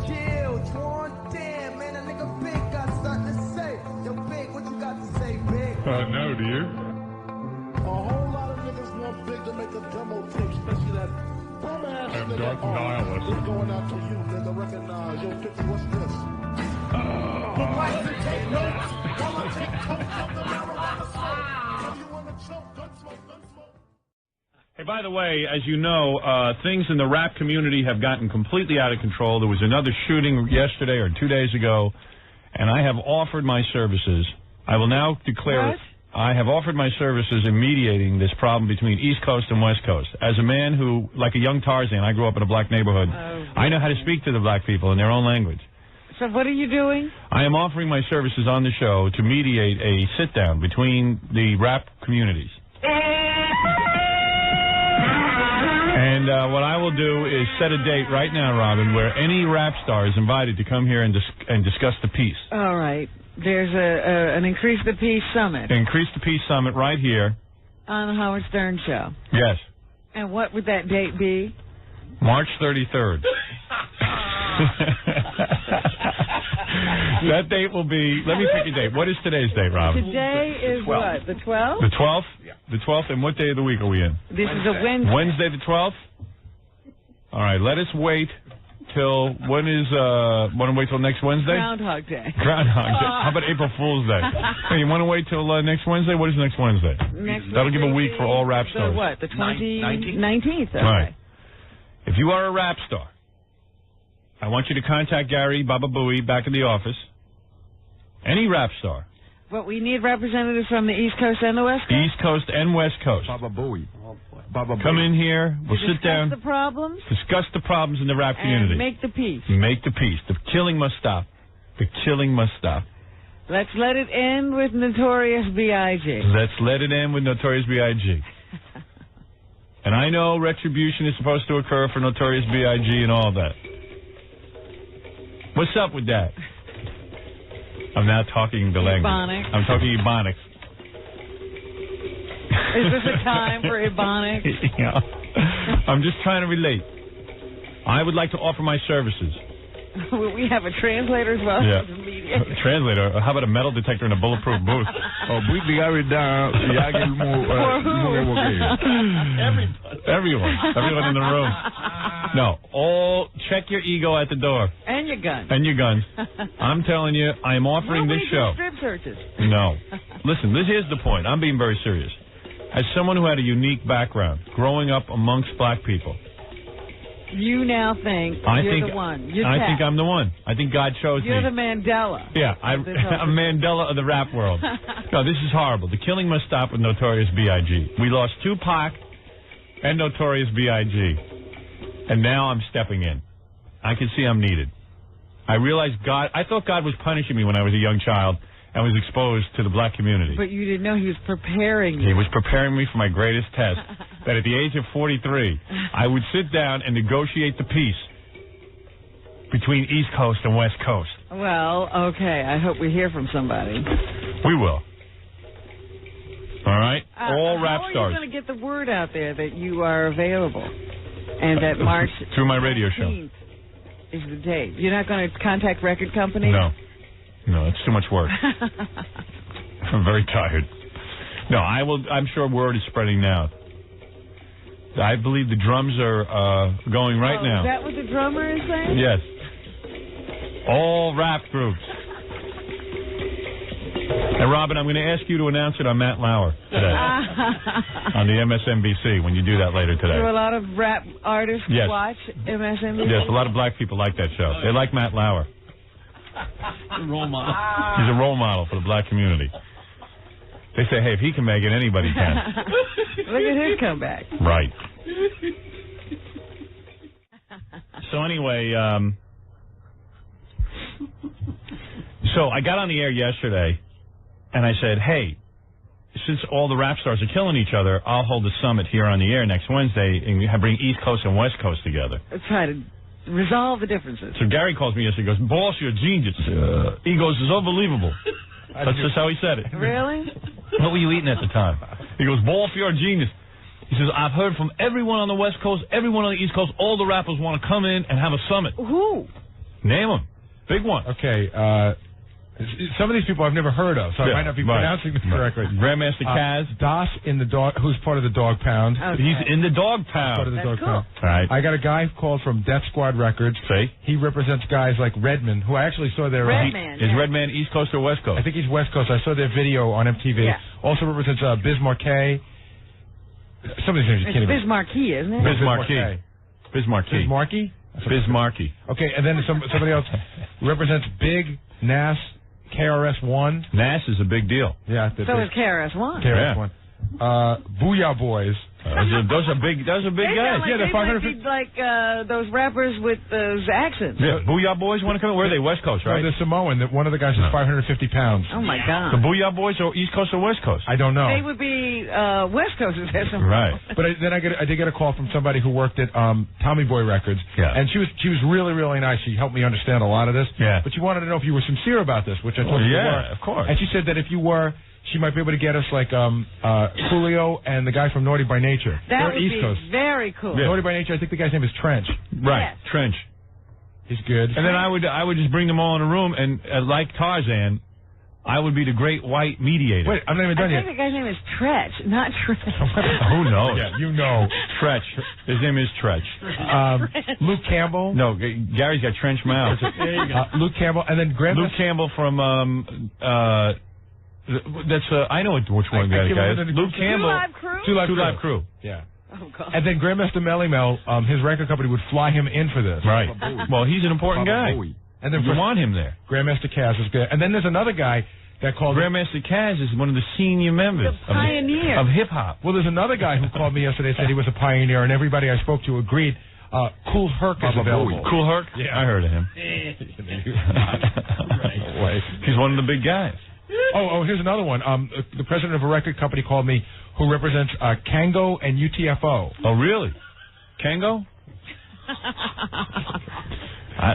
Chill, Twan. Damn, man, that nigga Big got something to say. Yo, Big, what you got to say, Big? No, do you? A whole lot of niggas want Big to make a demo tape, especially that bum-ass nigga. Dark Nihilist. It's going out to you, nigga. Recognize. Yo, 50, what's this? Who likes to take notes? Wanna take totes of the marijuana smoke? If you wanna choke, gun smoke, gun smoke. Hey, by the way, as you know, things in the rap community have gotten completely out of control. There was another shooting yesterday or 2 days ago, and I have offered my services. I will now declare... What? I have offered my services in mediating this problem between East Coast and West Coast. As a man who, like a young Tarzan, I grew up in a black neighborhood, I know how to speak to the black people in their own language. So what are you doing? I am offering my services on the show to mediate a sit-down between the rap communities. And what I will do is set a date right now, Robin, where any rap star is invited to come here and discuss the peace. All right. There's an Increase the Peace Summit. Increase the Peace Summit right here. On the Howard Stern Show. Yes. And what would that date be? March 33rd. That date will be... Let me pick a date. What is today's date, Robin? Today is what? The 12th? The 12th? Yeah. The 12th, and what day of the week are we in? This is a Wednesday. Wednesday the 12th? All right, let us wait till... Want to wait till next Wednesday? Groundhog Day. Groundhog Day. How about April Fool's Day? Hey, you want to wait till next Wednesday? What is next Wednesday? That'll give a week for all rap stars. The what? The 19th? Okay. Right. If you are a rap star, I want you to contact Gary Baba Booey back in the office. Any rap star. But we need representatives from the East Coast and the West Coast? East Coast and West Coast. Baba Booey. Come in here. We'll sit down. Discuss the problems? Discuss the problems in the rap community. And make the peace. Make the peace. The killing must stop. The killing must stop. Let's let it end with Notorious B.I.G. Let's let it end with Notorious B.I.G. And I know retribution is supposed to occur for Notorious B.I.G. and all that. What's up with that? I'm now talking the language. Ebonics. I'm talking Ebonics. Is this a time for Ebonics? Yeah. I'm just trying to relate. I would like to offer my services. Will we have a translator as well? Yeah. Media? Translator? How about a metal detector and a bulletproof booth? Everyone in the room. No, all check your ego at the door. And your gun. And your guns. I'm telling you, I am offering this show. Strip searches. No. Listen, here's the point. I'm being very serious. As someone who had a unique background, growing up amongst black people, you now think you're the one. I think I'm the one. I think God chose me. You're the Mandela. Yeah, I'm Mandela of the rap world. No, this is horrible. The killing must stop with Notorious B.I.G. We lost Tupac and Notorious B.I.G. And now I'm stepping in. I can see I'm needed. I realize I thought God was punishing me when I was a young child and was exposed to the black community. But you didn't know he was preparing you. He was preparing me for my greatest test. That at the age of 43, I would sit down and negotiate the peace between East Coast and West Coast. Well, okay. I hope we hear from somebody. We will. All right? All rap stars. How are you going to get the word out there that you are available and that March through my radio show is the date? You're not going to contact record companies? No, it's too much work. I'm very tired. No, I will. I'm sure word is spreading now. I believe the drums are going right now. Is that what the drummer is saying? Yes. All rap groups. And Robin, I'm going to ask you to announce it on Matt Lauer today on the MSNBC when you do that later today. Do a lot of rap artists watch MSNBC? Yes, a lot of black people like that show. They like Matt Lauer. Role model. He's a role model for the black community. They say, hey, if he can make it, anybody can. Look at his comeback. Right. So anyway, so I got on the air yesterday, and I said, hey, since all the rap stars are killing each other, I'll hold a summit here on the air next Wednesday and bring East Coast and West Coast together. Try to resolve the differences. So Gary calls me yesterday. He goes, boss, you're a genius. He goes, it's unbelievable. That's just how he said it. Really? What were you eating at the time? He goes, boss, you're a genius. He says, I've heard from everyone on the West Coast, everyone on the East Coast, all the rappers want to come in and have a summit. Who? Name them. Big one. Okay, some of these people I've never heard of, so I might not be pronouncing them correctly. Grandmaster Kaz. Das in the dog, who's part of the Dog Pound. Okay. He's in the Dog Pound. Part of the Dog cool. Pound. All right. I got a guy called from Death Squad Records. See? He represents guys like Redman, who I actually saw their... Redman, Is Redman East Coast or West Coast? I think he's West Coast. I saw their video on MTV. Yeah. Also represents Biz Marquet. Some of these names you can't even... It's Biz Marquee, isn't it? Biz Marquee. Biz Marquee. Biz Marquee? Biz Marquee. Okay, and then somebody else represents Big Nas KRS-One. Nas is a big deal. Yeah. So is KRS-One. KRS-One. Booyah Boys. Those are big guys. Yeah, they're 550. like those rappers with those accents. Yeah, Booyah Boys want to come in? Where are they? West Coast, right? No, they're Samoan. One of the guys is 550 pounds. Oh, my God. The Booyah Boys are East Coast or West Coast? I don't know. They would be West Coast if there's some. Right. But I did get a call from somebody who worked at Tommy Boy Records. Yeah. And she was really, really nice. She helped me understand a lot of this. Yeah. But she wanted to know if you were sincere about this, which I told you you were. Yeah, of course. And she said that if you were, she might be able to get us like Julio and the guy from Naughty by Nature. That They're would East be Coast. very cool. Yeah. Naughty by Nature, I think the guy's name is Trench. Right. Yes. Trench. He's good. And then I would just bring them all in a room, and like Tarzan, I would be the great white mediator. Wait, I'm not even I done think yet. the guy's name is Tretch, not Tretch. Who knows? Yeah, you know. Tretch. His name is Tretch. Luke Campbell. No, Gary's got trench mouth. There you go. Luke Campbell, and then Grandma. Luke Campbell from that's I know which one that guy is. Luke Campbell. Two Live Crew? Two Live Crew. Yeah. Oh, God. And then Grandmaster Melly Mel, his record company would fly him in for this. Right. Well, he's an important guy. And then You want him there. Grandmaster Kaz is good. And then there's another guy that called Grandmaster Kaz is one of the senior members The pioneer. of hip hop. Well, there's another guy who called me yesterday and said he was a pioneer, and everybody I spoke to agreed. Cool Herc is available. Cool Herc? Yeah. I heard of him. He's one of the big guys. Oh, here's another one. The president of a record company called me who represents Kango and UTFO. Oh, really? Kango?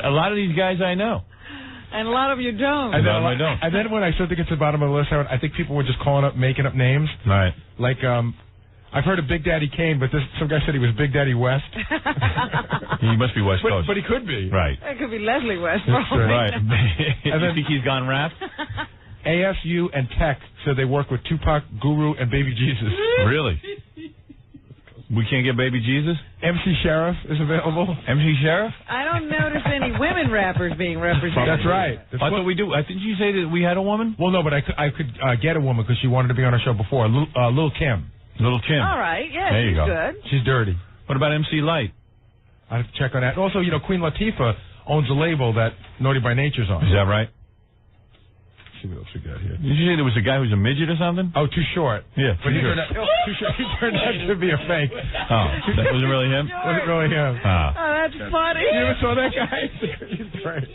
A lot of these guys I know. And a lot of you don't. And then, I don't. And then when I started to get to the bottom of the list, I think people were just making up names. Right. Like, I've heard of Big Daddy Kane, but some guy said he was Big Daddy West. He must be West Coast. But he could be. Right. It could be Leslie West. Right. And You then- think he's gone rap? ASU and Tech said they work with Tupac, Guru, and Baby Jesus. Really? We can't get Baby Jesus? MC Sheriff is available. MC Sheriff? I don't notice any women rappers being represented. That's right. I thought we do. Didn't you say that we had a woman? Well, no, but I could get a woman because she wanted to be on our show before. Lil Kim. Little Kim. All right, yeah, There you she's go. good. She's dirty. What about MC Light? I have to check on that. Also, Queen Latifah owns a label that Naughty by Nature's on. Is that right? Let's see what else we got here. Did you say there was a guy who's a midget or something? Oh, Too Short. Yeah, But Too he Short. turned out, Too Short. He turned out to be a fake. Oh, that wasn't really him? Wasn't really him. Ah. Oh, that's funny. You ever saw that guy? He's great.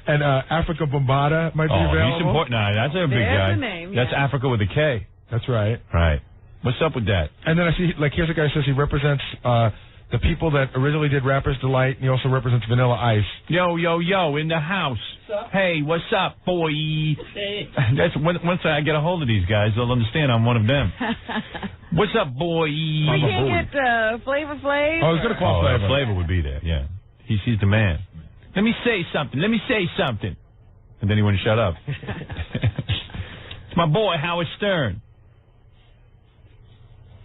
And Africa Bombada might be Oh, available. he's important. Nah, that's a big There's guy. the name, That's yeah. Africa with a K. That's right. Right. What's up with that? And then I see, here's a guy who says he represents the people that originally did Rapper's Delight, and he also represents Vanilla Ice. Yo, in the house. Hey, what's up, boy? That's once I get a hold of these guys, they'll understand I'm one of them. What's up, boy? We can't get Flavor Flav. Oh, I was going to call Flavor. Flavor would be there, yeah. He's the man. Let me say something. And then he wouldn't shut up. It's my boy, Howard Stern.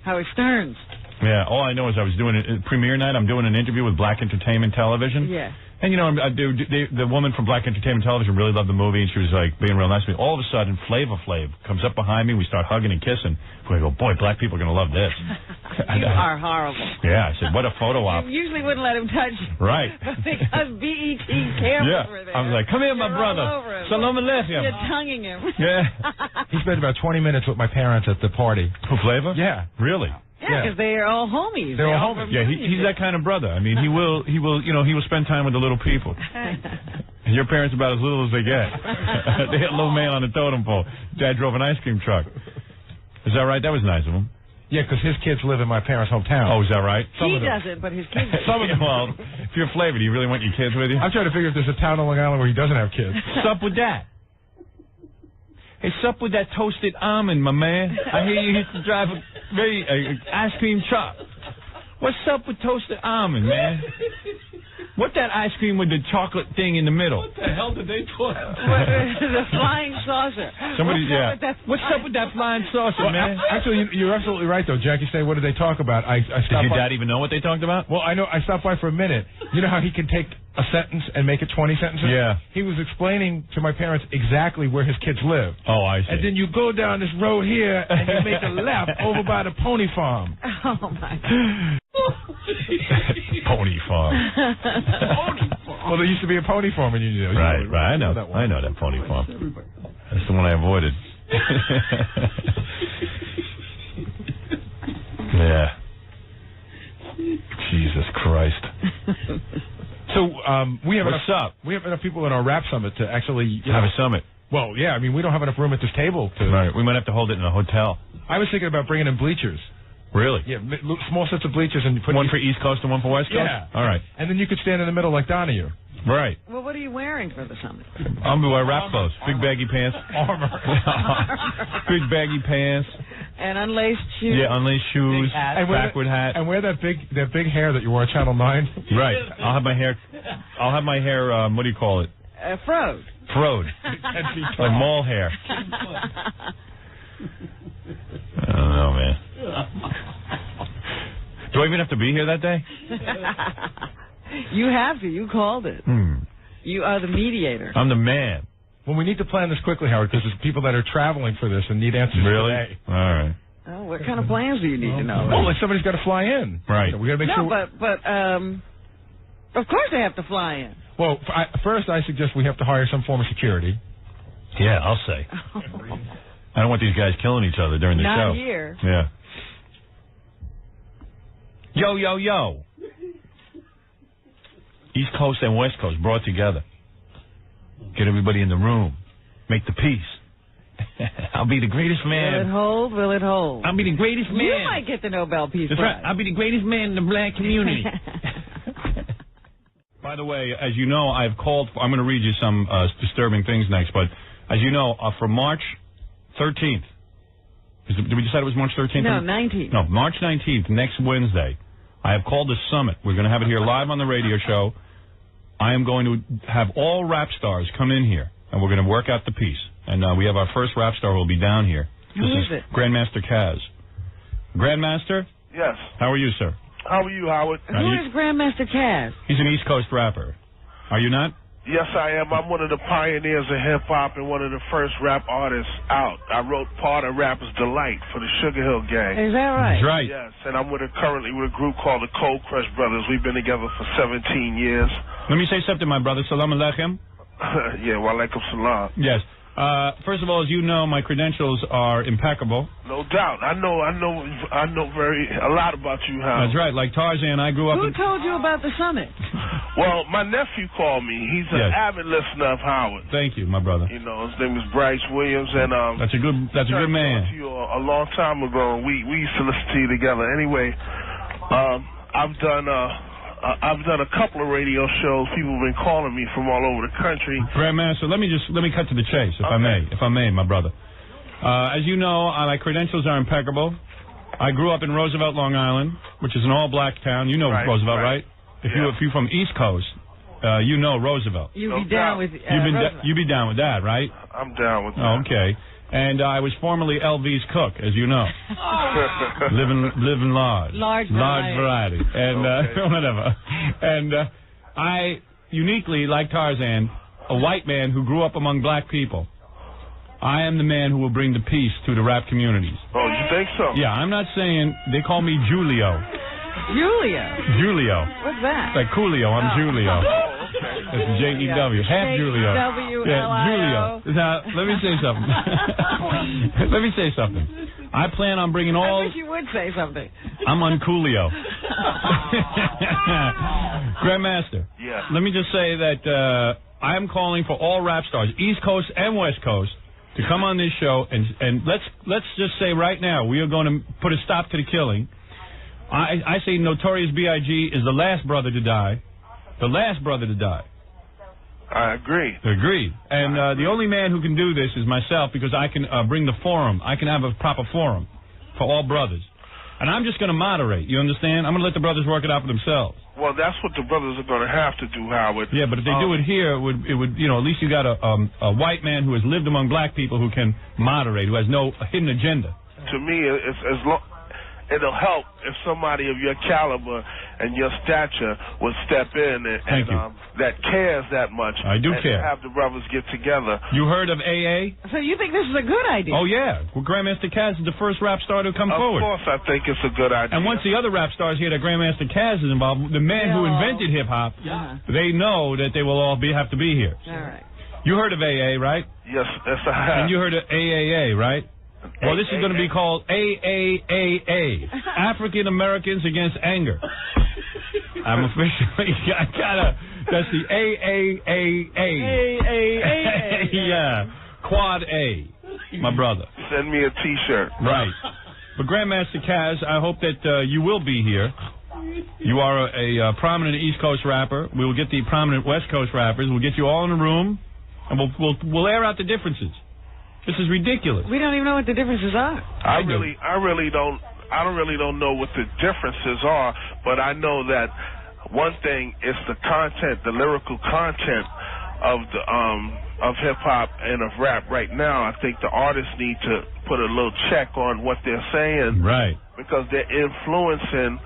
Howard Stern's. Yeah, all I know is I was doing premiere night. I'm doing an interview with Black Entertainment Television. Yeah. And, the woman from Black Entertainment Television really loved the movie, and she was, being real nice to me. All of a sudden, Flavor Flav comes up behind me. We start hugging and kissing. We go, boy, black people are going to love this. You are horrible. Yeah, I said, what a photo op. You usually wouldn't let him touch you. Right. Because BET cameras were there. I was like, come here, my You're brother. all over him. Salam alaikum. You're tonguing him. Yeah. He spent about 20 minutes with my parents at the party. Who, Flavor? Yeah. Really? Yeah, because they are all homies. They're all from homies. Yeah, music. he's that kind of brother. I mean, he will spend time with the little people. And your parents about as little as they get. They had a little man on the totem pole. Dad drove an ice cream truck. Is that right? That was nice of him. Yeah, because his kids live in my parents' hometown. Oh, is that right? He doesn't, but his kids do. Some of them. Well, if you're Flavor, do you really want your kids with you? I'm trying to figure if there's a town on Long Island where he doesn't have kids. What's up with that? Hey, sup with that toasted almond, my man. I hear you used to drive a ice cream truck. What's up with toasted almond, man? What that ice cream with the chocolate thing in the middle? What the hell did they talk about? The flying saucer. What's up with that flying saucer, man? Actually, you're absolutely right, though, Jackie. Say, what did they talk about? I stopped Did your by. dad even know what they talked about? Well, I know. I stopped by for a minute. You know how he can take a sentence and make it 20 sentences? Yeah. He was explaining to my parents exactly where his kids live. Oh, I see. And then you go down this road here and you make a left over by the pony farm. Oh, my God. Pony farm. Well, there used to be a pony farm in Union. Right. I know that one. I know that pony farm. That's the one I avoided. Yeah. Jesus Christ. So we have What's up? We have enough people in our rap summit to actually Have a summit. Well, yeah. I mean, we don't have enough room at this table to. Right. We might have to hold it in a hotel. I was thinking about bringing in bleachers. Really? Yeah, small sets of bleachers and you put One for East Coast and one for West Coast? Yeah. All right. And then you could stand in the middle like Donahue. Right. Well, what are you wearing for the summit? I'm going to wear rap clothes. Big baggy pants. Armor. Big baggy pants. And unlaced shoes. Yeah, unlaced shoes. And Backward hat. And wear that big hair that you wore at Channel 9. Right. I'll have my hair, what do you call it? Froed. Frode. Like mall hair. I don't know, man. Do I even have to be here that day? You have to. You called it. You are the mediator. I'm the man. Well, we need to plan this quickly, Howard, because there's people that are traveling for this and need answers today. All right. Oh, what kind of plans do you need to know? Well, like somebody's got to fly in. Right. We got to make sure. No, but of course they have to fly in. Well, first I suggest we have to hire some form of security. Yeah, I'll say. I don't want these guys killing each other during the show. Not here. Yeah. Yo, yo, yo. East Coast and West Coast brought together. Get everybody in the room. Make the peace. I'll be the greatest man. Will it hold? Will it hold? I'll be the greatest man. You might get the Nobel Peace That's Prize. right. I'll be the greatest man in the black community. By the way, as you know, I've called for, I'm going to read you some disturbing things next, but as you know, for March 13th, did we decide it was March 13th? No, 19th. No, March 19th, next Wednesday, I have called a summit. We're going to have it here live on the radio show. I am going to have all rap stars come in here, and we're going to work out the piece. And we have our first rap star who will be down here. Who is it? Grandmaster Kaz. Grandmaster? Yes. How are you, sir? How are you, Howard? Who is Grandmaster Kaz? He's an East Coast rapper. Are you not? Yes, I am. I'm one of the pioneers of hip-hop and one of the first rap artists out. I wrote part of Rapper's Delight for the Sugar Hill Gang. Is that right? That's right. Yes, and I'm currently with a group called the Cold Crush Brothers. We've been together for 17 years. Let me say something, my brother. Salam alaikum. Yeah, wa alaikum salam. Yes. First of all, as you know, my credentials are impeccable. No doubt. I know a lot about you, Howard. That's right. Like Tarzan, I grew up Who told you about the summit? Well, my nephew called me. He's an Yes. avid listener of Howard. Thank you, my brother. You know, his name is Bryce Williams, and That's a good I talked man. to you a long time ago, and we used to listen to you together. Anyway, I've done a couple of radio shows. People have been calling me from all over the country. Grandmaster, let me cut to the chase, if I may, my brother. As you know, my credentials are impeccable. I grew up in Roosevelt, Long Island, which is an all-black town. You know Roosevelt, right? If you're from East Coast, you know Roosevelt. You'd No be down doubt. with You'd be down with that, right? I'm down with that. Oh, okay. And I was formerly LV's cook, as you know. living large. Large variety. And Okay. whatever. And I, uniquely, like Tarzan, a white man who grew up among black people, I am the man who will bring the peace to the rap communities. Oh, you think so? Yeah, I'm not saying, they call me Julio. Julio. What's that? Like Coolio, I'm Julio. It's J-E-W. Half Julio. J-E-W-L-I-O. Julio. Now, let me say something. I plan on bringing I all... wish you would say something. I'm on Coolio. Grandmaster. Yeah. Let me just say that I am calling for all rap stars, East Coast and West Coast, to come on this show, and let's just say right now, we are going to put a stop to the killing. I say Notorious B.I.G. is the last brother to die. The last brother to die. I agree. Agreed. And the only man who can do this is myself, because I can bring the forum. I can have a proper forum for all brothers. And I'm just going to moderate. You understand? I'm going to let the brothers work it out for themselves. Well, that's what the brothers are going to have to do, Howard. Yeah, but if they do it here, it would, you know, at least you got a white man who has lived among black people who can moderate, who has no hidden agenda. To me, it'll help if somebody of your caliber and your stature would step in and that cares that much. I do care. Have the brothers get together. You heard of AA? So you think this is a good idea? Oh, yeah. Well, Grandmaster Caz is the first rap star to come forward. Of course, I think it's a good idea. And once the other rap stars hear that Grandmaster Caz is involved, the man who invented hip-hop, they know that they will all have to be here. All right. You heard of AA, right? Yes, I have. And you heard of AAA, right? Well, this is going to be called AAAA, African Americans Against Anger. I'm officially, that's the AAAA. Yeah, Quad A, my brother. Send me a T-shirt. Right. But Grandmaster Caz, I hope that you will be here. You are a prominent East Coast rapper. We will get the prominent West Coast rappers. We'll get you all in a room, and we'll air out the differences. This is ridiculous. We don't even know what the differences are. I really don't know what the differences are, but I know that one thing is the content, the lyrical content of the of hip hop and of rap right now. I think the artists need to put a little check on what they're saying, right? Because they're influencing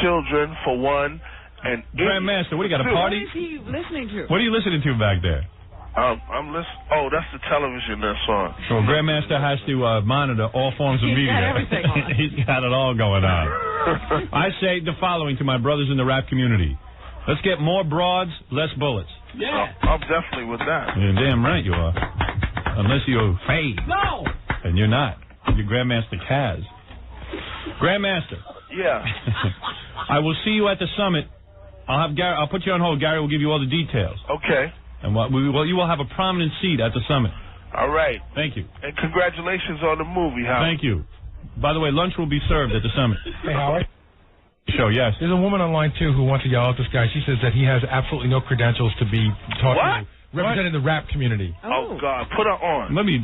children for one. And Grandmaster, what do you got, a party? What is he listening to? What are you listening to back there? I'm listening. Oh, that's the television that's on. So Grandmaster has to monitor all forms of media. He's got everything on. He's got it all going on. I say the following to my brothers in the rap community. Let's get more broads, less bullets. Yeah. I'm definitely with that. You're damn right you are. Unless you're fade. No. And you're not. You're Grandmaster Caz. Grandmaster. Yeah. I will see you at the summit. I'll put you on hold. Gary will give you all the details. Okay. And you will have a prominent seat at the summit. All right. Thank you. And congratulations on the movie, Howard. Thank you. By the way, lunch will be served at the summit. Hey, Howard. Show, yes. There's a woman online, too, who wants to yell at this guy. She says that he has absolutely no credentials to be talking, representing the rap community. Oh, God. Put her on. Let me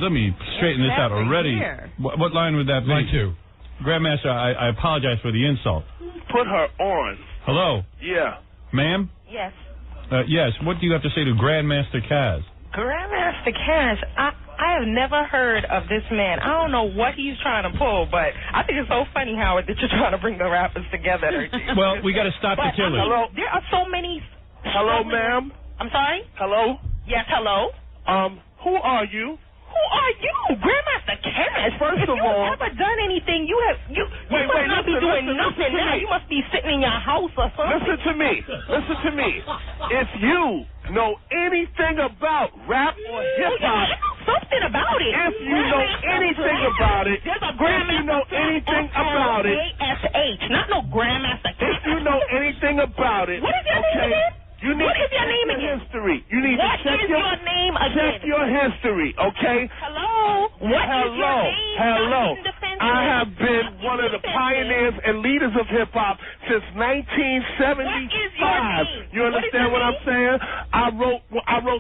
straighten this out already. What line would that be? Line 2. Grandmaster, I apologize for the insult. Put her on. Hello? Yeah. Ma'am? Yes. Yes. What do you have to say to Grandmaster Caz? Grandmaster Caz, I have never heard of this man. I don't know what he's trying to pull, but I think it's so funny, Howard, that you're trying to bring the rappers together. Well, we got to stop the killing. Hello? There are so many. Hello, ma'am? I'm sorry? Hello? Yes, hello? Who are you? Who are you? Grandmaster Caz. First of all... If you've ever done anything, you must not be doing nothing now. You must be sitting in your house or something. Listen to me. If you know anything about rap or hip-hop... I know something about it. If you know anything about it... There's a Grandmaster S-H, not no Grandmaster Caz. If you know anything about it... What is your name again? You need what is your name to check your history. You need what to check is your name again? Check your history, okay? Hello? What is your name? Hello. I have been one of the pioneers and leaders of hip-hop since 1975. You understand what I'm saying? I wrote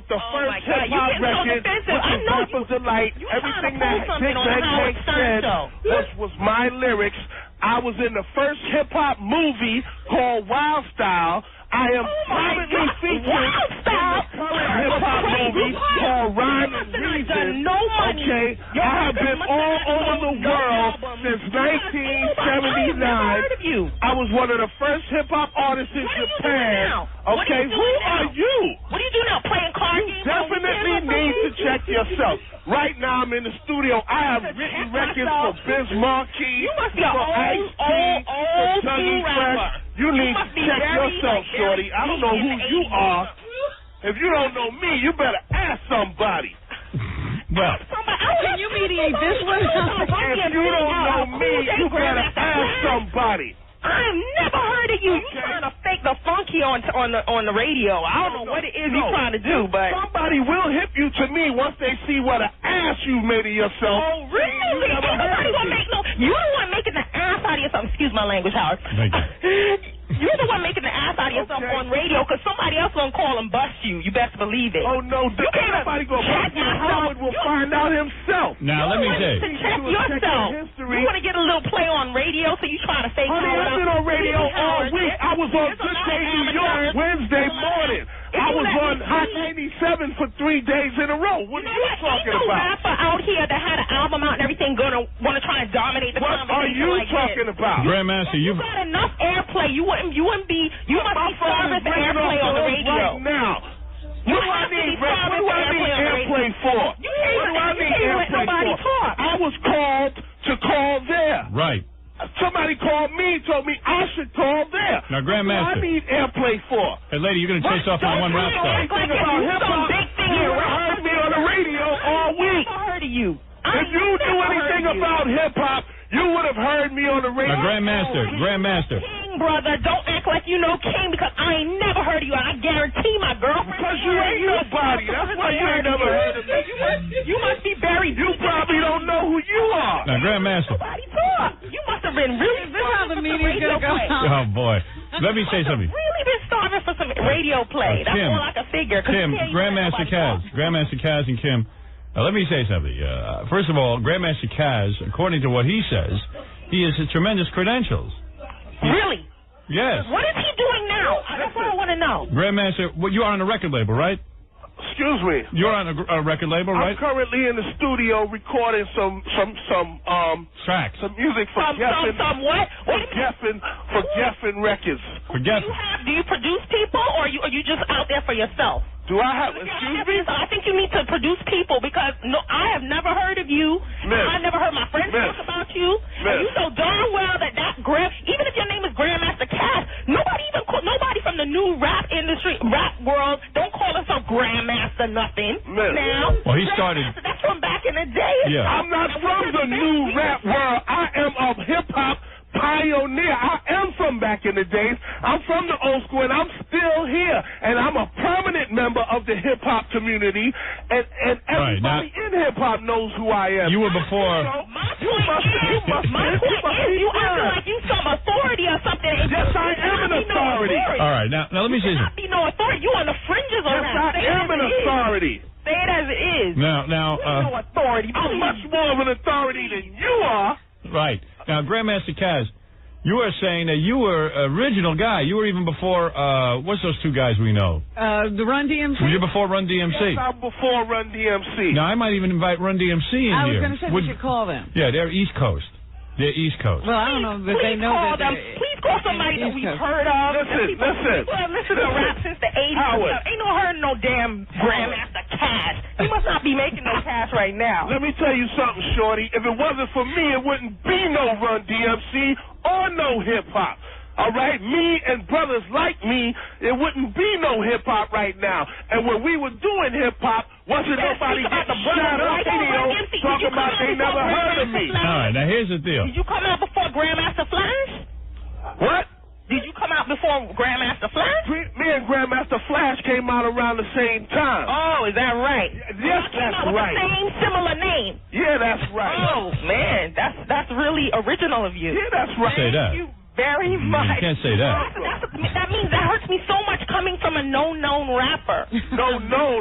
the first hip-hop record, which is Rapper's Delight. Everything that Big Bang Hank said, which was my lyrics. I was in the first hip-hop movie called Wild Style. I am prominently featured in the current hip-hop movie called Rhyme and Reason. Okay, I have been all over the world since 1979. I was one of the first hip-hop artists in Japan. Okay, who are you? What do you do now, playing card games? You definitely need to check yourself. Right now, I'm in the studio. I have written records for Biz Markie, for Ice T, for Tuggy Fresh. You need to check yourself, shorty. I don't know who you are. If you don't know me, you better ask somebody. Well, can you mediate this one? If you don't know me, you better ask somebody. I've never heard of you. You trying to fake the funky on the radio. I don't know what it is you're trying to do, but somebody will hip you to me once they see what an ass you made of yourself. Oh, really? Nobody gonna make no. You don't want making the ass out of yourself. Excuse my language, Howard. Thank you. You're the one making the ass out of yourself on radio because somebody else gonna call and bust you. You best believe it. Oh, no. Nobody going to bust you. Howard will find out himself. Now, let me say. To check yourself. You want to get a little play on radio, so you trying to fake Honey, I've been on radio all week. I was on Good Day New York Wednesday morning. I was on Hot 97 for 3 days in a row. What are you talking about? Ain't no rapper out here that had an album out and everything gonna want to try and dominate the conversation. What are you talking about? Grandmaster, you got enough airplay. You must be starving for airplay on the radio. Right now. What do I need airplay for? What do I need airplay for? I was called to call there. Right. Somebody called me, told me I should call there. Now, Grandmaster. What do I need airplay for? Hey, lady, you're going to chase off on one rap star. You heard me on the radio all week. I heard of you. If you knew anything about hip-hop, you would have heard me on the radio. Now, Grandmaster. King, brother, don't act like you know King because I ain't never heard of you. I guarantee my girlfriend. Because you ain't nobody. That's why you ain't never heard of me. You must be buried. You probably don't know who you are. Now, Grandmaster. Nobody talk. You must have been really. Is this how the media's going to go? Oh, boy. Let me say something. Really been starving for some radio play. That's all I can figure. Kim, Grandmaster Kaz and Kim. Let me say something. First of all, Grandmaster Kaz, according to what he says, he has tremendous credentials. Really? Yes. What is he doing now? That's what I want to know. Grandmaster, you are on a record label, right? Excuse me. You're on a record label, right? I'm currently in the studio recording some tracks. Some music for Geffen. Some what? For Geffen Records. For Geffen. Do you produce people, or are you just out there for yourself? Do I have? Excuse me. I think you need to produce people because I have never heard of you. I never heard my friends talk about you. And you so darn well that even if your name is Grandmaster Kaz, nobody from the new rap industry, rap world, don't call himself Grandmaster nothing. Now, well, he started. That's from back in the day. Yeah. I'm not from the new rap world. I am of hip hop pioneer. I am from back in the days. I'm from the old school, and I'm still here. And I'm a permanent member of the hip-hop community, and everybody in hip-hop knows who I am. You were before. My point is, you acting like you some authority or something. Yes, I am an authority. All right, now let me say something. You not be no authority. You on the fringes of that. Yes, I am an authority. Say it as it is. Now, no authority. I'm much more of an authority than you are. Right. Now, Grandmaster Kaz, you are saying that you were original guy. You were even before, what's those two guys we know? The Run DMC. Were you before Run DMC? Yes, I'm before Run DMC. Now, I might even invite Run DMC in here. I was going to say we should call them. Yeah, they're East Coast. They're East Coast. Well, I don't know, but they know that please call somebody that we've heard of. Listen. People have listened to rap since the 80s. Howard. Ain't no heard no damn Grandmaster Kaz. He must not be making no cash right now. Let me tell you something, Shorty. If it wasn't for me, it wouldn't be no Run DMC or no hip-hop. All right? Me and brothers like me, it wouldn't be no hip-hop right now. And when we were doing hip-hop, wasn't nobody getting shot up video talking about they never heard of me. All right, now here's the deal. Did you come out before Grandmaster Flash? What? Did you come out before Grandmaster Flash? Me and Grandmaster Flash came out around the same time. Oh, is that right? Yes, that's right. With the same similar name. Yeah, that's right. Oh, man, that's really original of you. Yeah, that's right. Say that. Thank you very much. You can't say that. That means that hurts me so much coming from a known rapper. No. No.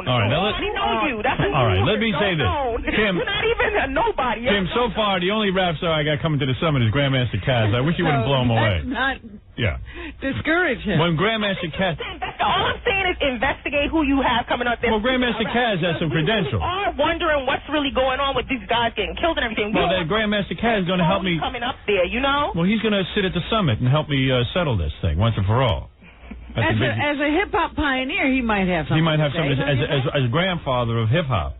All right, now I know you. That's all right, let me say this. Kim, you're not even a nobody. Kim, so far, the only rap star I got coming to the summit is Grandmaster Kaz. I wish you wouldn't blow him away. Not yeah. Discourage him. When Grandmaster Kaz... All I'm saying is investigate who you have coming up there. Well, Grandmaster Kaz has some credentials. We are wondering what's really going on with these guys getting killed and everything. Well, then Grandmaster Kaz is going to help me... coming up there, you know? Well, he's going to sit at the summit and help me settle this thing once and for all. As a hip-hop pioneer, he might have something He might have to say, something as grandfather of hip-hop.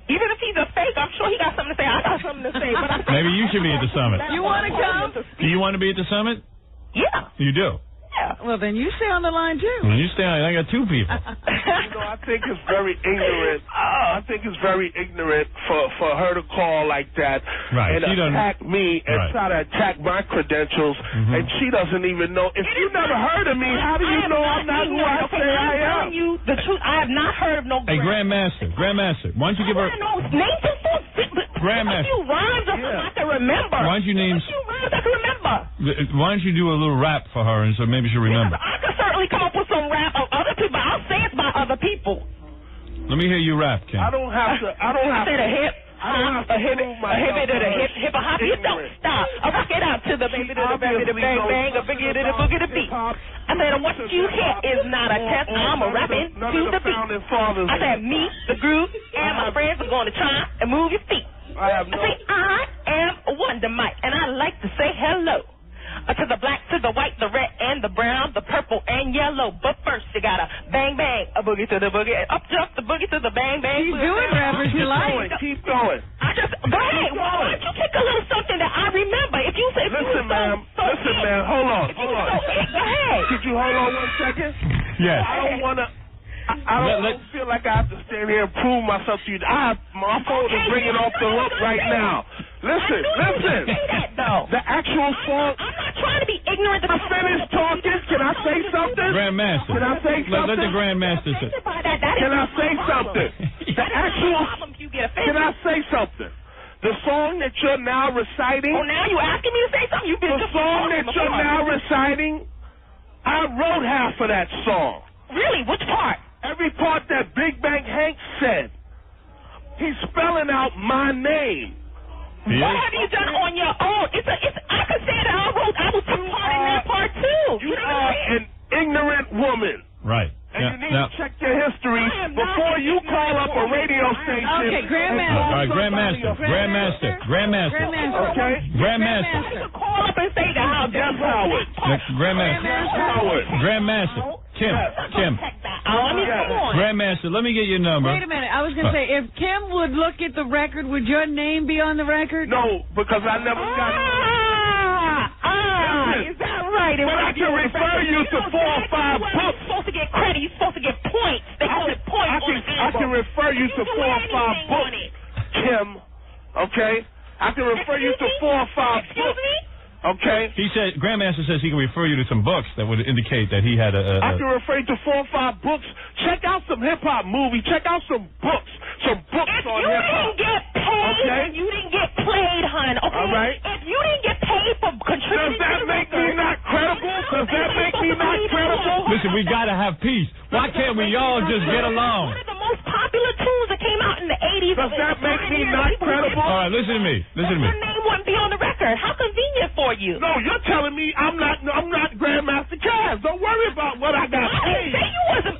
Even if he's a fake, I'm sure he got something to say. I got something to say. But maybe you should be at the summit. You want to come? Do you want to be at the summit? Yeah. You do? Yeah. Well, then you stay on the line, too. Well, you stay on. I got two people. I think it's very ignorant. I think it's very ignorant for her to call like that and attack me and try to attack my credentials, and she doesn't even know. If you never heard of me, how do you know I'm not who I say I am? I'm telling you the truth. I have not heard of no Grandmaster, why don't you give her... Name some Grandmaster. a few rhymes or something I can remember. Why don't you name... I can remember. Why don't you do a little rap for her, and so maybe she'll remember. I can certainly come up with some rap of other people. I'll say it by other people. Let me hear you rap, Kim. I don't have to. I say the hip. A hip to the hip hop. You don't stop. I rock it out to the baby to the baby to bang bang, a boogie to the boogie to beat. I said what you hear is not a test. I'm a rapping to the beat. I said me, the groove, and my friends are going to try and move your feet. I say I am Wonder Mike, and I like to say hello. To the black, to the white, the red, and the brown, the purple, and yellow. But first, you gotta bang, bang, a boogie to the boogie, up jump the boogie to the bang, bang. Keep doing rappers you like. Keep going. Go ahead. Why don't you pick a little something that I remember? If you say, listen, ma'am, hold on. Go ahead. Could you hold on 1 second? Yes. I don't want to. I don't feel like I have to stand here and prove myself to you. My phone is ringing off the hook right now. Listen. The actual song. I'm not trying to be ignorant. I finished talking. Can I say something? Grandmaster. Can I say something? Let the Grandmaster say. Can I say something? The actual. Can I say something? The song that you're now reciting. Oh, now you asking me to say something? The song that you're now reciting. I wrote half of that song. Really? Which part? Every part that Big Bang Hank said. He's spelling out my name. What have you done on your own? I could say that I was part in that part too. You are an ignorant woman. Right. And you need to check your history before you call up a radio station. Okay, Grandmaster. All right, Grandmaster. Okay? Grandmaster. You can call up and say that how Jeff Howard. Grandmaster. Kim. Grandmaster, let me get your number. Wait a minute. I was going to say, if Kim would look at the record, would your name be on the record? No, because I never got is that right? But I can refer you to 4 or 5 books. You're supposed to get credit. You're supposed to get points. They call it points on the album. I can refer you to 4 or 5 books, Kim. Okay? I can refer you to 4 or 5 Excuse books. me? Okay? He said, Grandmaster says he can refer you to some books that would indicate that he had I can refer you to 4 or 5 books. Check out some hip-hop movies. Check out some books. Some books if on you hip-hop. didn't get paid, then you didn't get played, hon. Okay? All right. If you didn't get paid for contributing Does that make me not credible? Does that make me not credible? Listen, we got to have peace. Why can't we all just get along? One of the most popular tunes that came out in the 80s. Does that make me not credible? All right, listen to me. Your name wouldn't be on the record. How convenient for you. No, you're telling me I'm not Grandmaster Cass. Don't worry about what I got paid. I didn't say you wasn't.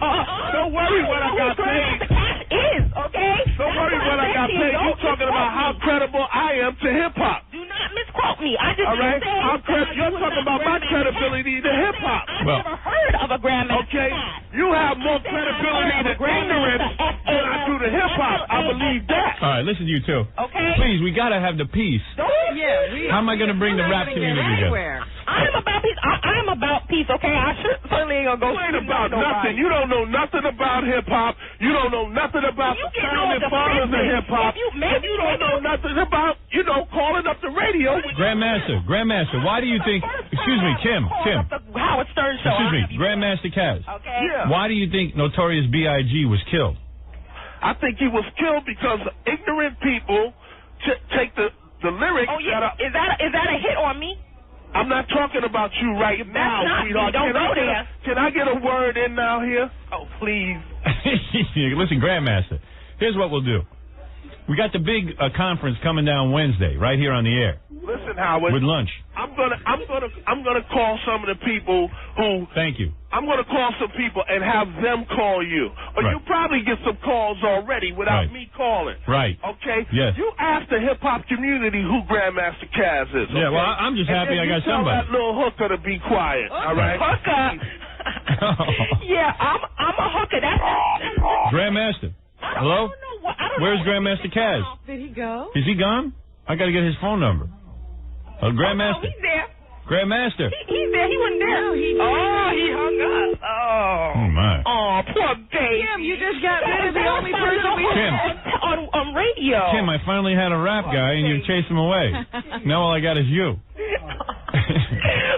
Don't worry what I got paid. Grandmaster Cass is, okay? Don't worry what I got paid. You're talking about how credible I am to hip-hop. Do not misquote me. I just all right? said You're talking about my credibility to hip-hop. I've never heard of a Grandmaster Okay? Cass. You have more credibility to ignorance than I do to hip-hop. I believe that. All right, listen to you, too. Okay? Please, we got to have the peace. Yeah. How am I going to bring the rap community together? I am about peace. I am about peace, okay? I certainly ain't going to go. You ain't about nothing. You don't know nothing about hip-hop. You don't know nothing about the founding fathers of hip-hop. And you don't know nothing about, calling up the radio. Grandmaster, why do you think... Excuse me, Kim. Howard Stern show. Excuse me, Grandmaster Cass. Okay. Yeah. Why do you think Notorious B.I.G. was killed? I think he was killed because ignorant people take the lyrics. Oh, yeah. Is that a hit on me? I'm not talking about you right now, sweetheart. Don't go there. Can I get a word in now here? Oh, please. Listen, Grandmaster, here's what we'll do. We got the big conference coming down Wednesday, right here on the air. Listen, Howard. With lunch. I'm gonna call some of the people who. Thank you. I'm gonna call some people and have them call you, or you probably get some calls already without me calling. Right. Okay. Yes. You ask the hip hop community who Grandmaster Cass is. Okay? Yeah. Well, I'm just happy I got somebody. Tell that little hooker to be quiet. All right. Hooker. Yeah, I'm a hooker. That's Grandmaster. Hello. Where's Grandmaster Cass? Did he go? Is he gone? I got to get his phone number. Grandmaster. Oh, he's there. Grandmaster. He's there. He wasn't there. No, he hung up. Oh, my. Oh, poor baby. Kim, you just got rid of the only person we Kim. On radio. Kim, I finally had a rap guy, and you chased him away. Now all I got is you.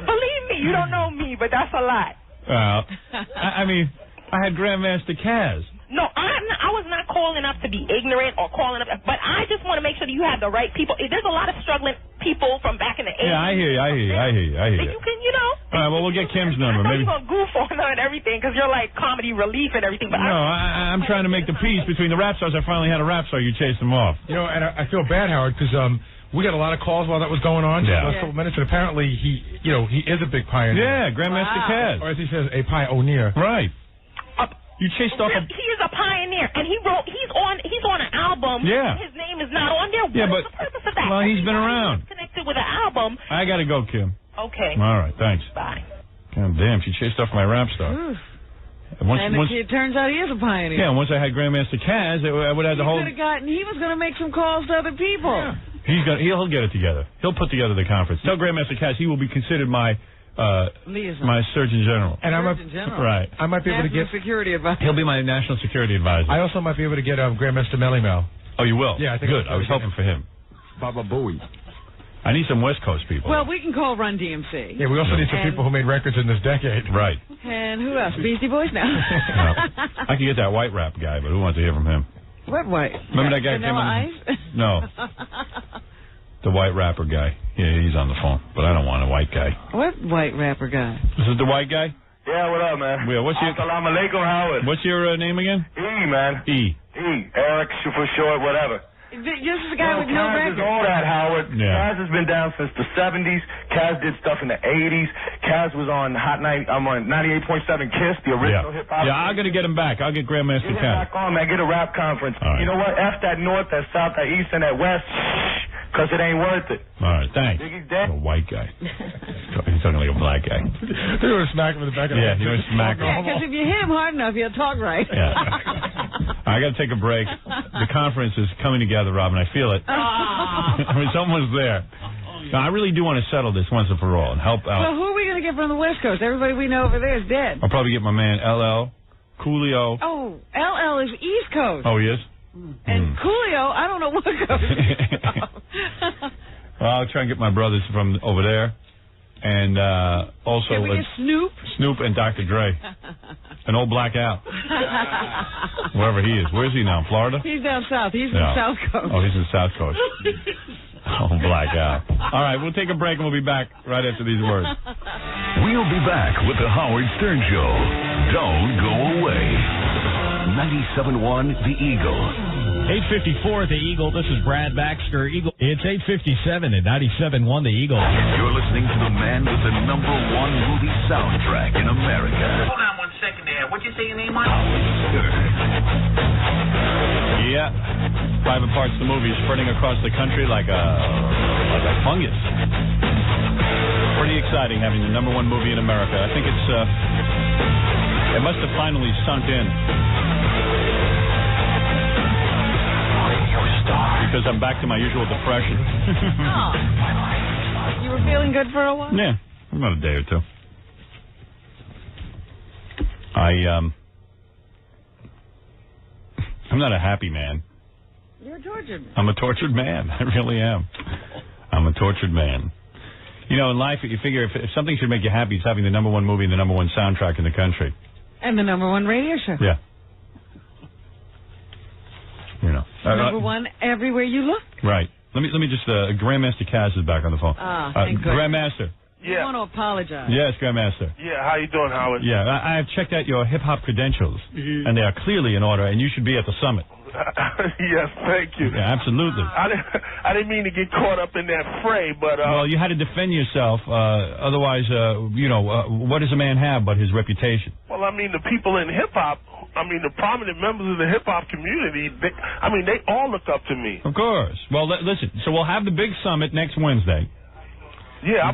Believe me, you don't know me, but that's a lot. I mean, I had Grandmaster Cass. No, I was not calling up to be ignorant or calling up, but I just want to make sure that you have the right people. There's a lot of struggling people from back in the 80s. Yeah, I hear you. You can, you know. All right, well, we'll get Kim's number. I know Maybe. you're going to goof on her and everything because you're like comedy relief and everything. But No, I'm trying to make the peace between the rap stars. I finally had a rap star. You chased them off. You know, and I feel bad, Howard, because we got a lot of calls while that was going on. Yeah. The last couple minutes, and apparently he is a big pioneer. Yeah, Grandmaster Caz. Or as he says, a pioneer. Right. You chased off he is a pioneer, and he's on an album. Yeah. And his name is not on there. Yeah, What but is the purpose of that? well, he's been around. Connected with an album. I got to go, Kim. Okay. All right, thanks. Bye. God damn, she chased off my rap star. It turns out he is a pioneer. Yeah, once I had Grandmaster Caz, I would have the whole. He was going to make some calls to other people. Yeah. He'll get it together. He'll put together the conference. Tell Grandmaster Caz he will be considered my Surgeon General. And right. I might be able to get security advisor. He'll be my national security advisor. I also might be able to get Grandmaster Melly Mel. Oh, you will? Yeah, I think good. I was hoping for him. Baba Booey. I need some West Coast people. Well, we can call Run DMC. Yeah, we also need some people who made records in this decade. Right. And who else? Beastie Boys now. I can get that white rap guy, but who wants to hear from him? What white? Remember that guy came on? Ice? No. The white rapper guy. Yeah, he's on the phone, but I don't want a white guy. What white rapper guy? This is the white guy? Yeah, what up, man? Yeah, what's your... Assalamu alaikum, Howard. What's your name again? E, man. E. Eric, for short, whatever. This is a guy with no Kaz record. is all that, Howard. Yeah. Kaz has been down since the 70s. Kaz did stuff in the 80s. Kaz was on Hot 90. I'm on 98.7 Kiss, the original hip hop. Yeah, I'm gonna get him back. I'll get Grandmaster Get him Caz. back on, man. Get a rap conference. All right. You know what? F that north, that south, that east, and that west, because it ain't worth it. All right, thanks. Biggie's dead. A white guy. He's talking like a black guy. You want to smack him in the back of the head. Yeah, you want to smack him. Yeah, because if you hit him hard enough, he'll talk right. Yeah. I got to take a break. The conference is coming together, Robin. I feel it. I mean, someone's there. Now, I really do want to settle this once and for all and help out. So who are we going to get from the West Coast? Everybody we know over there is dead. I'll probably get my man LL, Coolio. Oh, LL is East Coast. Oh, he is? And Coolio, I don't know what coast he's from. Well, I'll try and get my brothers from over there. And also Can we get Snoop? Snoop and Dr. Dre. An old Black Al. Wherever he is. Where is he now? Florida? He's down south. He's in the South Coast. Oh, he's in the South Coast. Oh, Black Al. All right, we'll take a break and we'll be back right after these words. We'll be back with the Howard Stern Show. Don't go away. 97.1 The Eagle. 8:54 at the Eagle. This is Brad Baxter. Eagle. It's 8:57 at 97.1 The Eagle. You're listening to the man with the #1 movie soundtrack in America. Hold on 1 second there. What'd you say your name was? Howard Stern. Yeah. Private Parts, the movie, is spreading across the country like a fungus. Pretty exciting having the #1 movie in America. I think it's it must have finally sunk in. Because I'm back to my usual depression. Oh. You were feeling good for a while? Yeah, about a day or two. I'm not a happy man. You're a tortured man. I'm a tortured man. I really am. I'm a tortured man. You know, in life, you figure if something should make you happy, it's having the #1 movie and the #1 soundtrack in the country. And the #1 radio show. Yeah. You know. #1 everywhere you look. Right. Let me just. Grandmaster Caz is back on the phone. Thank goodness. Grandmaster. You want to apologize. Yes, Grandmaster. Yeah, how you doing, Howard? Yeah, I have checked out your hip-hop credentials, and they are clearly in order, and you should be at the summit. Yes, thank you. Yeah, absolutely. I didn't mean to get caught up in that fray, but... well, you had to defend yourself. Otherwise, what does a man have but his reputation? Well, I mean, the people in hip-hop, the prominent members of the hip-hop community, they all look up to me. Of course. Well, listen, so we'll have the big summit next Wednesday. Yeah,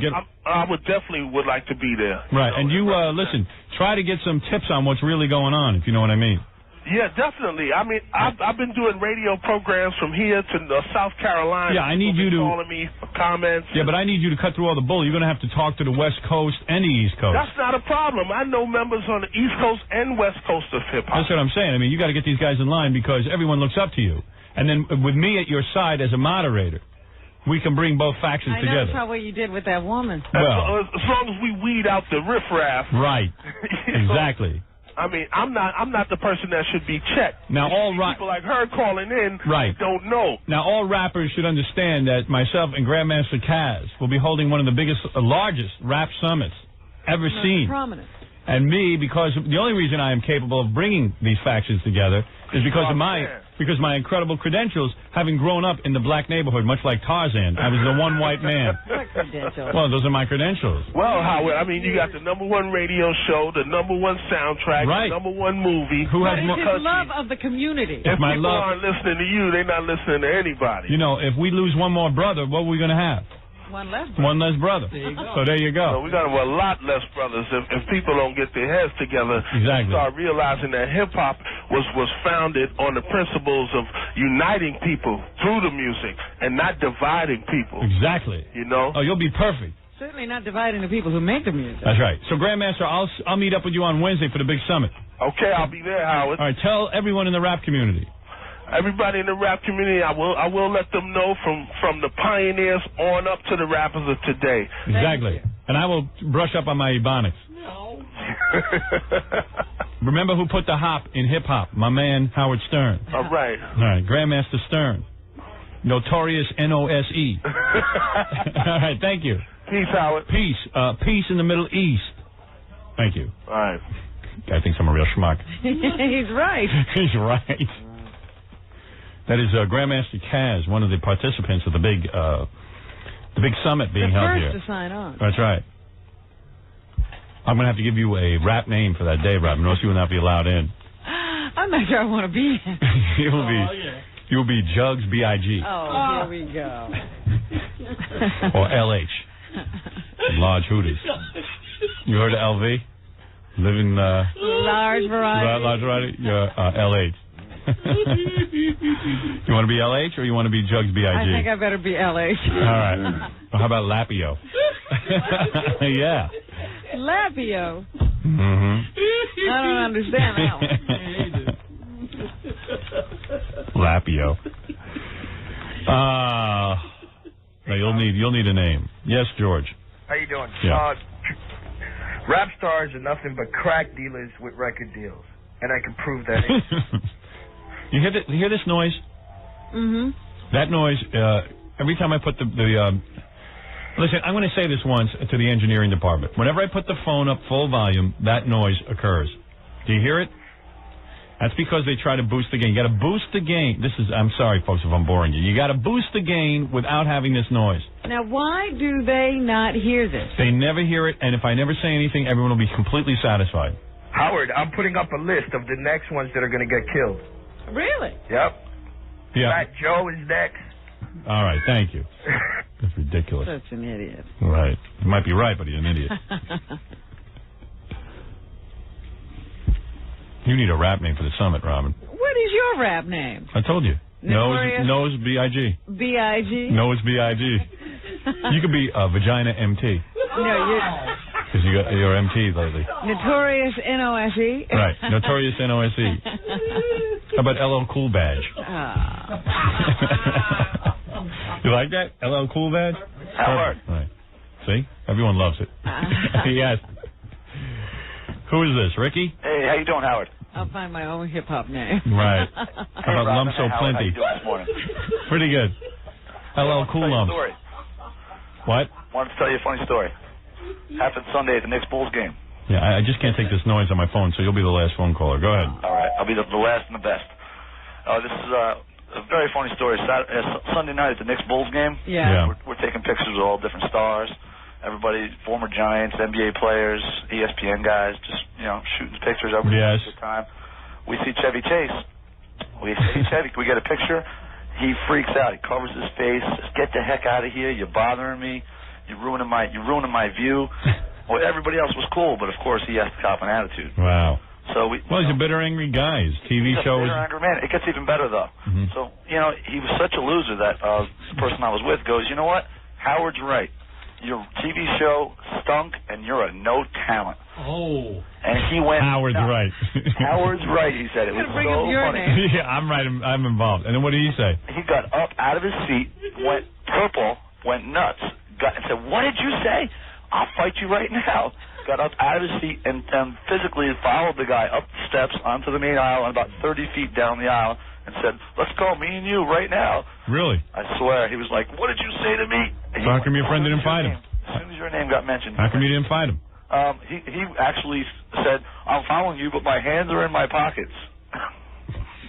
I would definitely like to be there. Right, and you, listen, try to get some tips on what's really going on, if you know what I mean. Yeah, definitely. I've been doing radio programs from here to South Carolina. Yeah, I need you to... calling me for comments. Yeah, but I need you to cut through all the bull. You're going to have to talk to the West Coast and the East Coast. That's not a problem. I know members on the East Coast and West Coast of hip-hop. That's what I'm saying. You got to get these guys in line because everyone looks up to you. And then with me at your side as a moderator, we can bring both factions together. I know what you did with that woman. Well, as long as we weed out the riffraff. Right. Exactly. I mean, I'm not the person that should be checked. Now, people like her calling in don't know. Now, all rappers should understand that myself and Grandmaster Kaz will be holding one of the biggest, largest rap summits ever seen. Prominent. And me, because the only reason I am capable of bringing these factions together is because of my incredible credentials, having grown up in the black neighborhood, much like Tarzan. I was the one white man. What credentials? Well, those are my credentials. Well, Howard, I mean, you got the #1 radio show, the #1 soundtrack, the #1 movie. Who has more? It's his love of the community. If my people love aren't listening to you, they're not listening to anybody. You know, if we lose one more brother, what are we going to have? One less brother. One less brother. There you go. So there you go. So we got a lot less brothers if people don't get their heads together. Exactly. Start realizing that hip hop was founded on the principles of uniting people through the music and not dividing people. Exactly. You know? Oh, you'll be perfect. Certainly not dividing the people who make the music. That's right. So, Grandmaster, I'll meet up with you on Wednesday for the big summit. Okay, I'll be there, Howard. All right, tell everyone in the rap community. Everybody in the rap community, I will let them know from the pioneers on up to the rappers of today. Exactly. And I will brush up on my Ebonics. No. Remember who put the hop in hip-hop? My man, Howard Stern. All right. All right, Grandmaster Stern. Notorious N-O-S-E. All right, thank you. Peace, Howard. Peace. Peace in the Middle East. Thank you. All right. Guy thinks I'm a real schmuck. He's right. He's right. That is Grandmaster Kaz, one of the participants of the big summit being held here. The first to sign on. That's right. I'm going to have to give you a rap name for that day, Robin, or else you will not be allowed in. I'm not sure I want to be in. You'll be Jugs B.I.G. Oh, here we go. Or L.H. Large Hooters. You heard of L.V.? Living large variety. Large variety. You're L.H. You want to be LH or you want to be Jugs B.I.G.? I think I better be LH. All right. Well, how about Lapio? Yeah. Lapio? Mm-hmm. I don't understand that one. Lapio. No, you'll need a name. Yes, George. How you doing? Yeah. Rap stars are nothing but crack dealers with record deals, and I can prove that. You hear this noise? Mm-hmm. That noise, every time I put listen, I'm going to say this once to the engineering department. Whenever I put the phone up full volume, that noise occurs. Do you hear it? That's because they try to boost the gain. You got to boost the gain. I'm sorry, folks, if I'm boring you. You got to boost the gain without having this noise. Now, why do they not hear this? They never hear it, and if I never say anything, everyone will be completely satisfied. Howard, I'm putting up a list of the next ones that are going to get killed. Really? Yep. Yeah. Fat Joe is next. All right, thank you. That's ridiculous. Such an idiot. Right. He might be right, but he's an idiot. You need a rap name for the summit, Robin. What is your rap name? I told you. Nose B.I.G. B.I.G.? Nose B.I.G. You could be Vagina M.T. No, because you're M.T. lately. Notorious N.O.S.E. Right. Notorious N.O.S.E. How about LL Cool Badge? You like that? LL Cool Badge? Howard. Right. See? Everyone loves it. Yes. Who is this, Ricky? Hey, how you doing, Howard? I'll find my own hip-hop name. Right. How about Lump So Plenty? How you doing this morning? Pretty good. LL Cool Lump. What? Wanted to tell you a funny story. Happened Sunday at the Knicks Bulls game. Yeah, I just can't take this noise on my phone, so you'll be the last phone caller. Go ahead. All right. I'll be the last and the best. This is a very funny story. Sunday night at the Knicks Bulls game. Yeah. We're taking pictures with all different stars. Everybody, former Giants, NBA players, ESPN guys, just, shooting pictures. Everybody has a good time. We see Chevy Chase. We get a picture. He freaks out. He covers his face. Says, "Get the heck out of here. You're bothering me. You're ruining my view." Well, everybody else was cool, but of course he has to cop an attitude. Wow. So he's a bitter, angry guy. His TV show is... Bitter, angry man. It gets even better, though. Mm-hmm. So, he was such a loser that the person I was with goes, "You know what? Howard's right. Your TV show stunk, and you're a no talent." Oh. And he went... Howard's right. Howard's right, he said. It was so funny. Yeah, I'm right. I'm involved. And then what did he say? He got up out of his seat, went purple, went nuts, and said, "What did you say? I'll fight you right now." got up out of his seat and physically followed the guy up the steps onto the main aisle and about 30 feet down the aisle and said, "Let's go, me and you, right now." Really? I swear. He was like, "What did you say to me?" So how come your friend didn't fight him? As soon as your name got mentioned. How come you didn't fight him? He actually said, "I'm following you, but my hands are in my pockets."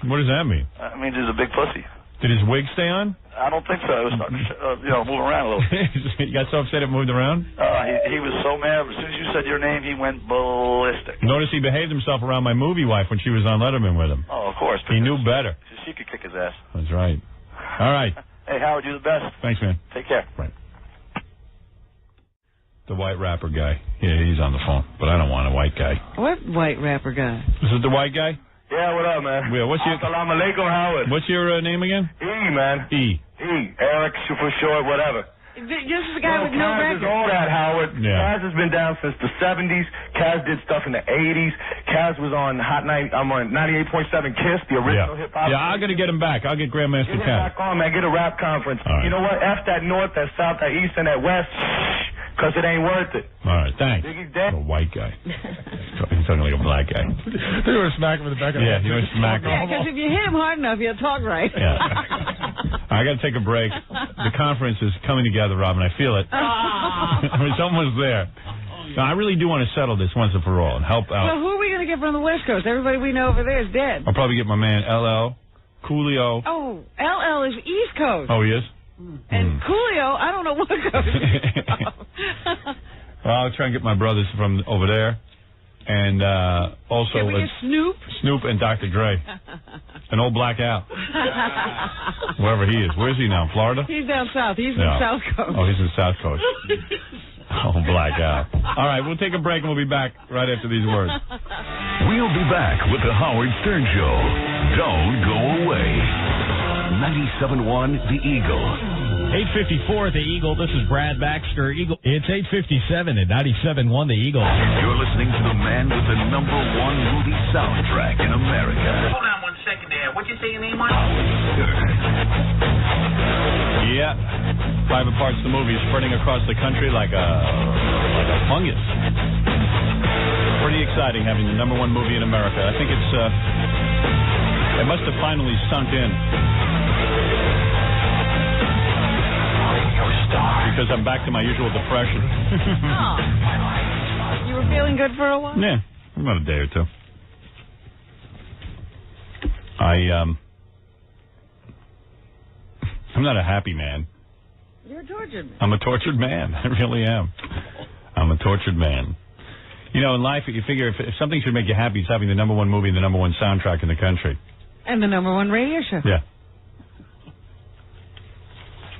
What does that mean? That means he's a big pussy. Did his wig stay on? I don't think so. It was starting to, move around a little bit. He got so upset it moved around? He was so mad. As soon as you said your name, he went ballistic. Notice he behaved himself around my movie wife when she was on Letterman with him. Oh, of course. He knew better. She could kick his ass. That's right. All right. Hey, Howard, you the best. Thanks, man. Take care. Right. The white rapper guy. Yeah, he's on the phone, but I don't want a white guy. What white rapper guy? Is it the white guy? Yeah, what up, man? Yeah, what's your... Assalamu alaikum, Howard. What's your name again? E, man. E. Eric, for short, whatever. This is the guy with no record. Kaz is all that, Howard. Yeah. Kaz has been down since the 70s. Kaz did stuff in the 80s. Kaz was on Hot Night. I'm on 98.7 KISS, the original hip-hop. Yeah, I'm going to get him back. I'll get Grandmaster Get him Kaz. back on, man. Get a rap conference. Right. You know what? F that north, that south, that east, and that west, because it ain't worth it. All right, thanks. Biggie's dead. A white guy. He's talking like a black guy. They were smacking him in the back of the head. Yeah, you want to smack him. Yeah, because if you hit him hard enough, he'll talk right. Yeah. I got to take a break. The conference is coming together, Robin. I feel it. I mean, someone's there. Now, I really do want to settle this once and for all and help out. Well, who are we going to get from the West Coast? Everybody we know over there is dead. I'll probably get my man LL, Coolio. Oh, LL is East Coast. Oh, he is? And Coolio, I don't know what coast he's from. Well, I'll try and get my brothers from over there. And also Can we get Snoop? Snoop and Dr. Dre. And old Black Al. Wherever he is. Where's he now? Florida? He's down south. He's in the South Coast. Oh, he's in the South Coast. Oh, Black Al. All right, we'll take a break and we'll be back right after these words. We'll be back with the Howard Stern Show. Don't go away. 97.1 The Eagle. 8:54 at the Eagle. This is Brad Baxter. Eagle. It's 8:57 at 97.1 The Eagle. You're listening to the man with the #1 movie soundtrack in America. Hold on 1 second there. What'd you say your name was? Yeah. Private Parts, the movie, is spreading across the country like a fungus. Pretty exciting having the #1 movie in America. I think it's it must have finally sunk in. Because I'm back to my usual depression. Oh. You were feeling good for a while? Yeah, about a day or two. I'm not a happy man. You're a tortured man. I'm a tortured man. I really am. I'm a tortured man. You know, in life, you figure if something should make you happy, it's having the #1 movie and the #1 soundtrack in the country. And the #1 radio show. Yeah.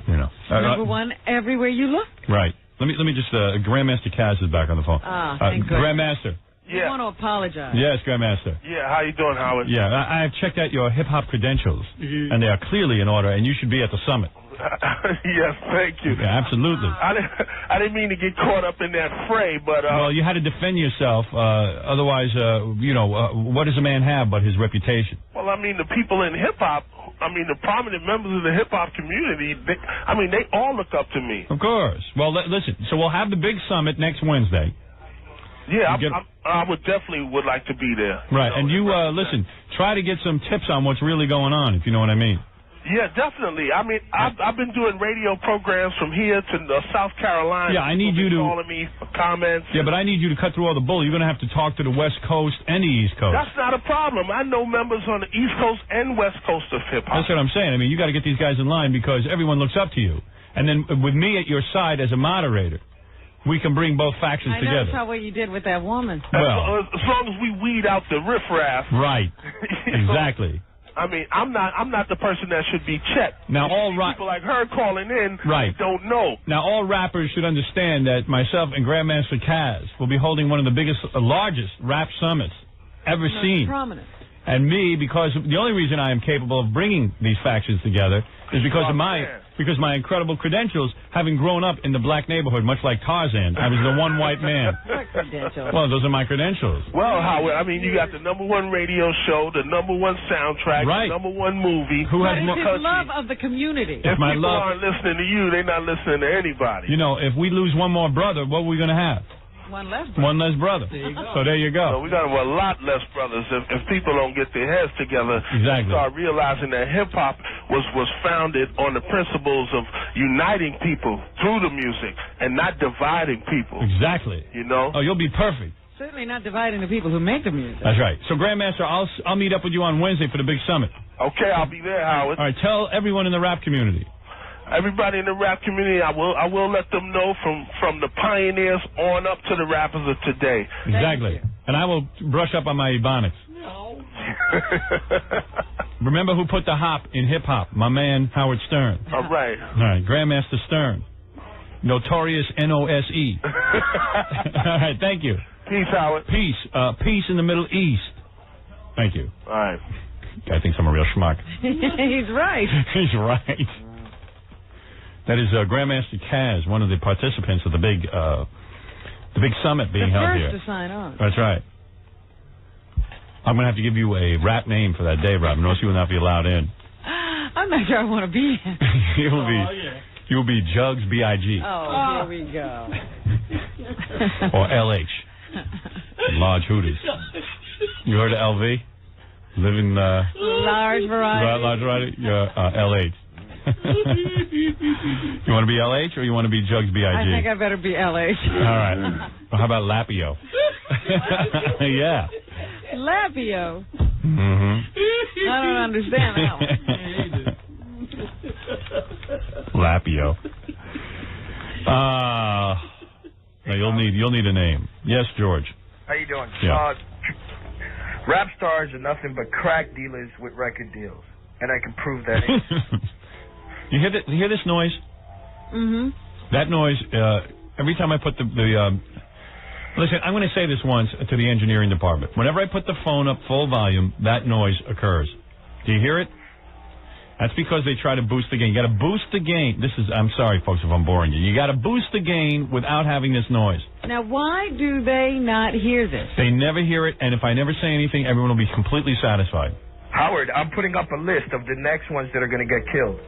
You know. #1 everywhere you look. Right. Let me just. Grandmaster Kaz is back on the phone. Thank goodness. Grandmaster. You want to apologize. Yes, Grandmaster. Yeah, how you doing, Howard? Yeah, I have checked out your hip-hop credentials, and they are clearly in order, and you should be at the summit. Yes, thank you. Yeah, absolutely. I didn't mean to get caught up in that fray, but... well, you had to defend yourself. Otherwise, what does a man have but his reputation? Well, I mean, the people in hip-hop, the prominent members of the hip-hop community, they all look up to me. Of course. Well, listen, so we'll have the big summit next Wednesday. Yeah, I would definitely would like to be there. Right, and you, listen, try to get some tips on what's really going on, if you know what I mean. Yeah, definitely. I've been doing radio programs from here to South Carolina. Yeah, I need you to... calling me for comments. Yeah, but I need you to cut through all the bull. You're going to have to talk to the West Coast and the East Coast. That's not a problem. I know members on the East Coast and West Coast of hip-hop. That's what I'm saying. You got to get these guys in line because everyone looks up to you. And then with me at your side as a moderator, we can bring both factions together. I noticed how well you did with that woman. Well, as long as we weed out the riffraff. Right. Exactly. I'm not the person that should be checked. Now, people like her calling in don't know. Now, all rappers should understand that myself and Grandmaster Kaz will be holding one of the largest rap summits ever seen. Prominent. And me, because the only reason I am capable of bringing these factions together is because of my incredible credentials, having grown up in the black neighborhood, much like Tarzan. I was the one white man. What credentials? Well, those are my credentials. Well, Howard, you got the #1 radio show, the #1 soundtrack, the #1 movie. Who has more his love of the community. If people aren't listening to you, they're not listening to anybody. You know, if we lose one more brother, what are we going to have? One less brother. So there you go. So we got a lot less brothers if people don't get their heads together. Exactly. Start realizing that hip hop was founded on the principles of uniting people through the music and not dividing people. Exactly. You know? Oh, you'll be perfect. Certainly not dividing the people who make the music. That's right. So, Grandmaster, I'll meet up with you on Wednesday for the big summit. Okay, I'll be there, Howard. All right, tell everyone in the rap community. Everybody in the rap community, I will let them know from the pioneers on up to the rappers of today. Exactly. And I will brush up on my Ebonics. No. Remember who put the hop in hip-hop? My man, Howard Stern. All right. All right, Grandmaster Stern. Notorious N-O-S-E. All right, thank you. Peace, Howard. Peace. Peace in the Middle East. Thank you. All right. Guy thinks I'm a real schmuck. He's right. He's right. That is Grandmaster Kaz, one of the participants of the big summit being held here. The first to sign on. That's right. I'm going to have to give you a rap name for that day, Robin, or else you will not be allowed in. I'm not sure I want to be in. You'll be Jugs B.I.G. Oh, here we go. Or L.H. Large Hooters. You heard of L.V.? Living large variety. Large variety? You're L.H. You want to be L.H. or you want to be Jugs B.I.G.? I think I better be L.H. All right. Well, how about Lapio? Yeah. Lapio? Mm-hmm. I don't understand that one. Lapio. No, you'll need a name. Yes, George. How you doing? Yeah. Rap stars are nothing but crack dealers with record deals, and I can prove that. You hear this noise? Mm-hmm. That noise. Every time I put the listen, I'm going to say this once to the engineering department. Whenever I put the phone up full volume, that noise occurs. Do you hear it? That's because they try to boost the gain. You got to boost the gain. I'm sorry, folks, if I'm boring you. You got to boost the gain without having this noise. Now, why do they not hear this? They never hear it, and if I never say anything, everyone will be completely satisfied. Howard, I'm putting up a list of the next ones that are going to get killed.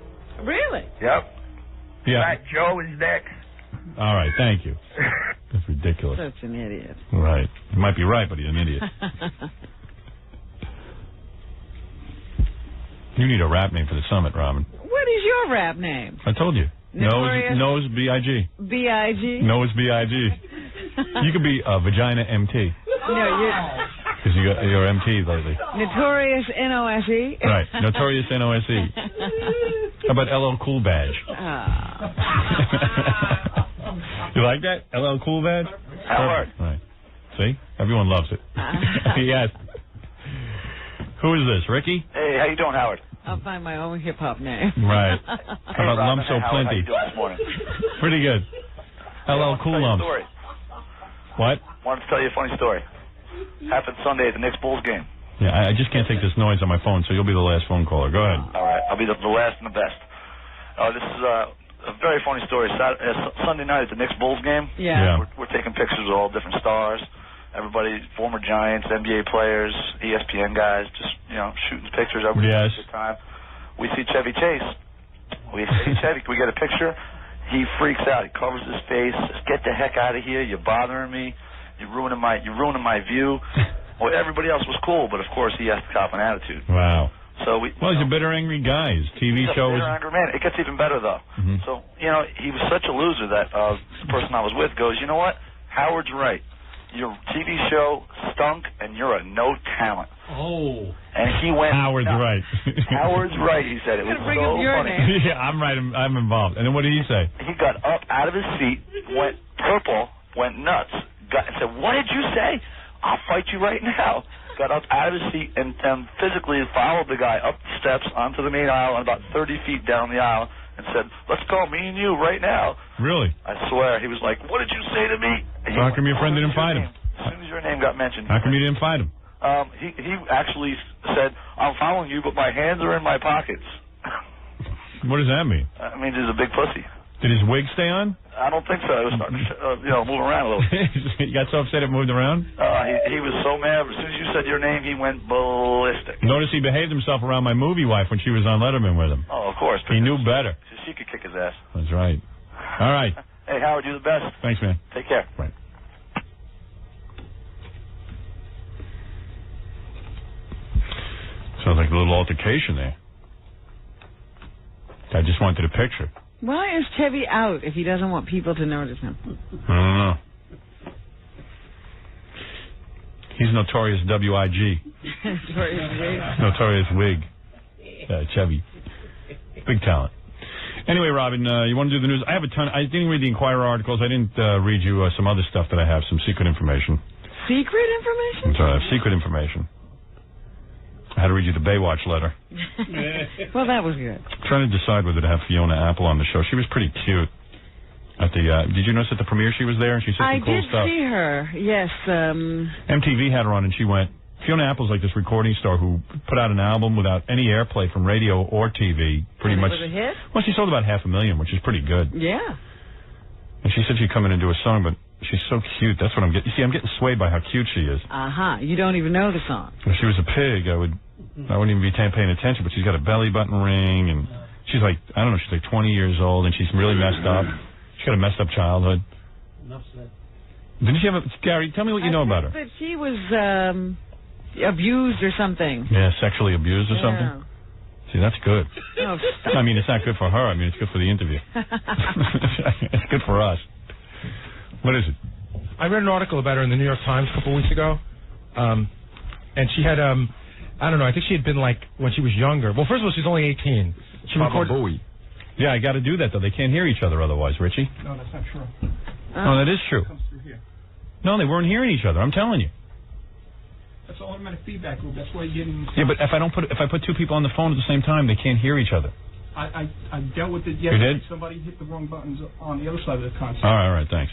Really? Yep. Yeah. Fat Joe is next. All right, thank you. That's ridiculous. Such an idiot. Right. He might be right, but he's an idiot. You need a rap name for the summit, Robin. What is your rap name? I told you. Nose B.I.G. B.I.G.? Nose B.I.G. You could be Vagina M.T. No, because you're M.T. lately. Notorious N.O.S.E.? Right. Notorious N.O.S.E. How about L.L. Cool Badge? You like that? L.L. Cool Badge? Howard. Right. See? Everyone loves it. Yes. Who is this, Ricky? Hey, how you doing, Howard? I'll find my own hip-hop name. Right. How about Lump So Plenty? How you doing this morning? Pretty good. L.L. Cool Lumps. What? Wanted to tell you a funny story. Happened Sunday at the Knicks-Bulls game. Yeah, I just can't take this noise on my phone, so you'll be the last phone caller. Go ahead. All right. I'll be the last and the best. This is a very funny story. Sunday night at the Knicks-Bulls game. Yeah. We're taking pictures with all different stars. Everybody, former Giants, NBA players, ESPN guys, just, shooting pictures. Everybody has a good time. We see Chevy Chase. We see Chevy. Can we get a picture? He freaks out. He covers his face. Says, "Get the heck out of here. You're bothering me. You're ruining my view." Well, everybody else was cool, but of course he has to cop an attitude. Wow. So he's a bitter, angry guy. His TV show was... He's a bitter, angry man. It gets even better, though. Mm-hmm. So, he was such a loser that the person I was with goes, "You know what? Howard's right. Your TV show stunk, and you're a no talent." Oh. And he went... Howard's right. Howard's right, he said. It was so funny. Yeah, I'm right. I'm involved. And then what did he say? He got up out of his seat, went purple, went nuts, and said, "What did you say? I'll fight you right now." Got up out of his seat and physically followed the guy up the steps onto the main aisle and about 30 feet down the aisle and said, "Let's go, me and you, right now." Really? I swear. He was like, "What did you say to me?" So how come your friend didn't fight him? As soon as your name got mentioned. How come you didn't fight him? He actually said, "I'm following you, but my hands are in my pockets." What does that mean? I mean, he's a big pussy. Did his wig stay on? I don't think so. It was starting to, move around a little. He got so upset it moved around? He was so mad. As soon as you said your name, he went ballistic. Notice he behaved himself around my movie wife when she was on Letterman with him. Oh, of course. He knew better. She could kick his ass. That's right. All right. Hey, Howard, you're the best. Thanks, man. Take care. Right. Sounds like a little altercation there. I just wanted a picture. Why is Chevy out if he doesn't want people to notice him? I don't know. He's Notorious W.I.G. Notorious Wig. Chevy. Big talent. Anyway, Robin, you want to do the news? I have a ton. I didn't read the Inquirer articles. I didn't read you some other stuff that I have, some secret information. Secret information? I'm sorry, I have secret information. I had to read you the Baywatch letter. Well, that was good. I'm trying to decide whether to have Fiona Apple on the show. She was pretty cute. At the did you notice at the premiere she was there and she said some cool stuff? I did see her. Yes. MTV had her on and she went. Fiona Apple's like this recording star who put out an album without any airplay from radio or TV. Pretty much. Was it a hit? Well, she sold about 500,000, which is pretty good. Yeah. And she said she'd come in and do a song, but she's so cute. That's what I'm getting. You see, I'm getting swayed by how cute she is. You don't even know the song. If she was a pig, I wouldn't even be paying attention. But she's got a belly button ring, and she's like, I don't know, she's like 20 years old, and she's really messed up. She's got a messed up childhood. Enough said. Didn't she have a... Gary, tell me what you know about her. That she was abused or something. Yeah, sexually abused or something? See, that's good. Oh, I mean, it's not good for her. I mean, it's good for the interview. It's good for us. What is it? I read an article about her in the New York Times a couple of weeks ago. And she had, I don't know, I think she had been like, when she was younger. Well, first of all, she's only 18. She recorded... Yeah, I got to do that, though. They can't hear each other otherwise, Richie. No, that's not true. Oh, that is true. It comes through here. No, they weren't hearing each other. I'm telling you. That's an automatic feedback loop. That's why you're getting... Yeah, but if I put two people on the phone at the same time, they can't hear each other. I dealt with it yesterday. You did? Somebody hit the wrong buttons on the other side of the console. All right, thanks.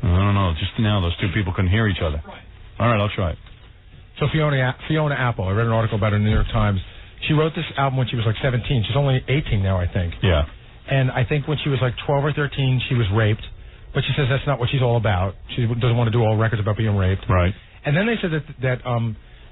I don't know. Just now, those two people couldn't hear each other. All right, I'll try it. So Fiona Apple, I read an article about her in the New York Times. She wrote this album when she was like 17. She's only 18 now, I think. Yeah. And I think when she was like 12 or 13, she was raped. But she says that's not what she's all about. She doesn't want to do all records about being raped. Right. And then they said that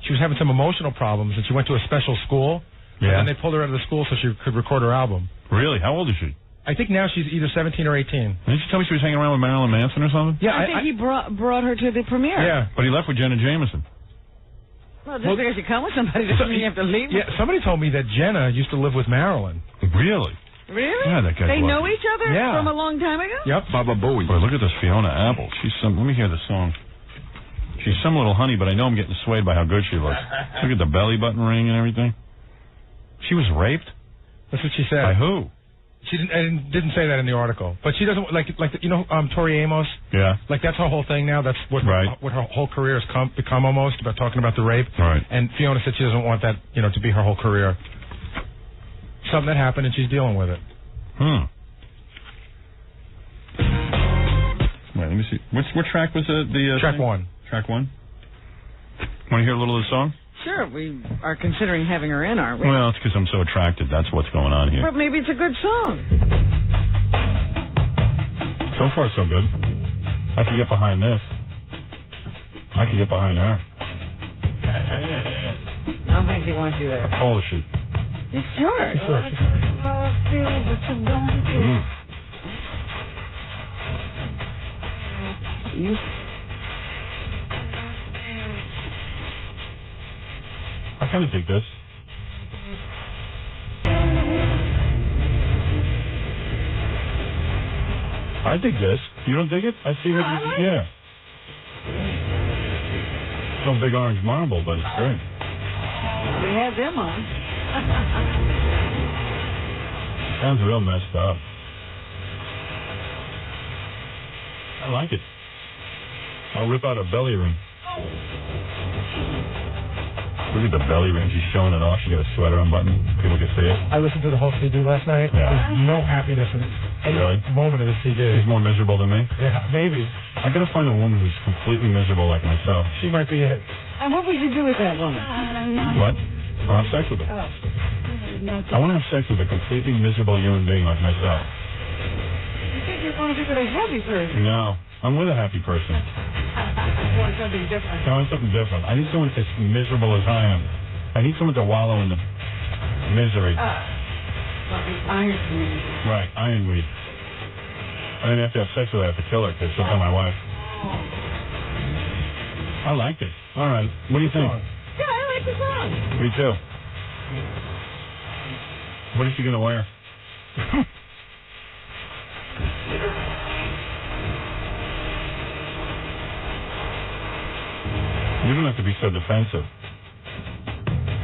she was having some emotional problems, and she went to a special school. Yeah. And they pulled her out of the school so she could record her album. Really? How old is she? I think now she's either 17 or 18. Didn't you tell me she was hanging around with Marilyn Manson or something? Yeah. I think he brought her to the premiere. Yeah. But he left with Jenna Jameson. Well, just because you come with somebody doesn't mean you have to leave. Yeah, somebody told me that Jenna used to live with Marilyn. Really? Really? Yeah, that guy's They know lucky. each other from a long time ago? Yep. Baba Booey. Boy, look at this Fiona Apple. She's some... Let me hear the song. She's some little honey, but I know I'm getting swayed by how good she looks. Look at the belly button ring and everything. She was raped? That's what she said. By who? She didn't say that in the article, but she doesn't like you know Tori Amos. Yeah. Like that's her whole thing now. That's what what her whole career has become almost about talking about the rape. Right. And Fiona said she doesn't want that to be her whole career. Something that happened and she's dealing with it. Wait, let me see. What track was the track thing? one? Track one. Want to hear a little of the song? Sure, we are considering having her in, aren't we? Well, it's because I'm so attracted. That's what's going on here. But maybe it's a good song. So far, so good. I can get behind this. I can get behind her. I don't think he wants you there. Holy shit. It's yours. You... I kind of dig this. I dig this. You don't dig it? I see what you... Yeah. No big orange marble, but it's great. We had them on. Sounds real messed up. I like it. I'll rip out a belly ring. Look at the belly ring. She's showing it off. She got a sweater unbuttoned. People can see it. I listened to the whole CD last night. Yeah. There's no happiness in any moment of the CD. She's more miserable than me? Yeah, maybe. I gotta find a woman who's completely miserable like myself. She might be it. And what would you do with that woman? What? I'll have sex with her. I want to have sex with a completely miserable human being like myself. You think you want to be with a happy person? No. I'm with a happy person. You want something different? I want something different. I need someone as miserable as I am. I need someone to wallow in the misery. Ironweed. Right, ironweed. I didn't have to have sex with her. I have to kill her because she'll tell my wife. I like it. All right. What do you think? Yeah, I like like the song. Me too. What is she going to wear? You don't have to be so defensive.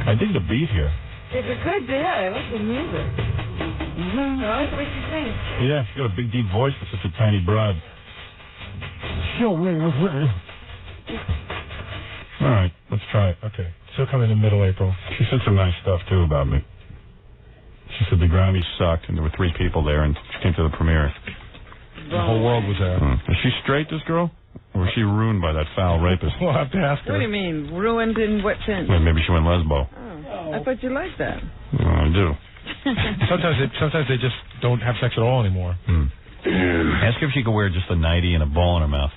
I dig the beat here. It's a good day. I like the music. I like what you think. Yeah, she's got a big, deep voice for such a tiny broad. All right, let's try it. Okay. She'll come in middle April. She said some nice stuff, too, about me. She said the Grammys sucked, and there were 3 people there, and she came to the premiere. The whole world was there. Is she straight, this girl? Or was she ruined by that foul rapist? We'll have to ask her. What do you mean? Ruined in what sense? Well, maybe she went lesbo. Oh, I thought you liked that. Well, I do. Sometimes they just don't have sex at all anymore. Ask her if she could wear just a nightie and a ball in her mouth.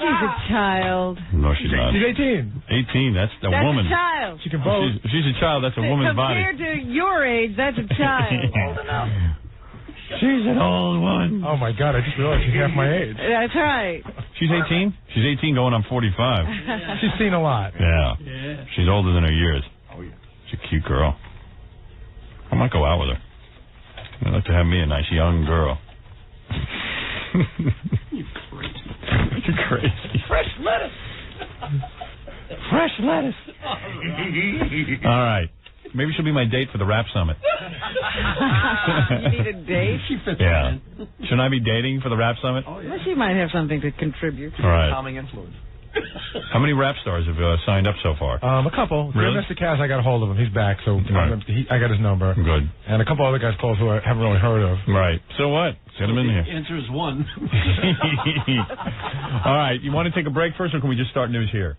She's a child. No, she's not. She's 18. 18, that's a woman. That's a child. She can vote. If she's a child, that's a woman's body. Compared to your age, that's a child. Old enough. She's an old one. Oh, my God, I just realized she's half my age. That's right. She's 18? She's 18 going on 45. She's seen a lot. Yeah. She's older than her years. Oh, yeah. She's a cute girl. I might go out with her. I'd like to have me a nice young girl. You crazy. You're crazy. Fresh lettuce. Fresh lettuce. All right. Maybe she'll be my date for the rap summit. You need a date? She fits Yeah. in. Shouldn't I be dating for the rap summit? Oh, yeah. Well, she might have something to contribute. All right. Calming influence. How many rap stars have signed up so far? A couple. Really? Mr. Kaz, I got a hold of him. He's back, so Right. I got his number. Good. And a couple other guys called who I haven't really heard of. Right. So what? Get them in The here. answer is 1. All right. You want to take a break first, or can we just start news here?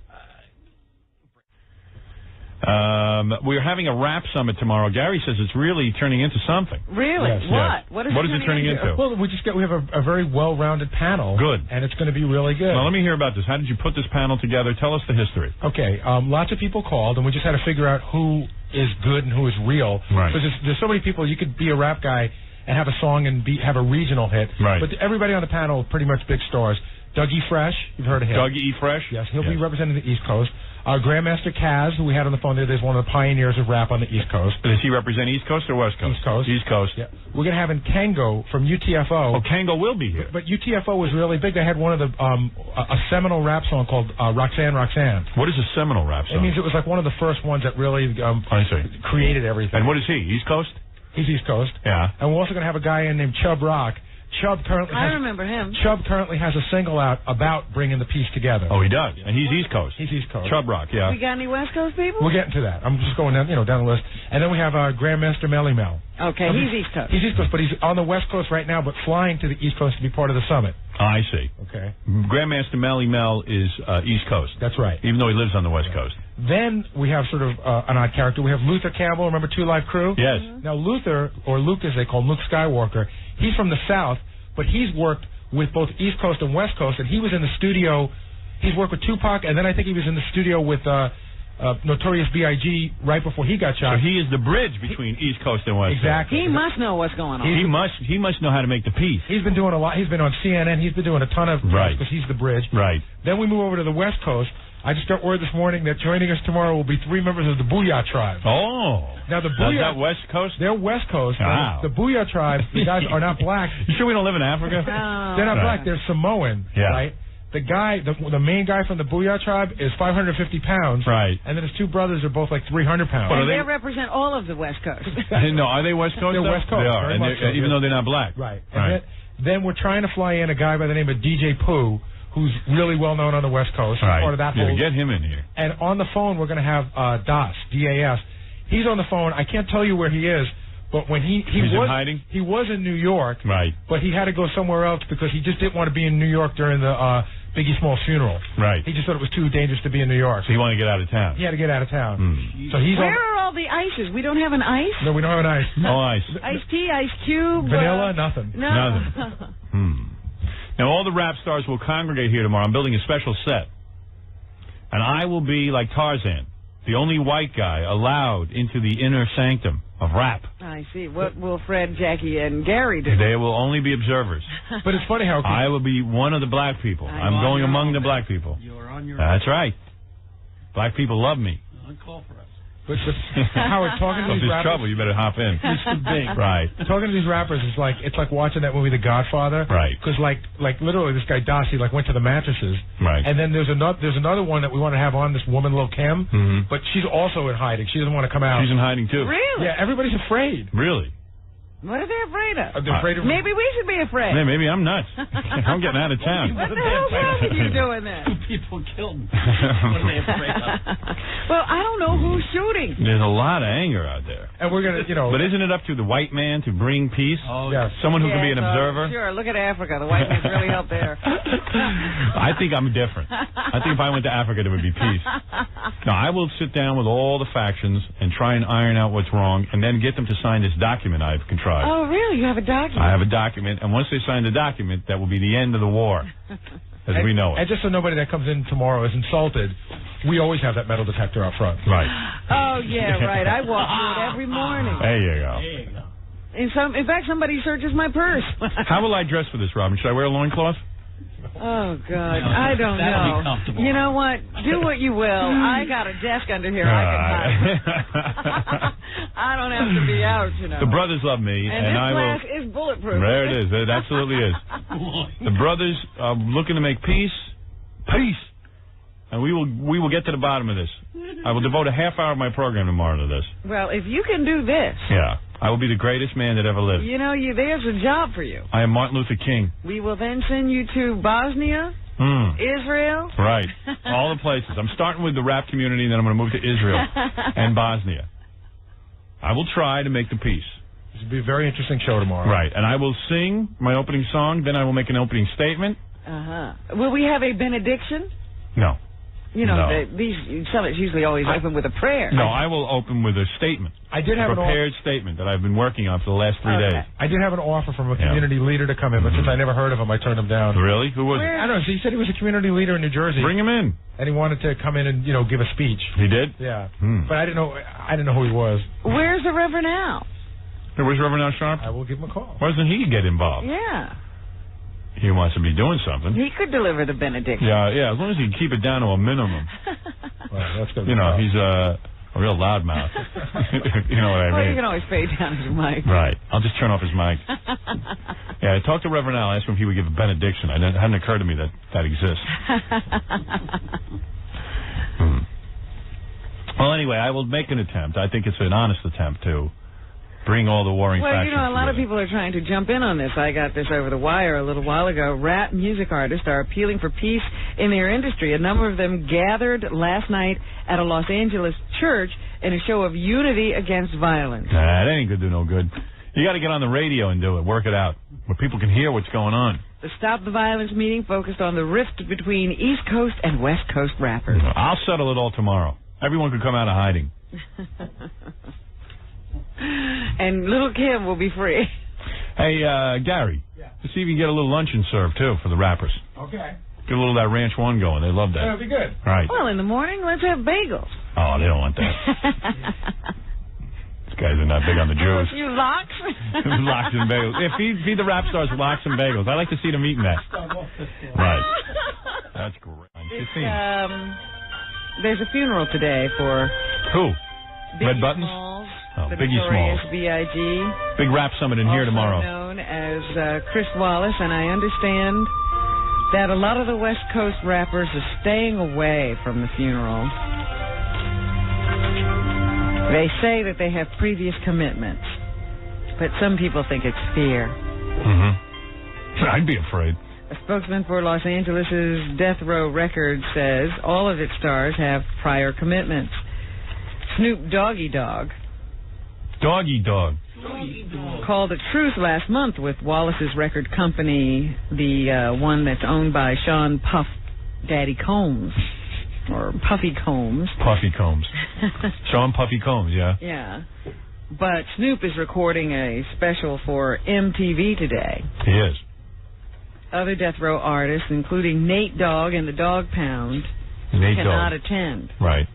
We're having a rap summit tomorrow. Gary says it's really turning into something. Really? Yes. What? Yes. What is it turning into? Well, we have a very well-rounded panel. Good. And it's going to be really good. Now, let me hear about this. How did you put this panel together? Tell us the history. Okay. Lots of people called, and we just had to figure out who is good and who is real. Right. Because there's so many people. You could be a rap guy and have a song and have a regional hit. Right. But everybody on the panel, pretty much big stars. Dougie Fresh, you've heard of him. Dougie E. Fresh? Yes, he'll be representing the East Coast. Grandmaster Kaz, who we had on the phone the other day, is one of the pioneers of rap on the East Coast. Does he represent East Coast or West Coast? East Coast. East Coast. Yeah. We're going to have in Kango from UTFO. Oh, Kango will be here. But UTFO was really big. They had one of the a seminal rap song called Roxanne, Roxanne. What is a seminal rap song? It means it was like one of the first ones that really I see. created everything. And what is he? East Coast? He's East Coast. Yeah. And we're also going to have a guy in named Chubb Rock. Chubb currently I remember him. Chubb currently has a single out about bringing the piece together. Oh, he does. And he's East Coast. He's East Coast. Chubb Rock, yeah. We got any West Coast people? We're getting to that. I'm just going down, down the list. And then we have Grandmaster Melly Mel. Okay, he's East Coast. He's East Coast, but he's on the West Coast right now, but flying to the East Coast to be part of the summit. I see. Okay. Grandmaster Melly Mel is East Coast. That's right. Even though he lives on the West Coast. Then we have sort of an odd character. We have Luther Campbell, remember Two Live Crew? Yes. Now Luther, or Luke as they call him, Luke Skywalker, he's from the South, but he's worked with both East Coast and West Coast, and he was in the studio. He's worked with Tupac, and then I think he was in the studio with Notorious B.I.G. right before he got shot. So he is the bridge between East Coast and West Coast. Exactly. He must know what's going on. He must know how to make the peace. He's been doing a lot. He's been on CNN. He's been doing a ton of Right. because he's the bridge. Right. Then we move over to the West Coast. I just got word this morning that joining us tomorrow will be 3 members of the Booyah Tribe. Oh. Now the Is Booyah. that West Coast? They're West Coast. Wow. The Booyah Tribe, the guys are not black. You sure we don't live in Africa? They're not black. They're Samoan. Yeah. Right? The guy, the main guy from the Booyah Tribe is 550 pounds. Right. And then his 2 brothers are both like 300 pounds. And they represent all of the West Coast. No, are they West Coast? They're though? West Coast. They are, Very and much so, even though they're not black. Right. Right. And then we're trying to fly in a guy by the name of DJ Pooh, who's really well known on the West Coast. All right. Part of that Yeah, whole. get him in here. And on the phone, we're going to have Das, D-A-S. He's on the phone. I can't tell you where he is, but when he's in hiding? He was in New York. Right. But he had to go somewhere else because he just didn't want to be in New York during the Biggie Smalls funeral. Right. He just thought it was too dangerous to be in New York. So he wanted to get out of town. He had to get out of town. So he's Where are all the ices? We don't have an ice? No, we don't have an ice. No ice. Iced tea, ice cube? Vanilla, nothing. No. Nothing. Now, all the rap stars will congregate here tomorrow. I'm building a special set. And I will be like Tarzan, the only white guy allowed into the inner sanctum of rap. I see. What will Fred, Jackie, and Gary do? They will only be observers. But it's funny how... I will be one of the black people. I'm going among the black people. You're on your That's right. Black people love me. Uncalled for us. But Howard, talking to If these there's rappers, trouble, you better hop in. It's too big. Right. talking to these rappers is it's like watching that movie The Godfather. Right. Because like literally this guy Dossie went to the mattresses. Right. And then there's another one that we want to have on, this woman Lil Kim, but she's also in hiding. She doesn't want to come out. She's in hiding too. Really? Yeah, everybody's afraid. Really? What are they afraid of? They're afraid of. Maybe we should be afraid. Man, maybe I'm nuts. I'm getting out of town. What the hell's wrong with you doing that? 2 people killed. What are they afraid of? Well, I don't know who's shooting. There's a lot of anger out there. And we're gonna, But isn't it up to the white man to bring peace? Oh, yes. Someone who can be an so, observer? Sure, look at Africa. The white man's really helped there. I think I'm different. I think if I went to Africa, there would be peace. No, I will sit down with all the factions and try and iron out what's wrong, and then get them to sign this document I've contrived. Oh, really? You have a document? I have a document, and once they sign the document, that will be the end of the war, as we know it. And just so nobody that comes in tomorrow is insulted, we always have that metal detector out front. Right. Oh, yeah, right. I walk through it every morning. There you go. There you go. In fact, somebody searches my purse. How will I dress for this, Robin? Should I wear a loincloth? Oh, God. I don't That'll know. be comfortable. You know what? Do what you will. I got a desk under here. I can hide. I don't have to be out, The brothers love me, And this I glass will. is bulletproof. There it is. It absolutely is. The brothers are looking to make peace. Peace. And we will get to the bottom of this. I will devote a half hour of my program tomorrow to this. Well, if you can do this, Yeah. I will be the greatest man that ever lived. you know, there's a job for you. I am Martin Luther King. We will then send you to Bosnia, Israel. Right. All the places. I'm starting with the rap community, and then I'm going to move to Israel and Bosnia. I will try to make the peace. This will be a very interesting show tomorrow. Right. And I will sing my opening song, then I will make an opening statement. Will we have a benediction? No. You know, No. these summits usually always open with a prayer. No, I will open with a statement. I did have a prepared statement that I've been working on for the last 3 days. I did have an offer from a community leader to come in, but since I never heard of him, I turned him down. Really? Who was it? I don't know. He said he was a community leader in New Jersey. Bring him in. And he wanted to come in and, give a speech. He did? Yeah. But I didn't know who he was. Where's the Reverend Al? Where's Reverend Al Sharp? I will give him a call. Why doesn't he get involved? Yeah. He wants to be doing something. He could deliver the benediction. Yeah, as long as he can keep it down to a minimum. Well, that's good. He's a real loudmouth. You know what I mean? Well, you can always fade down his mic. Right. I'll just turn off his mic. Yeah, I talked to Reverend Al, asked him if he would give a benediction. It hadn't occurred to me that exists. Well, anyway, I will make an attempt. I think it's an honest attempt to bring all the warring factions Well, a lot of together. people are trying to jump in on this. I got this over the wire a little while ago. Rap music artists are appealing for peace in their industry. A number of them gathered last night at a Los Angeles church in a show of unity against violence. Nah, that ain't gonna do no good. You got to get on the radio and do it. Work it out where people can hear what's going on. The Stop the Violence meeting focused on the rift between East Coast and West Coast rappers. I'll settle it all tomorrow. Everyone could come out of hiding. And Little Kim will be free. Hey, Gary. Yeah. Let's see if you can get a little luncheon served, too, for the rappers. Okay. Get a little of that Ranch One going. They love that. That'll be good. Right. Well, in the morning, let's have bagels. Oh, they don't want that. These guys are not big on the Jews. You lox? Lox and bagels. Yeah, feed the rap stars lox and bagels. I like to see them eating that. Right. That's great. There's a funeral today for... Who? Biggie Red Buttons? Smalls, Oh, the Biggie notorious Smalls. B.I.G. Big rap summit in here also tomorrow. known as Chris Wallace, and I understand that a lot of the West Coast rappers are staying away from the funeral. They say that they have previous commitments, but some people think it's fear. I'd be afraid. A spokesman for Los Angeles' Death Row Records says all of its stars have prior commitments. Snoop Doggy Dogg called a truce last month with Wallace's record company, the one that's owned by Sean Puff Daddy Combs, or Puffy Combs. Puffy Combs. Sean Puffy Combs, yeah. Yeah. But Snoop is recording a special for MTV today. He is. Other Death Row artists, including Nate Dogg and the Dog Pound, cannot attend. Right.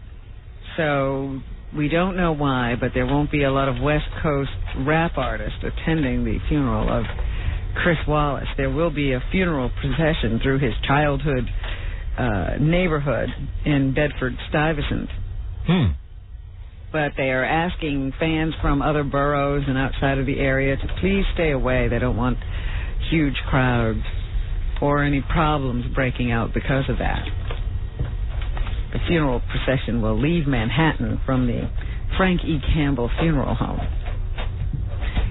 So we don't know why, but there won't be a lot of West Coast rap artists attending the funeral of Chris Wallace. There will be a funeral procession through his childhood neighborhood in Bedford-Stuyvesant. But they are asking fans from other boroughs and outside of the area to please stay away. They don't want huge crowds or any problems breaking out because of that. The funeral procession will leave Manhattan from the Frank E. Campbell Funeral Home.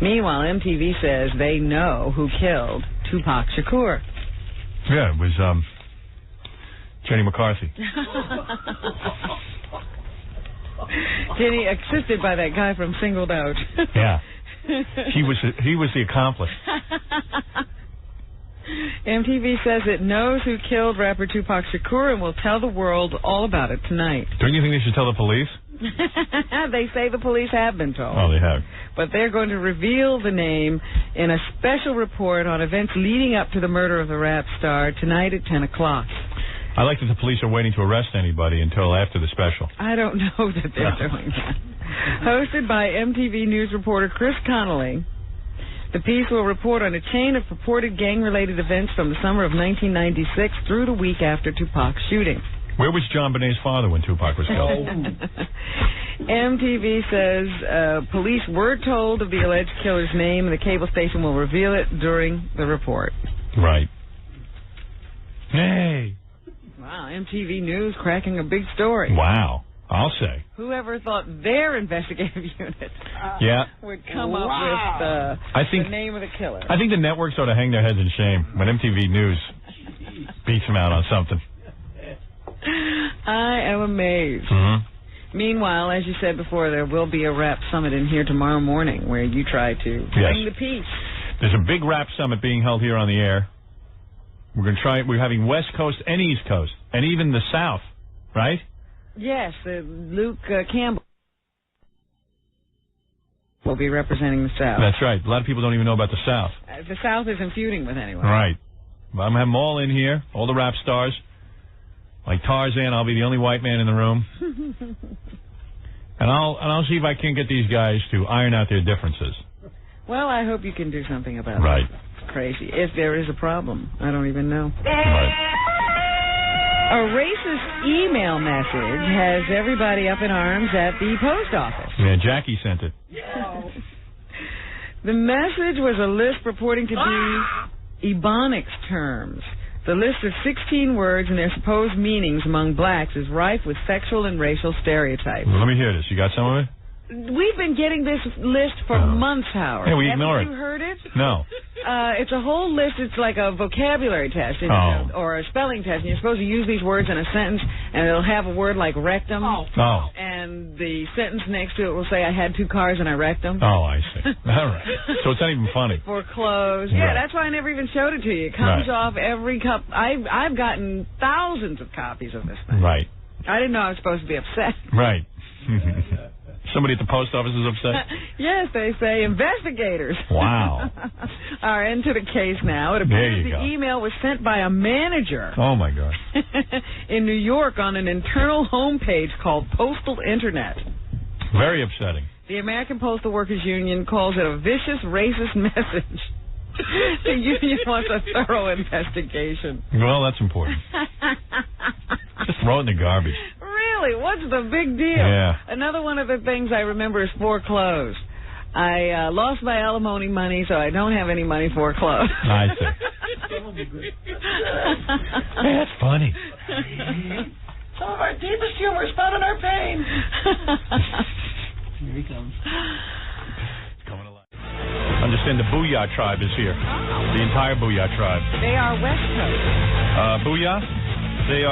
Meanwhile, MTV says they know who killed Tupac Shakur. Yeah, it was Jenny McCarthy. Jenny, assisted by that guy from Singled Out. Yeah. He was the accomplice. MTV says it knows who killed rapper Tupac Shakur and will tell the world all about it tonight. Don't you think they should tell the police? They say the police have been told. Oh, they have. But they're going to reveal the name in a special report on events leading up to the murder of the rap star tonight at 10 o'clock. I like that the police are waiting to arrest anybody until after the special. I don't know that they're doing that. Hosted by MTV News reporter Chris Connolly, the piece will report on a chain of purported gang-related events from the summer of 1996 through the week after Tupac's shooting. Where was John Bonet's father when Tupac was killed? MTV says police were told of the alleged killer's name, and the cable station will reveal it during the report. Right. Hey. Wow, MTV News cracking a big story. Wow, I'll say. Whoever thought their investigative unit would come up with the name of the killer. I think the networks ought to hang their heads in shame when MTV News beats them out on something. I am amazed. Meanwhile, as you said before, there will be a rap summit in here tomorrow morning where you try to bring the peace. There's a big rap summit being held here on the air. We're going to try it. We're having West Coast and East Coast, and even the South, right? Yes, Luke Campbell will be representing the South. That's right. A lot of people don't even know about the South. The South isn't feuding with anyone. Right. Well, I'm going to have them all in here, all the rap stars. Like Tarzan, I'll be the only white man in the room. And I'll see if I can get these guys to iron out their differences. Well, I hope you can do something about it. It's crazy. If there is a problem, I don't even know. Right. A racist email message has everybody up in arms at the post office. Yeah, Jackie sent it. The message was a list purporting to be Ebonics terms. The list of 16 words and their supposed meanings among blacks is rife with sexual and racial stereotypes. Well, let me hear this. You got some of it? We've been getting this list for months, Howard. Hey, we ignore it. Have you heard it? No. It's a whole list. It's like a vocabulary test or a spelling test. And you're supposed to use these words in a sentence, and it'll have a word like rectum. And the sentence next to it will say, I had 2 cars and I wrecked them. Oh, I see. All right. So it's not even funny. For clothes. Yeah, that's why I never even showed it to you. It comes off every cup. I've gotten thousands of copies of this thing. Right. I didn't know I was supposed to be upset. Right. Somebody at the post office is upset? Yes, they say investigators. Wow. Are into the case now. It appears the email was sent by a manager. Oh, my God. in New York on an internal homepage called Postal Internet. Very upsetting. The American Postal Workers Union calls it a vicious, racist message. The union wants a thorough investigation. Well, that's important. Just throw it in the garbage. Really? What's the big deal? Yeah. Another one of the things I remember is foreclosed. I lost my alimony money, so I don't have any money foreclosed. I see. Hey, that's funny. Some of our deepest humor is found in our pain. Here he comes. Coming alive. Understand the Booyah tribe is here. The entire Booyah tribe. They are West Coast. Booyah? They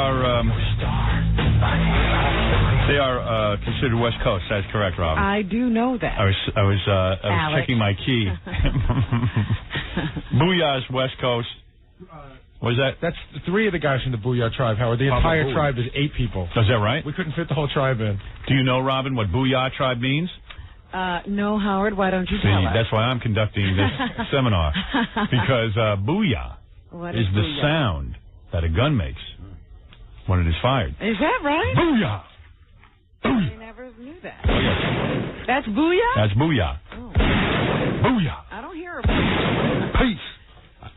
are considered West Coast. That's correct, Robin. I do know that. I was checking my key. Booyah's West Coast. What is that? That's 3 of the guys from the Booyah tribe, Howard. The entire tribe is 8 people. Is that right? We couldn't fit the whole tribe in. Do you know, Robin, what Booyah tribe means? No, Howard. Why don't you tell us? That's why I'm conducting this seminar. Because Booyah is the sound that a gun makes when it is fired. Is that right? Booyah! I never knew that. That's Booyah? That's Booyah. Oh. Booyah! I don't hear a Booyah. Peace!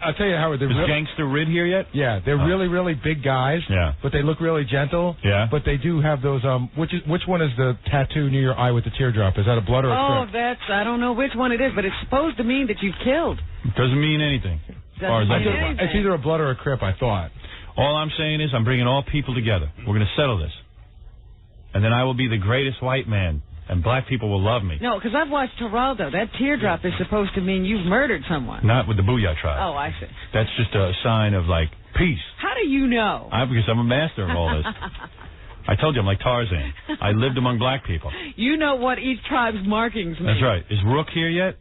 I'll tell you, Howard. Is Gangster Rid here yet? Yeah, they're really, really big guys. Yeah. But they look really gentle. Yeah. But they do have those. Which one is the tattoo near your eye with the teardrop? Is that a blood or a crip? I don't know which one it is, but it's supposed to mean that you've killed. Doesn't mean anything. It's either a blood or a crip, I thought. All I'm saying is I'm bringing all people together. We're going to settle this. And then I will be the greatest white man, and black people will love me. No, because I've watched Geraldo. That teardrop is supposed to mean you've murdered someone. Not with the Booyah tribe. Oh, I see. That's just a sign of, like, peace. How do you know? Because I'm a master of all this. I told you I'm like Tarzan. I lived among black people. You know what each tribe's markings mean. That's right. Is Rook here yet?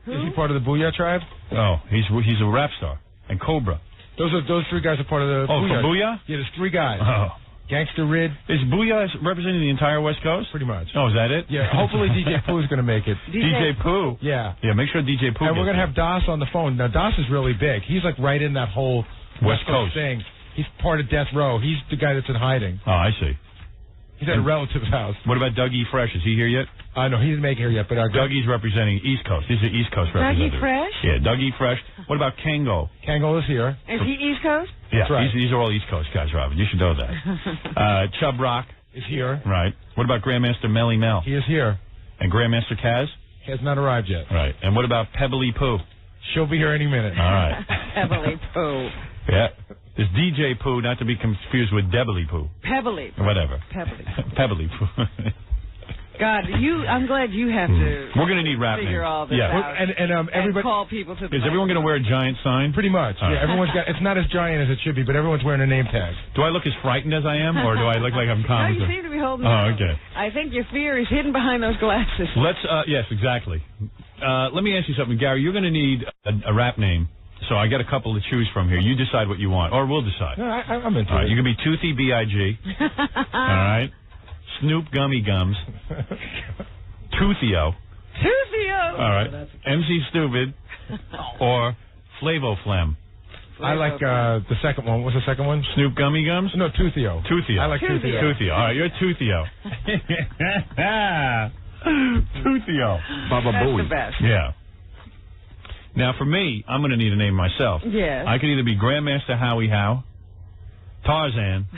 Who? Is he part of the Booyah tribe? Oh, he's a rap star. And Cobra. Those three guys are part of the Booyah. Booyah. For Booyah? Yeah, there's three guys. Oh. Gangster Rid. Is Booyah representing the entire West Coast? Pretty much. Oh, is that it? Yeah, hopefully DJ Pooh's going to make it. DJ Pooh? Yeah. Yeah, make sure DJ Pooh And we're going to have Das on the phone. Now, Das is really big. He's like right in that whole West Coast thing. He's part of Death Row. He's the guy that's in hiding. Oh, I see. He's at a relative's house. What about Dougie Fresh? Is he here yet? No, he didn't make it here yet. But Dougie's representing East Coast. He's the East Coast representative. Dougie Fresh? Yeah, Dougie Fresh. What about Kango? Kango is here. Is he East Coast? Yeah, that's right. These are all East Coast guys, Robin. You should know that. Chub Rock is here. Right. What about Grandmaster Melly Mel? He is here. And Grandmaster Kaz? He has not arrived yet. Right. And what about Pebbly Pooh? She'll be here any minute. All right. Pebbly Pooh. Yeah. There's DJ Pooh, not to be confused with Debbly Pooh. Pebbly. Whatever. Pebbly. Pebbly Pooh. God, I'm glad you have to. We're going to need rap figure names. all this out. And everybody call people to the. Is everyone going to wear a giant sign? Pretty much. All yeah, right. everyone's got. It's not as giant as it should be, but everyone's wearing a name tag. Do I look as frightened as I am, or do I look like I'm calm? No, you seem to be holding. Oh, okay. I think your fear is hidden behind those glasses. Let's. Yes, exactly. Let me ask you something, Gary. You're going to need a rap name. So I got a couple to choose from here. You decide what you want, or we'll decide. No, I'm into all right, it. You can be Toothy B.I.G. All right. Snoop Gummy Gums. Toothio. Toothio. All right. MC Stupid. Or Flavo Phlegm. I like the second one. What's the second one? Snoop Gummy Gums? No, Toothio. Toothio. I like Toothio. Toothio. All right, you're Toothio. Toothio. Baba Booey. That's the best. Yeah. Now, for me, I'm going to need a name myself. Yes. I could either be Grandmaster Howie Howe, Tarzan,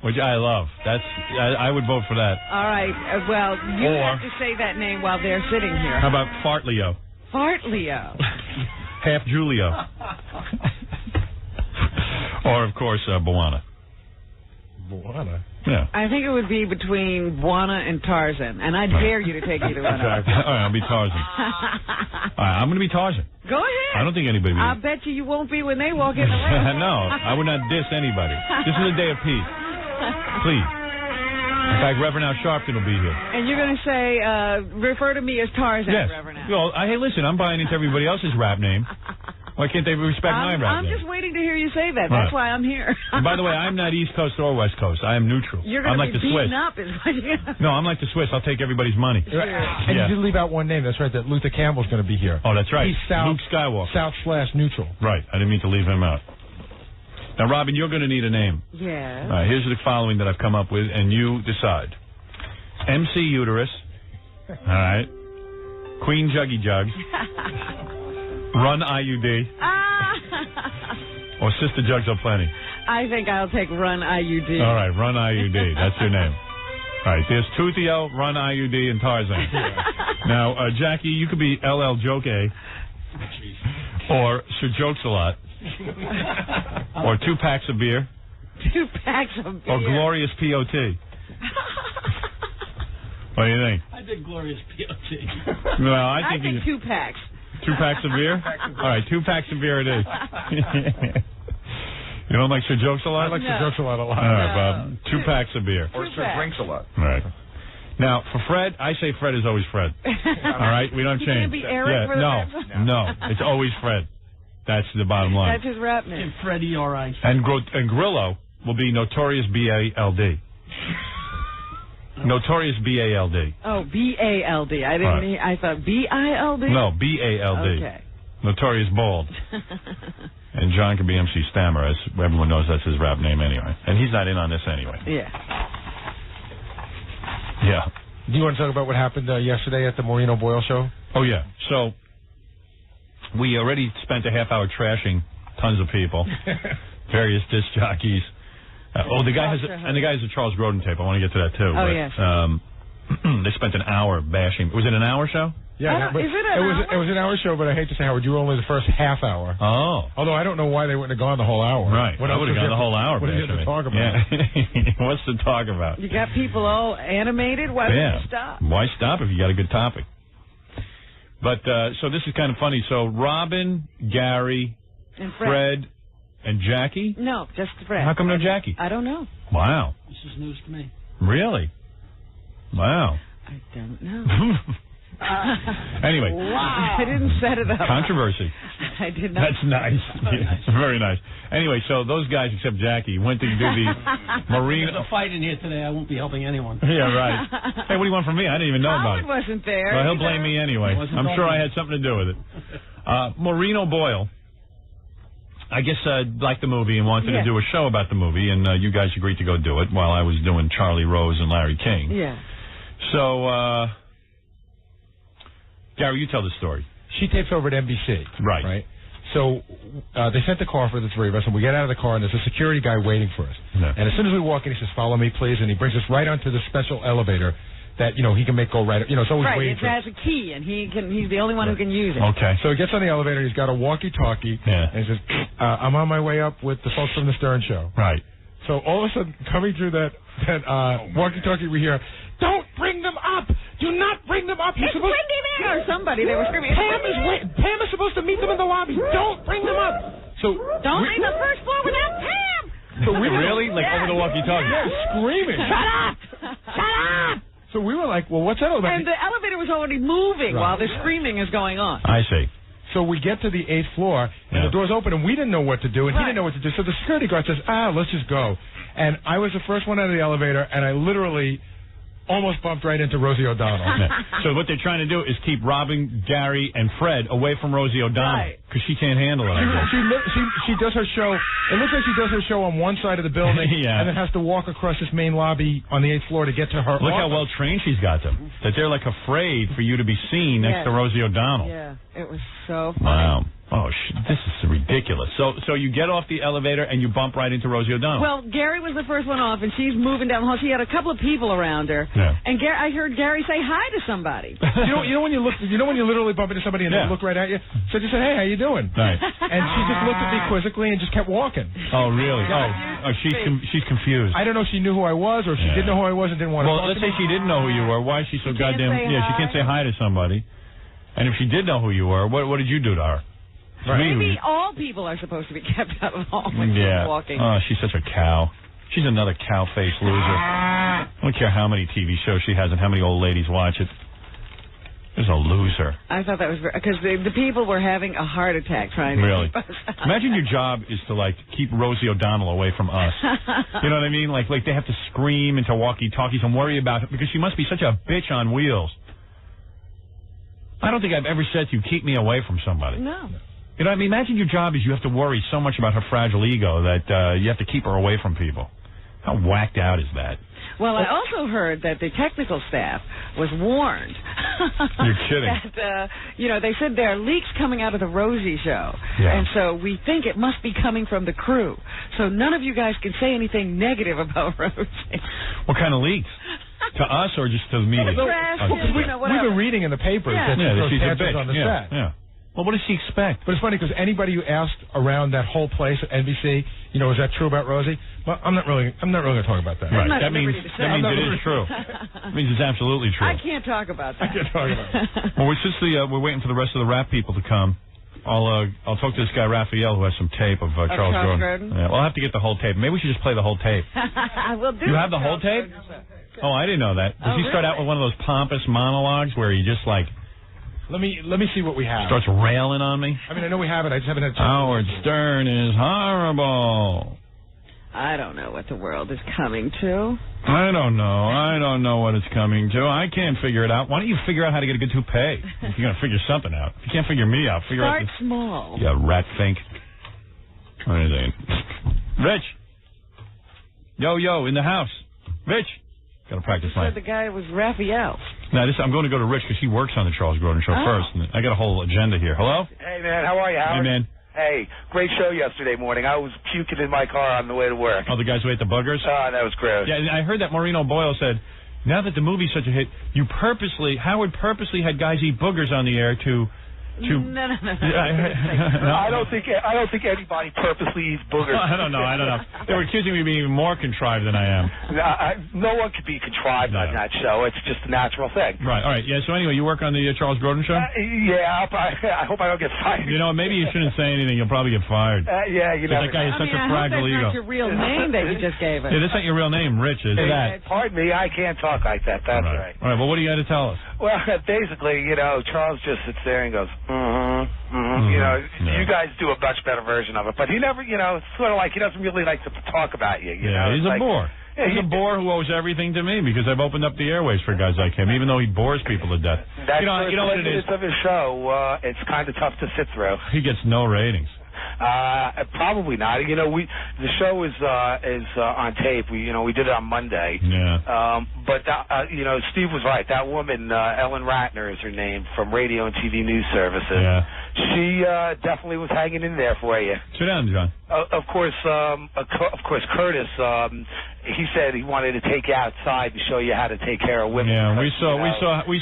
which I love. I would vote for that. All right. Well, you have to say that name while they're sitting here. How about Fartleo? Fartleo. Half Julio. Or, of course, Buana. Buana? Yeah. I think it would be between Buana and Tarzan, and I dare you to take either one of them. All right, I'll be Tarzan. All right, I'm going to be Tarzan. Go ahead. I don't think anybody will. I bet you won't be when they walk in the room. No, I would not diss anybody. This is a day of peace. Please. In fact, Reverend Al Sharpton will be here. And you're going to say, refer to me as Tarzan, yes. Reverend Al. Well, hey, listen, I'm buying into everybody else's rap name. Why can't they respect my rap I'm name? just waiting to hear you say that. That's why I'm here. And by the way, I'm not East Coast or West Coast. I am neutral. You're going I'm to like be the Swiss. beaten up. Is what you're... No, I'm like the Swiss. I'll take everybody's money. Sure. And you did leave out one name. That's right. That Luther Campbell's going to be here. Oh, that's right. He's South, Luke Skywalker. South/neutral. Right. I didn't mean to leave him out. Now, Robin, you're going to need a name. Yeah. All right, here's the following that I've come up with, and you decide. MC Uterus. All right. Queen Juggy Jugs. Run IUD. Or Sister Jugs are plenty. I think I'll take Run IUD. All right, Run IUD. That's your name. All right, there's Toothio, Run IUD, and Tarzan. Now, Jackie, you could be LL Joke A. Or Sir Jokes a Lot. Or 2 packs of beer. 2 packs of beer. Or Glorious POT. What do you think? I did Glorious POT. Well, I think 2 packs. 2 packs of beer? All right, 2 packs of beer it is. You don't like Sir Jokes a Lot? I like Sir Jokes a Lot a lot. All right, Bob. 2 packs of beer. Or Sir Drinks a Lot. All right. Now, for Fred, I say Fred is always Fred. All right? We don't You change. can't be Eric for the rest of the- No. It's always Fred. That's the bottom line. That's his rap name. And Freddie, all right. And Grillo will be Notorious B.A.L.D. Notorious B.A.L.D. Oh, B-A-L-D. I didn't. I thought B-I-L-D. No, B.A.L.D. Okay. Notorious Bald. And John can be MC Stammer, as everyone knows that's his rap name anyway. And he's not in on this anyway. Yeah. Yeah. Do you want to talk about what happened yesterday at the Maureen O'Boyle show? Oh, yeah. So, We already spent a half hour trashing tons of people, various disc jockeys. The guy has a Charles Grodin tape. I want to get to that too. Oh, yes. They spent an hour bashing. Was it an hour show? Yeah, but is it an hour? It was an hour show, but I hate to say, Howard, you were only the first half hour. Oh. Although I don't know why they wouldn't have gone the whole hour. Right. What I would have gone the whole hour. What do you have to talk about? Yeah. What's to talk about? You got people all animated. Why would you stop? Why stop if you got a good topic? But, so this is kind of funny. So Robin, Gary, and Fred, and Jackie? No, just Fred. How come no Jackie? I don't know. Wow. This is news to me. Really? Wow. I don't know. Anyway. Wow. I didn't set it up. Controversy. I did not. That's nice. Very nice. Anyway, so those guys, except Jackie, went to do the Marine. There's a fight in here today. I won't be helping anyone. Yeah, right. Hey, what do you want from me? I didn't even know about it. Howard wasn't there. Well, he'll blame me anyway. I'm sure I had something to do with it. Maureen O'Boyle, I guess, liked the movie and wanted to do a show about the movie, and you guys agreed to go do it while I was doing Charlie Rose and Larry King. Yeah. So, Gary, you tell the story. She tapes over at NBC. Right. So they sent the car for the three of us, and we get out of the car, and there's a security guy waiting for us. Yeah. And as soon as we walk in, he says, "Follow me, please," and he brings us right onto the special elevator that, he can make go right. It's always right, waiting it for us. has a key, and he's the only one who can use it. Okay. So he gets on the elevator, he's got a walkie-talkie, and he says, "I'm on my way up with the folks from the Stern Show." Right. So all of a sudden, coming through that walkie-talkie, we hear, "Don't bring them up! Do not bring them up! It's Wendy there!" Or somebody. They were screaming. Pam is supposed to meet them in the lobby. Don't bring them up! So don't leave the first floor without Pam! So we really? Like over the walkie-talkie? Yeah, screaming. Shut up! Shut up! So we were like, well, what's that all about? And the elevator was already moving while the screaming is going on. I see. So we get to the 8th floor, and the door's open, and we didn't know what to do, and he didn't know what to do. So the security guard says, let's just go. And I was the first one out of the elevator, and I literally almost bumped right into Rosie O'Donnell. So what they're trying to do is keep Robin, Gary, and Fred away from Rosie O'Donnell because she can't handle it. I guess. She does her show. It looks like she does her show on one side of the building, and then has to walk across this main lobby on the 8th floor to get to her. Look how well trained she's got them. That they're like afraid for you to be seen next to Rosie O'Donnell. Yeah, it was so funny. Wow. Oh, this is ridiculous. So you get off the elevator and you bump right into Rosie O'Donnell. Well, Gary was the first one off, and she's moving down the hall. She had a couple of people around her, and I heard Gary say hi to somebody. you know when you literally bump into somebody and they look right at you. So just said, "Hey, how you doing?" Right. And she just looked at me quizzically and just kept walking. Oh, really? Oh, she's confused. I don't know if she knew who I was or if she didn't know who I was and didn't want to. Well, let's say she didn't know who you were. Why is she so goddamn? Yeah, she can't say hi to somebody. And if she did know who you were, what did you do to her? Maybe all people are supposed to be kept out of the hall when she's walking. Oh, she's such a cow. She's another cow-faced loser. I don't care how many TV shows she has and how many old ladies watch it. She's a loser. I thought that was because the people were having a heart attack trying to keep us out. Imagine your job is to keep Rosie O'Donnell away from us. You know what I mean? Like they have to scream into walkie-talkies and worry about it because she must be such a bitch on wheels. I don't think I've ever said to you, keep me away from somebody. No. You know what I mean? Imagine your job is you have to worry so much about her fragile ego that you have to keep her away from people. How whacked out is that? Well, I also heard that the technical staff was warned. You're kidding. That, they said there are leaks coming out of the Rosie show. Yeah. And so we think it must be coming from the crew. So none of you guys can say anything negative about Rosie. What kind of leaks? To us or just to the media? We've been reading in the papers that she's a bitch on the set. Yeah. Well, what does she expect? But it's funny because anybody who asked around that whole place at NBC, is that true about Rosie? Well, I'm not really going to talk about that. Right. That means it is true. That means it's absolutely true. I can't talk about that. I can't talk about it. Well, since we're waiting for the rest of the rap people to come, I'll talk to this guy Raphael who has some tape of Charles Grodin. Yeah, well, I'll have to get the whole tape. Maybe we should just play the whole tape. We'll do. You have the whole tape? Oh, I didn't know that. Does he start out with one of those pompous monologues where he just Let me see what we have. starts railing on me? I mean, I know we have it. I just haven't had a chance. Howard Stern is horrible. I don't know what the world is coming to. I don't know what it's coming to. I can't figure it out. Why don't you figure out how to get a good toupee? If you're going to figure something out. If you can't figure me out, figure Start out small. Yeah, rat think. What is it? Rich. Yo, in the house. Rich. Got to practice I my... said the guy was Raphael. Now, I'm going to go to Rich because he works on the Charles Grodin Show first. And I got a whole agenda here. Hello? Hey, man. How are you, Howard? Hey, man. Hey, great show yesterday morning. I was puking in my car on the way to work. Oh, the guys who ate the boogers? Oh, that was gross. Yeah, and I heard that Maureen O'Boyle said, now that the movie's such a hit, Howard purposely had guys eat boogers on the air to... No. I don't think anybody purposely eats boogers. I don't know. They were accusing me of being even more contrived than I am. No one could be contrived on that show. It's just a natural thing. Right. All right. Yeah. So anyway, you work on the Charles Grodin Show? Yeah. I hope I don't get fired. You know, maybe you shouldn't say anything. You'll probably get fired. Yeah. You know. That guy has such a fragile ego. That's not your real name that you just gave us. Yeah, this ain't your real name, Rich. Is that? Pardon me. I can't talk like that. That's right. All right. Well, what do you got to tell us? Well, basically, you know, Charles just sits there and goes, You know, you guys do a much better version of it. But he never, you know, sort of like he doesn't really like to talk about you. You know? He's a bore. Yeah, he's a bore who owes everything to me because I've opened up the airways for guys like him, even though he bores people to death. That's you know what it is? Of his show, it's kind of tough to sit through. He gets no ratings. Probably not. You know, the show is on tape. We did it on Monday. Yeah. But you know, Steve was right. That woman, Ellen Ratner is her name, from Radio and TV News Services. Yeah. She definitely was hanging in there for you. Sit down, John. Of course, Curtis. He said he wanted to take you outside to show you how to take care of women. Yeah, we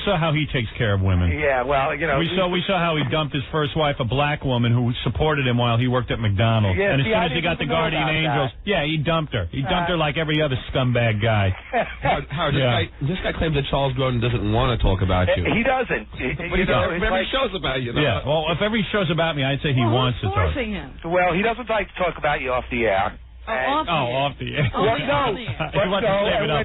saw how he takes care of women. Yeah, well, you know, we saw how he dumped his first wife, a black woman who supported him while he worked at McDonald's. Yeah, and as soon as he got the Guardian Angels, he dumped her. He dumped her like every other scumbag guy. Howard, this guy claims that Charles Grodin doesn't want to talk about you. He doesn't. But every show's about you. Yeah. Well, if every show's about me, I'd say he wants to talk. Him? Well, he doesn't like to talk about you off the air. Off the air. When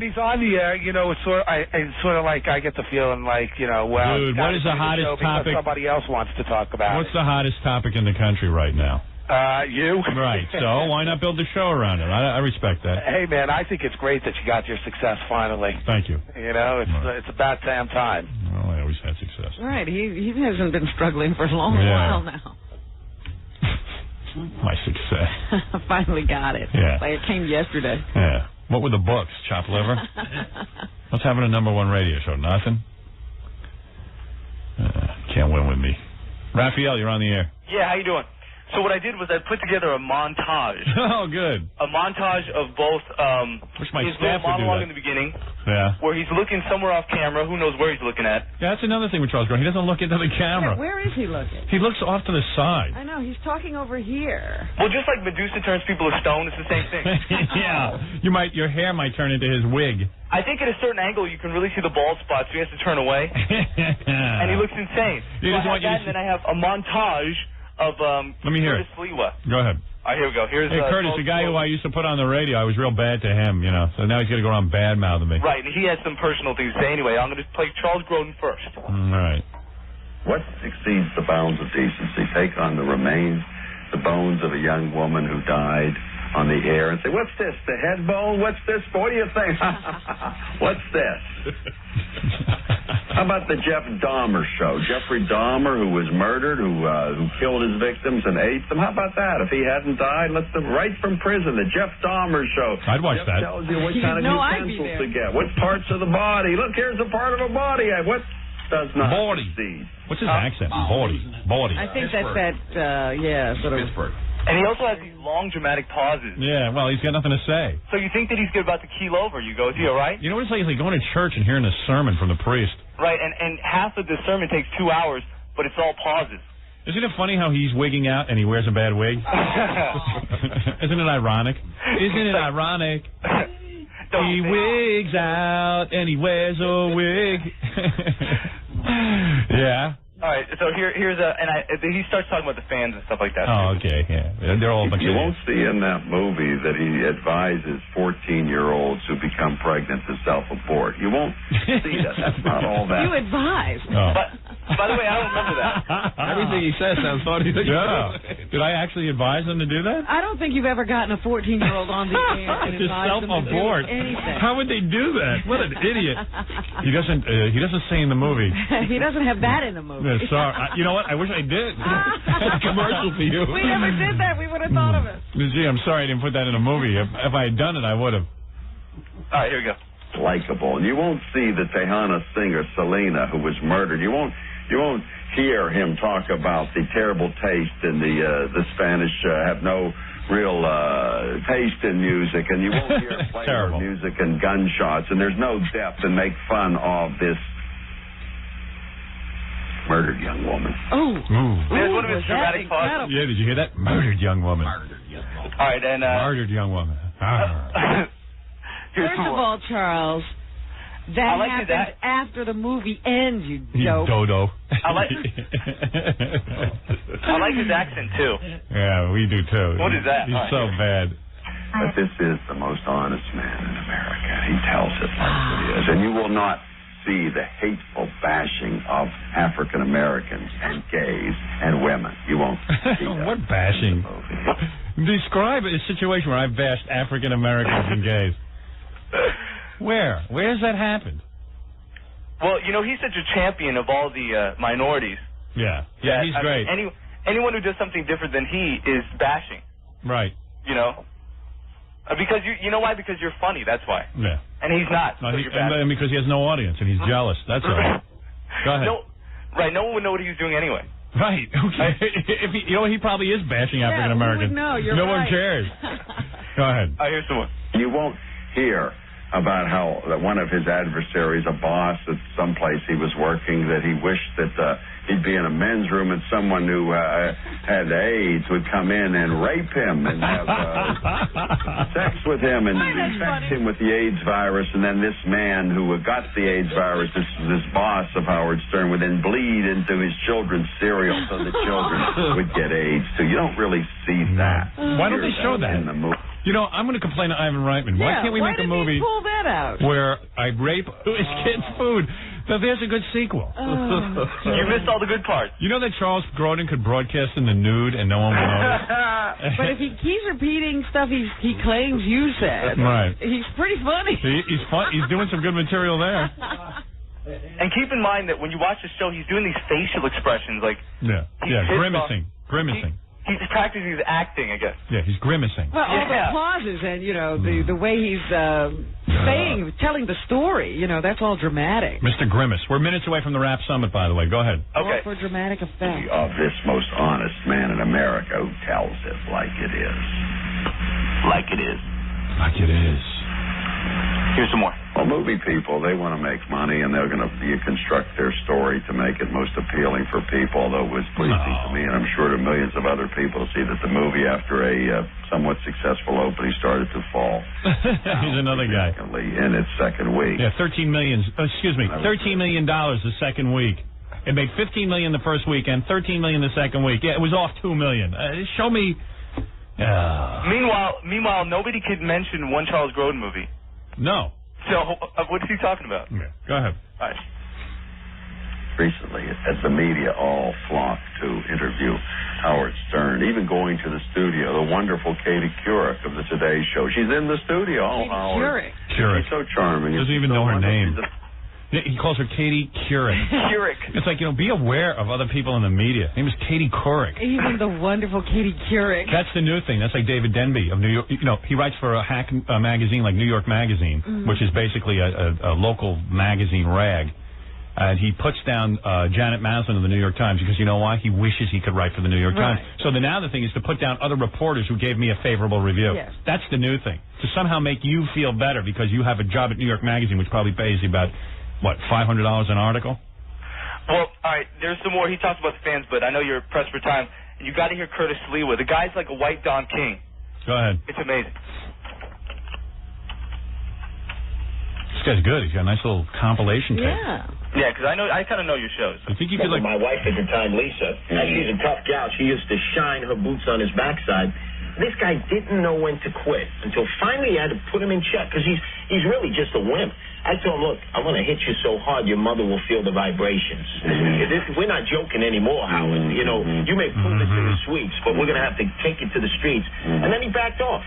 he's on the air, you know, it's sort of like I get the feeling like, you know, well, dude, what is the hottest topic? Somebody else wants to talk about. What's the hottest topic in the country right now? You. Right. So why not build a show around it? I respect that. Hey, man, I think it's great that you got your success finally. Thank you. You know, it's about damn time. Well, I always had success. Right. He hasn't been struggling for a long while now. My success. Finally got it. Yeah. Like it came yesterday. Yeah. What were the books? Chopped liver? What's having a #1 radio show? Nothing? Can't win with me. Raphael, you're on the air. Yeah, how you doing? So what I did was I put together a montage. Oh, good. A montage of both Wish my his staff little would do monologue that. in the beginning, Yeah. where he's looking somewhere off camera. Who knows where he's looking at? Yeah, that's another thing with Charles Grodin. He doesn't look into the camera. Where is he looking? He looks off to the side. I know. He's talking over here. Well, just like Medusa turns people to stone, it's the same thing. Yeah. Your hair might turn into his wig. I think at a certain angle you can really see the bald spot, so he has to turn away. And he looks insane. He So doesn't I want have you that, to and then I have a montage of Let me hear Curtis it. Flewa. Go ahead. All right, here we go. Here's Hey, Curtis, the guy who I used to put on the radio, I was real bad to him, you know, so now he's going to go around bad-mouthing me. Right, and he has some personal things to say. Anyway, I'm going to play Charles Grodin first. All right. What exceeds the bounds of decency? Take on the remains, the bones of a young woman who died on the air and say, what's this, the head bone? What's this? What do you think? What's this? How about the Jeff Dahmer show? Jeffrey Dahmer, who was murdered, who killed his victims and ate them. How about that? If he hadn't died, let's them right from prison. The Jeff Dahmer show. I'd watch Jeff that. Tells you what kind of utensils to get. What parts of the body? Look, here's a part of a body. What does not succeed? What's his accent? Body. I think that's sort of. Pittsburgh. And he also has these long, dramatic pauses. Yeah, well, he's got nothing to say. So you think that he's about to keel over. You go, is he all right? You know what it's like? It's like going to church and hearing a sermon from the priest. Right, and half of the sermon takes 2 hours, but it's all pauses. Isn't it funny how he's wigging out and he wears a bad wig? Isn't it ironic? Isn't it ironic? He wigs out and he wears a wig. Yeah. All right, so here's he starts talking about the fans and stuff like that. Oh, okay, yeah. They're all a bunch You of won't see in that movie that he advises 14-year-olds who become pregnant to self-abort. You won't see that. That's not all that. You advise. Oh. But, by the way, I don't remember that. Everything he says sounds funny. Yeah. Did I actually advise them to do that? I don't think you've ever gotten a 14-year-old on the air and To advised them to do self-abort. anything. How would they do that? What an idiot. He doesn't say in the movie. He doesn't have that in the movie. Yeah, sorry. You know what? I wish I did. That's a commercial for you. We never did that. We would have thought of it. Gee, I'm sorry I didn't put that in a movie. If I had done it, I would have. All right, here we go. likable. And you won't see the Tejana singer Selena, who was murdered. You won't hear him talk about the terrible taste in the Spanish have no real taste in music, and you won't hear flavor of music and gunshots, and there's no depth, and make fun of this murdered young woman. There's one of his dramatic pauses. Yeah, did you hear that? Murdered young woman. All right, and murdered young woman. First of all, Charles, that happened after the movie ends, you dope. Dodo. I like his accent, too. Yeah, we do, too. What is that? He's so bad. But this is the most honest man in America. He tells it like it is. And you will not see the hateful bashing of African Americans and gays and women. You won't see that. What bashing? Describe a situation where I've bashed African Americans and gays. Where? Where's that happened? Well, you know, he's such a champion of all the minorities. Yeah, he's great. Anyone who does something different than he is bashing. Right. You know? Because you know why? Because you're funny, that's why. Yeah. And he's not. No, and because he has no audience and he's jealous, that's all. Go ahead. No one would know what he was doing anyway. Right. Okay. If he probably is bashing African Americans. No, no one cares. Go ahead. I hear someone. You won't hear about how that one of his adversaries, a boss at some place he was working, that he wished that he'd be in a men's room and someone who had AIDS would come in and rape him and have sex with him and infect him with the AIDS virus, and then this man who got the AIDS virus, this boss of Howard Stern, would then bleed into his children's cereal so the children would get AIDS too. You don't really see that. Why don't they show that in the movie? You know, I'm going to complain to Ivan Reitman. Why can't we make a movie pull that out? where I rape his kids' food? So there's a good sequel. You missed all the good parts. You know that Charles Grodin could broadcast in the nude and no one would notice? But if he keeps repeating stuff he claims you said, right. He's pretty funny. He's fun. He's doing some good material there. And keep in mind that when you watch the show, he's doing these facial expressions like grimacing. He's practicing his acting, I guess. Yeah, he's grimacing. Well, all the pauses and, you know, the way he's telling the story, you know, that's all dramatic. Mr. Grimace. We're minutes away from the Rap Summit, by the way. Go ahead. Okay. All for dramatic effect. Of this most honest man in America who tells it like it is. Like it is. Like it is. Here's some more. Well, movie people, they want to make money, and they're going to construct their story to make it most appealing for people, although it was pleasing to me, and I'm sure to millions of other people, to see that the movie, after a somewhat successful opening, started to fall. He's another guy. In its second week. Yeah, $13 million the second week. It made $15 million the first weekend, $13 million the second week. Yeah, it was off $2 million. Show me. Meanwhile, nobody could mention one Charles Grodin movie. No. So, what is he talking about? Yeah. Go ahead. All right. Recently, as the media all flocked to interview Howard Stern, even going to the studio, the wonderful Katie Couric of the Today Show. She's in the studio. Couric. She's so charming. Doesn't even know her name. He calls her Katie Couric. It's like, you know, be aware of other people in the media. Her name is Katie Couric. Even the wonderful Katie Couric. That's the new thing. That's like David Denby of New York. You know, he writes for a hack magazine like New York Magazine, which is basically a local magazine rag. And he puts down Janet Maslin of the New York Times because you know why? He wishes he could write for the New York Times. So now the thing is to put down other reporters who gave me a favorable review. Yes. That's the new thing. To somehow make you feel better because you have a job at New York Magazine, which probably pays you about, what, $500 an article? Well, all right, there's some more. He talks about the fans, but I know you're pressed for time. And you got to hear Curtis Sliwa. The guy's like a white Don King. Go ahead. It's amazing. This guy's good. He's got a nice little compilation tape. Yeah, because I kind of know your shows. I think you could, like... My wife at the time, Lisa, she's a tough gal. She used to shine her boots on his backside. This guy didn't know when to quit until finally he had to put him in check because he's really just a wimp. I told him, look, I'm going to hit you so hard your mother will feel the vibrations. We're not joking anymore, Howard. You know, you may prove it to the suites, but we're going to have to take it to the streets. And then he backed off.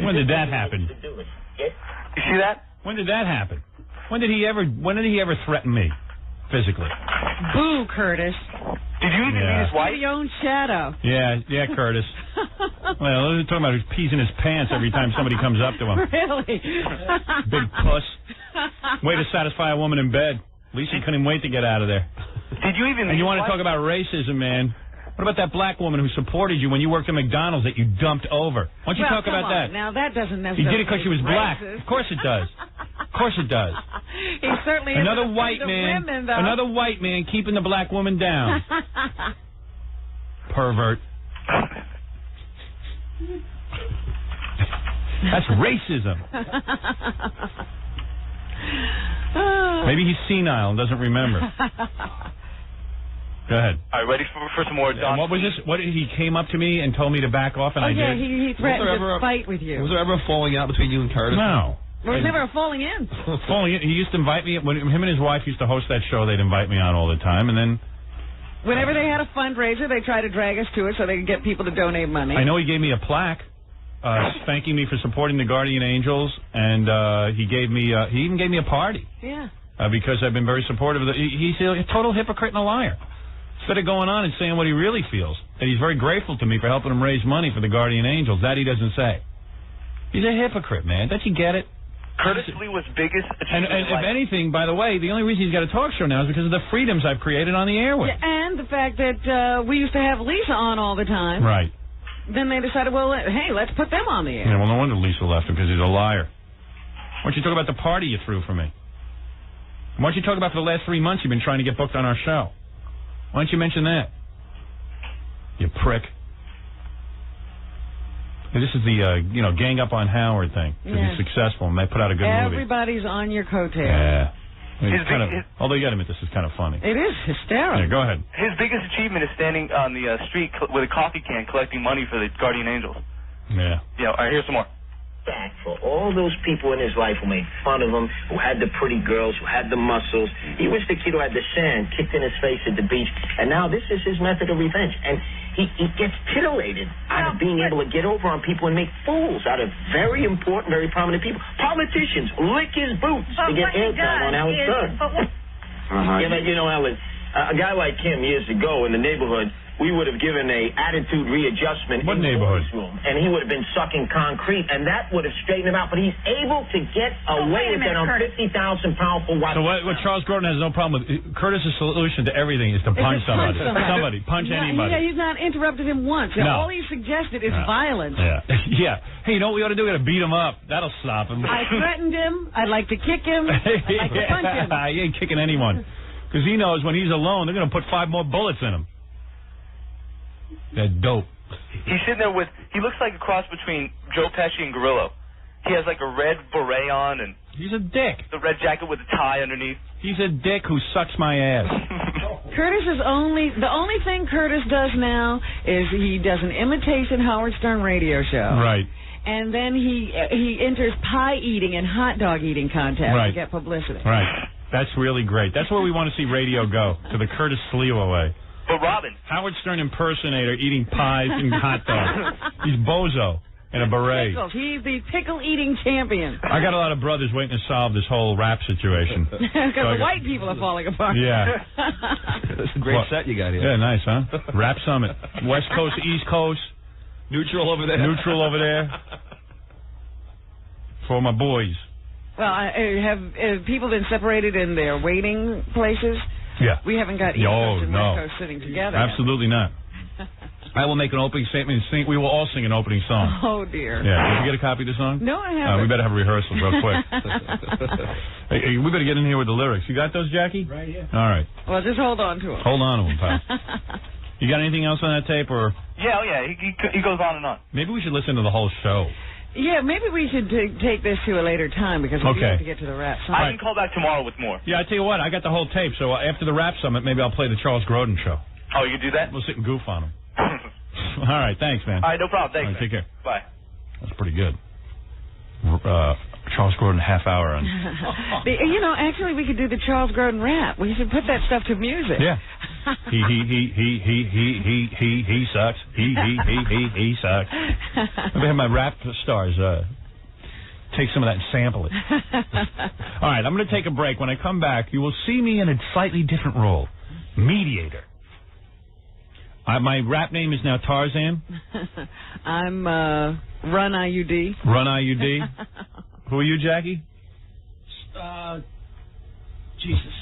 When did that happen? You see that? When did that happen? When did he ever threaten me physically? Boo, Curtis. Did you even meet his wife? Your own shadow. Yeah, Curtis. Well, they're talking about who's pees in his pants every time somebody comes up to him. Really? Big puss. Way to satisfy a woman in bed. Lisa couldn't wait to get out of there. Did you even... And you want to talk about racism, man? What about that black woman who supported you when you worked at McDonald's that you dumped over? Why don't you talk about that? Now, that doesn't necessarily... You did it because she was black. racist. Of course it does. Of course it does. He certainly Another isn't white the man. women, though. Another white man keeping the black woman down. Pervert. That's racism. Maybe he's senile and doesn't remember. Go ahead. All right, ready for some more? And what was this? What he came up to me and told me to back off, and I did. He threatened to fight with you. Was there ever a falling out between you and Curtis? No. There was never a falling in. Falling in. He used to invite me when him and his wife used to host that show. They'd invite me on all the time, and then whenever they had a fundraiser, they tried to drag us to it so they could get people to donate money. I know he gave me a plaque. Thanking me for supporting the Guardian Angels, and he even gave me a party. Yeah. Because I've been very supportive of he's a total hypocrite and a liar. Instead of going on and saying what he really feels, and he's very grateful to me for helping him raise money for the Guardian Angels. That he doesn't say. He's a hypocrite, man. Don't you get it? Curtis Lee was biggest achievement. And if anything, by the way, the only reason he's got a talk show now is because of the freedoms I've created on the airwaves. Yeah, and the fact that we used to have Lisa on all the time. Right. Then they decided, well, hey, let's put them on the air. Yeah, well, no wonder Lisa left him, because he's a liar. Why don't you talk about the party you threw for me? Why don't you talk about for the last 3 months you've been trying to get booked on our show? Why don't you mention that? You prick. Hey, this is the, gang up on Howard thing. Because he's successful and they put out a good movie. Everybody's on your coattails. Yeah. Although you got to admit, this is kind of funny. It is hysterical. Yeah, go ahead. His biggest achievement is standing on the street with a coffee can collecting money for the Guardian Angels. Yeah. Yeah, all right, here's some more. Back for all those people in his life who made fun of him, who had the pretty girls, who had the muscles. He was the kid who had the sand kicked in his face at the beach, and now this is his method of revenge. And he gets titillated out of being able to get over on people and make fools out of very important, very prominent people. Politicians lick his boots to get airtime on Howard Stern. Yeah, but Ellen, a guy like him years ago in the neighborhood, we would have given a attitude readjustment. What neighborhood? Room, and he would have been sucking concrete, and that would have straightened him out. But he's able to get away with it on 50,000 powerful watts. So what Charles Grodin has no problem with, Curtis's solution to everything is to punch somebody. Punch anybody. Yeah, he's not interrupted him once. No. All he suggested is violence. Yeah. Yeah. Hey, you know what we ought to do? We ought to beat him up. That'll stop him. I threatened him. I'd like to kick him. I'd like to punch him. He ain't kicking anyone. Because he knows when he's alone, they're going to put 5 more bullets in him. That dope. He's sitting there he looks like a cross between Joe Pesci and Gorillo. He has like a red beret on and... He's a dick. The red jacket with a tie underneath. He's a dick who sucks my ass. The only thing Curtis does now is he does an imitation Howard Stern radio show. Right. And then he enters pie eating and hot dog eating contests to get publicity. Right. That's really great. That's where we want to see radio go, to the Curtis Sliwa way. But Robin. Howard Stern impersonator eating pies and hot dogs. He's bozo in a beret. Pickles. He's the pickle-eating champion. I got a lot of brothers waiting to solve this whole rap situation. Because the white people are falling apart. Yeah. That's a great set you got here. Yeah, nice, huh? Rap Summit. West Coast, East Coast. Neutral over there. Neutral over there. For my boys. Well, have people been separated in their waiting places? Yeah. We haven't got East Coast and West Coast sitting together. Absolutely not. I will make an opening statement and sing. We will all sing an opening song. Oh, dear. Yeah. Did you get a copy of the song? No, I haven't. We better have a rehearsal real quick. Hey, we better get in here with the lyrics. You got those, Jackie? Right here. All right. Well, just hold on to them. Hold on to them, pal. You got anything else on that tape, or? Yeah, he goes on and on. Maybe we should listen to the whole show. Yeah, maybe we should take this to a later time because we have to get to the rap summit. I can call back tomorrow with more. Yeah, I tell you what, I got the whole tape, so after the rap summit, maybe I'll play the Charles Grodin show. Oh, you can do that? We'll sit and goof on him. All right, thanks, man. All right, no problem. Thanks. All right, take care. Bye. That's pretty good. Charles Grodin half hour on. Actually, we could do the Charles Grodin rap. We should put that stuff to music. Yeah. He sucks. He sucks. Maybe have my rap stars take some of that and sample it. All right, I'm going to take a break. When I come back, you will see me in a slightly different role. Mediator. My rap name is now Tarzan. I'm Run IUD. Run IUD. Who are you, Jackie? Jesus.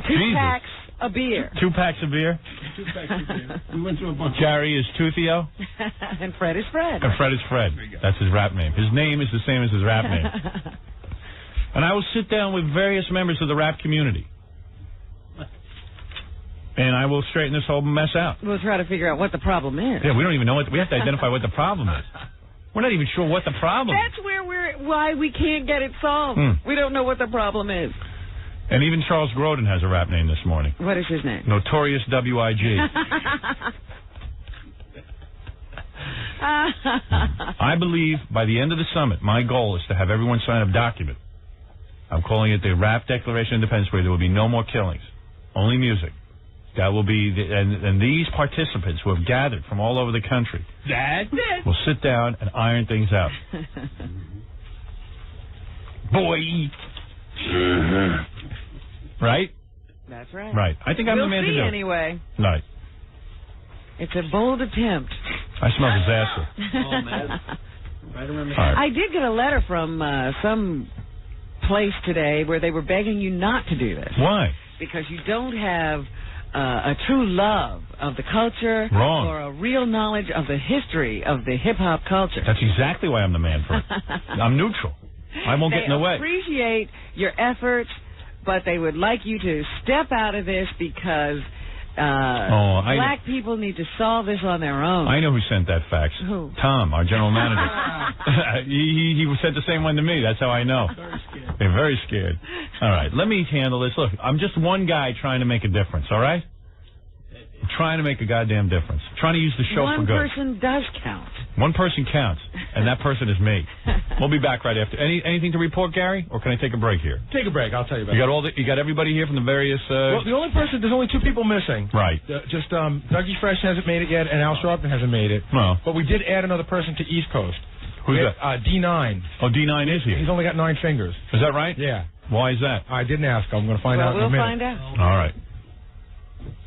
Two packs of beer. 2 packs of beer? 2 packs of beer. We went through a bunch. Gary is Toothio? And Fred is Fred. And Fred is Fred. That's his rap name. His name is the same as his rap name. And I will sit down with various members of the rap community. And I will straighten this whole mess out. We'll try to figure out what the problem is. Yeah, we don't even know we have to identify what the problem is. We're not even sure what the problem is. That's why we can't get it solved. We don't know what the problem is. And even Charles Grodin has a rap name this morning. What is his name? Notorious W.I.G. I believe by the end of the summit, my goal is to have everyone sign a document. I'm calling it the Rap Declaration of Independence, where there will be no more killings, only music. That will be, and these participants who have gathered from all over the country will sit down and iron things out. Boy. Right? That's right. Right. I think I'm the man to do it. We'll see anyway. Right. It's a bold attempt. I smell disaster. Oh, man. Right around the I did get a letter from some place today where they were begging you not to do this. Why? Because you don't have a true love of the culture. Wrong. Or a real knowledge of the history of the hip-hop culture. That's exactly why I'm the man for it. I'm neutral. I won't get in the way. They appreciate your efforts, but they would like you to step out of this because black people need to solve this on their own. I know who sent that fax. Who? Tom, our general manager. he sent the same one to me. That's how I know. Very scared. They're very scared. All right, let me handle this. Look, I'm just one guy trying to make a difference, all right? I'm trying to make a goddamn difference. Trying to use the show for good. One person does count. One person counts, and that person is me. We'll be back right after. Anything to report, Gary, or can I take a break here? Take a break. I'll tell you about it. You got everybody here from the various. Well, there's only 2 people missing. Right. Just Dougie Fresh hasn't made it yet, and Al Sharpton hasn't made it. No. But we did add another person to East Coast. Who's that? D9. Oh, D9 is here. He's only got 9 fingers. Is that right? Yeah. Why is that? I didn't ask. I'm going to find out in a minute. We'll find out. All right.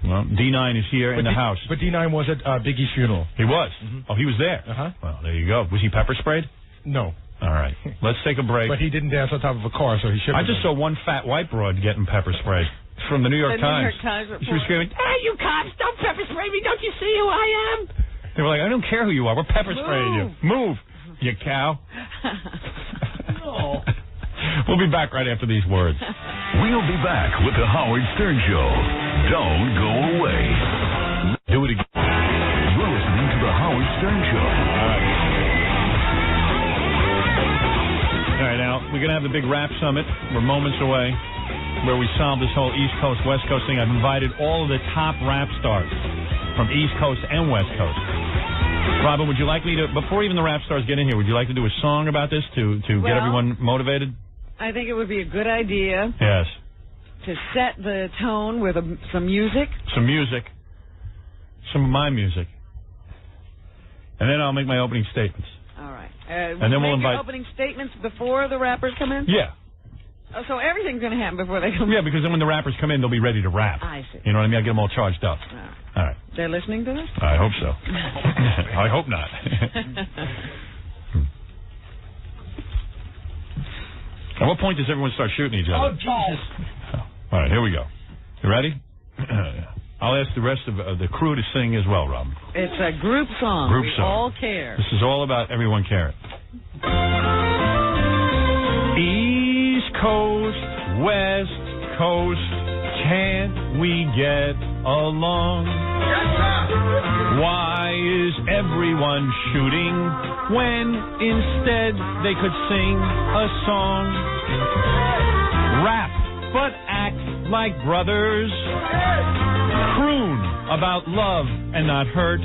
Well, D9 is here in the house. But D9 was at Biggie's funeral. He was? Oh, he was there? Uh-huh. Well, there you go. Was he pepper sprayed? No. All right. Let's take a break. But he didn't dance on top of a car, so he should have. I just saw one fat white broad getting pepper sprayed. It's from the New York Times. New York Times report. She was screaming, "Hey, you cops, don't pepper spray me. Don't you see who I am?" They were like, I don't care who you are. We're pepper spraying you. Move, you cow. No. We'll be back right after these words. We'll be back with the Howard Stern Show. Don't go away. Do it again. You're listening to the Howard Stern Show. All right, now, we're going to have the big rap summit. We're moments away, where we solve this whole East Coast, West Coast thing. I've invited all of the top rap stars from East Coast and West Coast. Robin, would you like me to, before even the rap stars get in here, would you like to do a song about this to get everyone motivated? I think it would be a good idea. Yes. To set the tone with some music. Some music. Some of my music. And then I'll make my opening statements. All right. And then we'll invite... your opening statements before the rappers come in? Yeah. Oh, so everything's going to happen before they come in? Yeah, because then when the rappers come in, they'll be ready to rap. I see. You know what I mean? I'll get them all charged up. All right. They're listening to this? I hope so. I hope not. At what point does everyone start shooting each other? Oh, Jesus. All right, here we go. You ready? I'll ask the rest of the crew to sing as well, Rob. It's a group song. Group we song. all care. This is all about everyone caring. East Coast, West Coast, can't we get along? Why is everyone shooting when instead they could sing a song? Rap, but act like brothers. Croon about love and not hurt.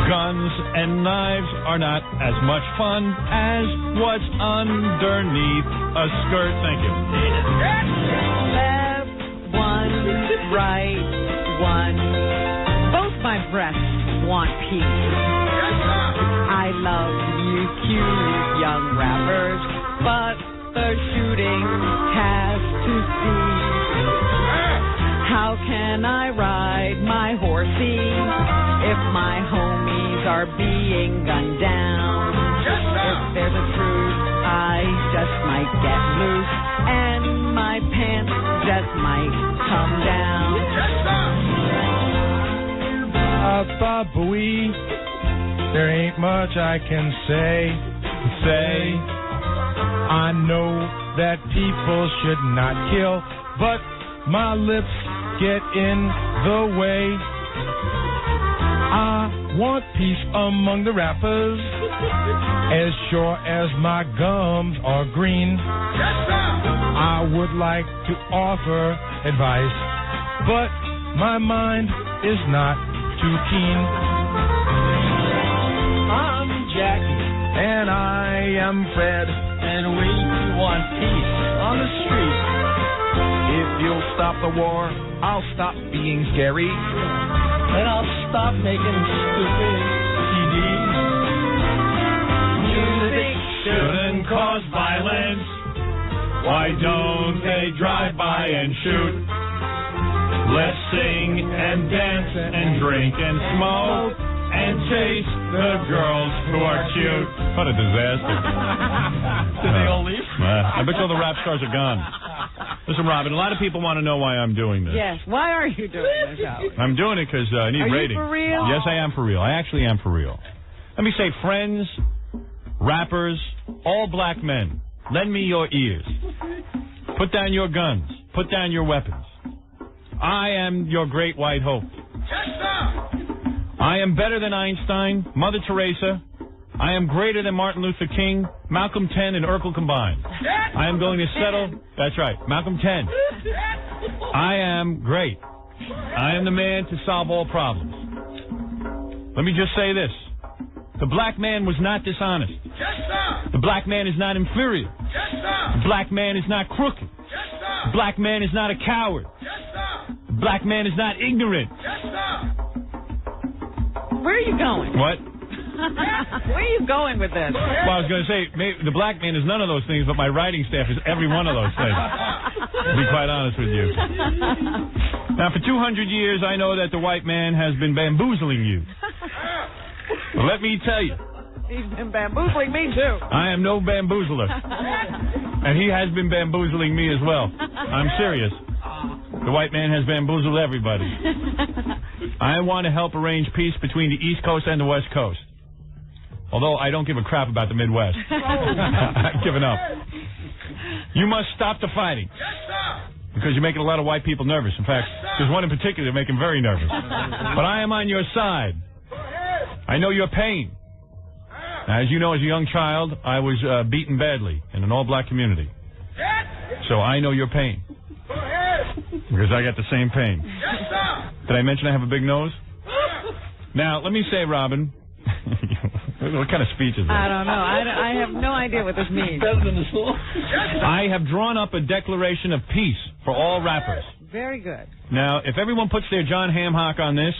Guns and knives are not as much fun as what's underneath a skirt. Thank you. Left one, right one. Both my breasts want peace. I love you cute young rappers, but the shooting has to cease. How can I ride my horsey if my homies are being gunned down? If there's a truce, I just might get loose and my pants just might come down. Booey, there ain't much I can say. I know that people should not kill, but my lips get in the way. I want peace among the rappers, as sure as my gums are green. I would like to offer advice, but my mind is not too keen. I'm Jackie. And I am Fred. And we want peace on the street. If you'll stop the war, I'll stop being scary. And I'll stop making stupid CDs. Music shouldn't cause violence. Why don't they drive by and shoot? Let's sing and dance and drink and smoke and chase the girls who are cute. What a disaster. Did they all leave? I bet you all the rap stars are gone. Listen, Robin, a lot of people want to know why I'm doing this. Yes, why are you doing this, Howard? I'm doing it because I need ratings. Are you for real? Yes, I am for real. I actually am for real. Let me say, friends, rappers, all black men, lend me your ears. Put down your guns. Put down your weapons. I am your great white hope. I am better than Einstein, Mother Teresa. I am greater than Martin Luther King, Malcolm X, and Urkel combined. I am going to settle. That's right, Malcolm X. I am great. I am the man to solve all problems. Let me just say this. The black man was not dishonest. The black man is not inferior. The black man is not crooked. The black man is not a coward. The black man is not ignorant. Where are you going? What? Where are you going with this? Well, I was going to say, maybe the black man is none of those things, but my writing staff is every one of those things. To be quite honest with you. Now, for 200 years, I know that the white man has been bamboozling you. But let me tell you. He's been bamboozling me, too. I am no bamboozler. And he has been bamboozling me as well. I'm serious. The white man has bamboozled everybody. I want to help arrange peace between the East Coast and the West Coast. Although I don't give a crap about the Midwest. I've given up. You must stop the fighting. Because you're making a lot of white people nervous. In fact, there's one in particular making very nervous. But I am on your side. I know your pain. Now, as you know, as a young child, I was beaten badly in an all-black community. So I know your pain. Because I got the same pain. Did I mention I have a big nose? Now, let me say, Robin, what kind of speech is that? I don't know. I have no idea what this means. I have drawn up a declaration of peace for all rappers. Very good. Now, if everyone puts their John Hamhock on this,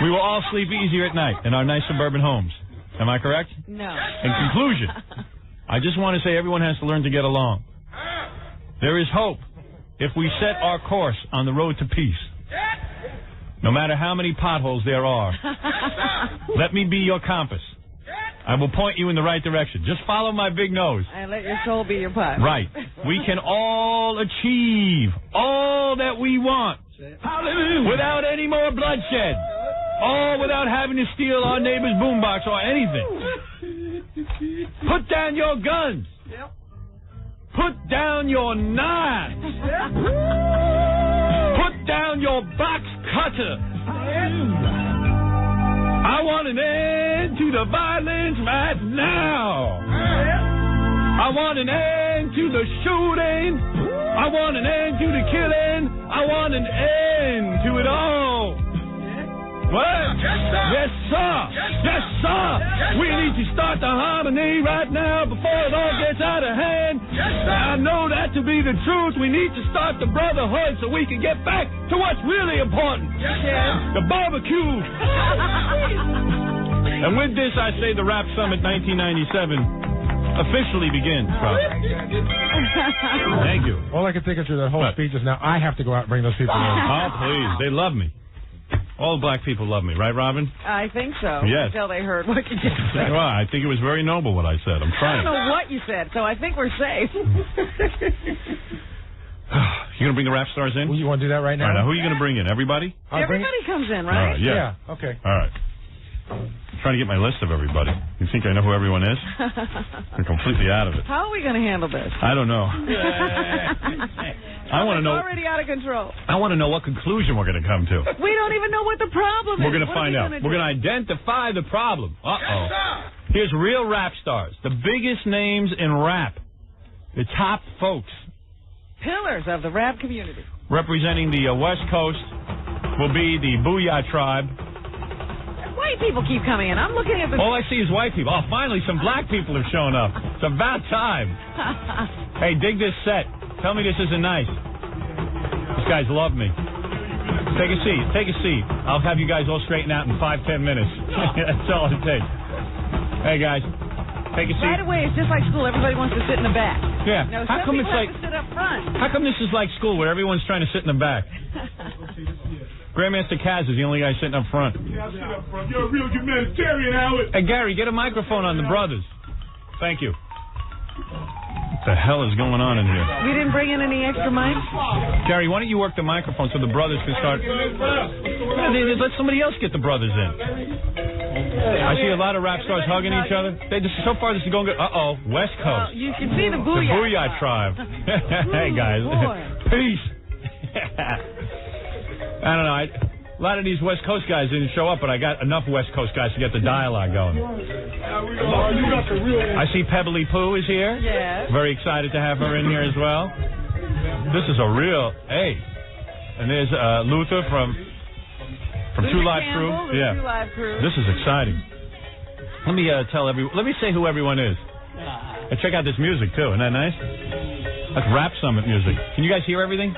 we will all sleep easier at night in our nice suburban homes. Am I correct? No. In conclusion, I just want to say everyone has to learn to get along. There is hope if we set our course on the road to peace. No matter how many potholes there are, let me be your compass. I will point you in the right direction. Just follow my big nose. And let your soul be your pilot. Right. We can all achieve all that we want. Hallelujah. Without any more bloodshed. All without having to steal our neighbor's boombox or anything. Put down your guns. Put down your knives. Put down your box cutter. I want an end to the violence right now. I want an end to the shooting. I want an end to the killing. I want an end to it all. What? Yes, sir. Yes, sir. We need to start the harmony right now before it all gets out of hand. I know that to be the truth. We need to start the brotherhood so we can get back to what's really important. The barbecue. And with this, I say the Rap Summit 1997 officially begins. Thank you. All I can think of through that whole speech is now I have to go out and bring those people in. Oh, please. They love me. All black people love me, right, Robin? I think so. Yes. Until they heard what you just said. Well, I think it was very noble what I said. I'm trying. I don't know what you said, so I think we're safe. You going to bring the rap stars in? Well, you want to do that right now? All right, now, who are you going to bring in? Everybody? Everybody comes in, right? All right, yeah. Okay. All right. I'm trying to get my list of everybody. You think I know who everyone is? I'm completely out of it. How are we going to handle this? I don't know. I want to know. It's already out of control. I want to know what conclusion we're going to come to. We don't even know what the problem is. We're going to find out. We're going to identify the problem. Uh-oh. Here's real rap stars, the biggest names in rap, the top folks. Pillars of the rap community. Representing the West Coast will be the Booyah Tribe. White people keep coming in. I'm looking at the... All I see is white people. Oh, finally, some black people have shown up. It's about time. Hey, dig this set. Tell me this isn't nice. These guys love me. Take a seat. Take a seat. I'll have you guys all straighten out in 5-10 minutes. That's all it takes. Hey, guys. Take a seat. Right away, it's just like school. Everybody wants to sit in the back. Yeah. No, how come it's like... to sit up front. How come this is like school where everyone's trying to sit in the back? Grandmaster Kaz is the only guy sitting up front. Yeah, I sit up front. You're a real humanitarian, Howard. Hey, Gary, get a microphone on the brothers. Thank you. What the hell is going on in here? We didn't bring in any extra mics? Gary, why don't you work the microphone so the brothers can start... Let somebody else get the brothers in. I see a lot of rap stars hugging each other. So far, this is going good. Uh-oh, West Coast. Well, you can see the Booyah. The Booyah Tribe. Hey, guys. Peace. I don't know. A lot of these West Coast guys didn't show up, but I got enough West Coast guys to get the dialogue going. I see Pebbly Pooh is here. Yes. Very excited to have her in here as well. This is a real... Hey. And there's Luther from Two Live Crew. Yeah. Two Live Crew. This is exciting. Let me Let me say who everyone is. And check out this music too. Isn't that nice? That's Rap Summit music. Can you guys hear everything?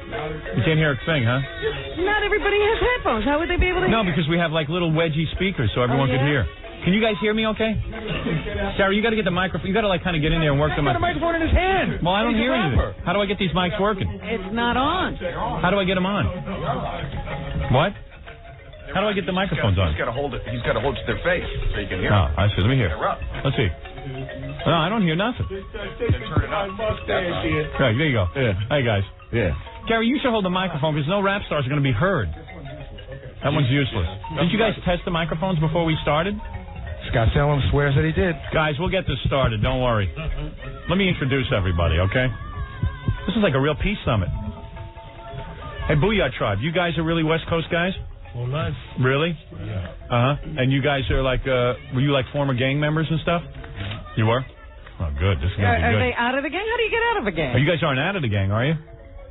You can't hear a thing, huh? Not everybody has headphones. How would they be able to hear? No, because we have like little wedgie speakers so everyone could hear. Can you guys hear me okay? Sarah, you got to get the microphone. You got to like kind of get in there and work the microphone. He's got a microphone in his hand. Well, I don't hear anything. How do I get these mics working? It's not on. How do I get them on? What? How do I get the microphones on? He's got to hold it. He's got to hold it to their face so you can hear. Oh, I see. Let me hear. Let's see. No, I don't hear nothing. Then turn it up. Right, there you go. Yeah. Hey, guys. Yeah. Gary, you should hold the microphone because no rap stars are going to be heard. That one's useless. Did you guys test the microphones before we started? Scott Salem swears that he did. Guys, we'll get this started. Don't worry. Let me introduce everybody, okay? This is like a real peace summit. Hey, Booyah Tribe, you guys are really West Coast guys? Well, nice. Really? Yeah. Uh-huh. And you guys are like, were you like former gang members and stuff? You were? Oh, good. This is going to be good. Are they out of the gang? How do you get out of a gang? Oh, you guys aren't out of the gang, are you?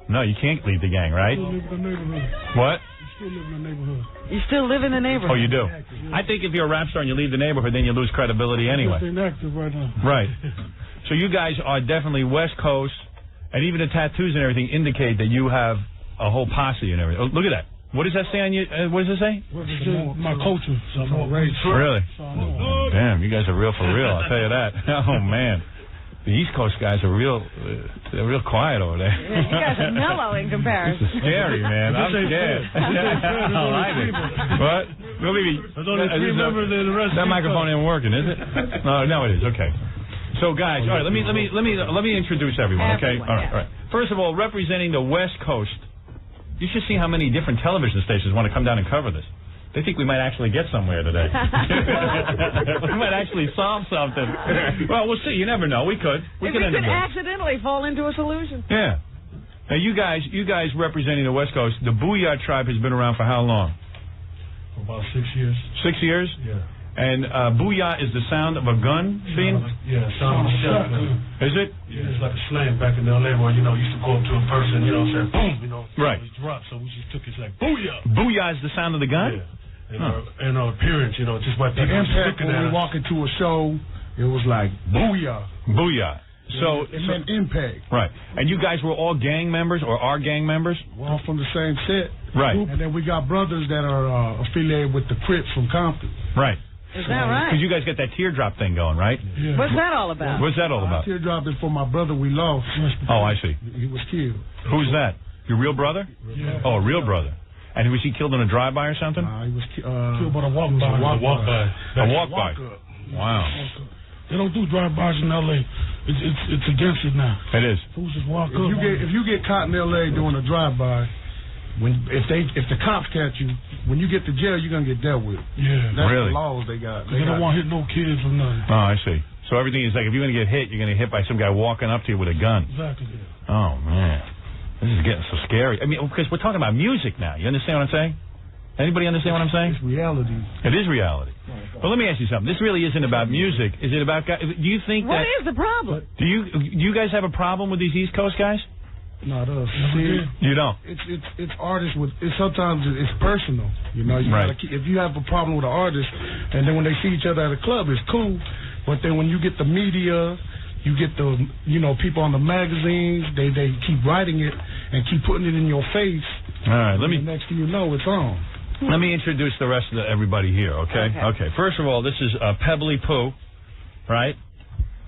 No, you can't leave the gang, right? You still live in the neighborhood. What? You still live in the neighborhood. You still live in the neighborhood. Oh, you do? I think if you're a rap star and you leave the neighborhood, then you lose credibility anyway. It's inactive right now. Right. So you guys are definitely West Coast, and even the tattoos and everything indicate that you have a whole posse and everything. Oh, look at that. What does that say on you? What does it say? My culture. Really? Damn, you guys are real for real. I'll tell you that. Oh man, the East Coast guys are real. They're real quiet over there. Yeah, you guys are mellow in comparison. This is scary, man. I'm scared. I don't like it. What? There's only 3 members in the rest. That microphone ain't working, is it? No, it is. Okay. So guys, all right. Let me introduce everyone. Okay. All right. First of all, representing the West Coast. You should see how many different television stations want to come down and cover this. They think we might actually get somewhere today. We might actually solve something. Well, we'll see. You never know. We could. We could accidentally fall into a solution. Yeah. Now, you guys representing the West Coast, the Booyah Tribe has been around for how long? For about 6 years. 6 years? Yeah. And Booyah is the sound of a gun scene? Yeah, sound of a shotgun. Is it? Yeah, it's like a slang back in L.A. where, used to go up to a person, say, boom, Right. It dropped, so we just took it like, booyah. Booyah is the sound of the gun? Yeah. And our appearance, just by people looking at us. When we walk into a show, it was like, booyah. Booyah. So it meant impact. Right. And you guys were all gang members or are gang members? We're all from the same set. Right. And then we got brothers that are affiliated with the Crips from Compton. Right. Is that right? Because you guys got that teardrop thing going, right? Yeah. What's that all about? What's that all about? Teardrop is for my brother we lost. Oh, I see. He was killed. Who's that? Your real brother? Yeah. Oh, a real brother. And was he killed in a drive-by or something? He was killed by a walk-by. A walk-by. A walk-by. Wow. They don't do drive-bys in L.A. It's against it now. It is. Fools just walk up. If you get caught in L.A. doing a drive-by, if the cops catch you, when you get to jail, you're gonna get dealt with. Yeah, that's really? the laws they got. They don't want to hit no kids or nothing. Oh, I see. So everything is like if you're gonna get hit, you're gonna get hit by some guy walking up to you with a gun. Exactly. Oh man, this is getting so scary. I mean, because we're talking about music now. You understand what I'm saying? Anybody understand what I'm saying? It's reality. It is reality. Well, let me ask you something. This really isn't about music. Is it about guys? Do you think What is the problem? Do you guys have a problem with these East Coast guys? Not us. You don't. It's artists with. Sometimes it's personal. You know. Right. If you have a problem with an artist, and then when they see each other at a club, it's cool. But then when you get the media, you get the people on the magazines. They keep writing it and keep putting it in your face. All right. Next thing you know, it's on. Let me introduce the rest of everybody here. Okay. First of all, this is Pebbly Pooh, right?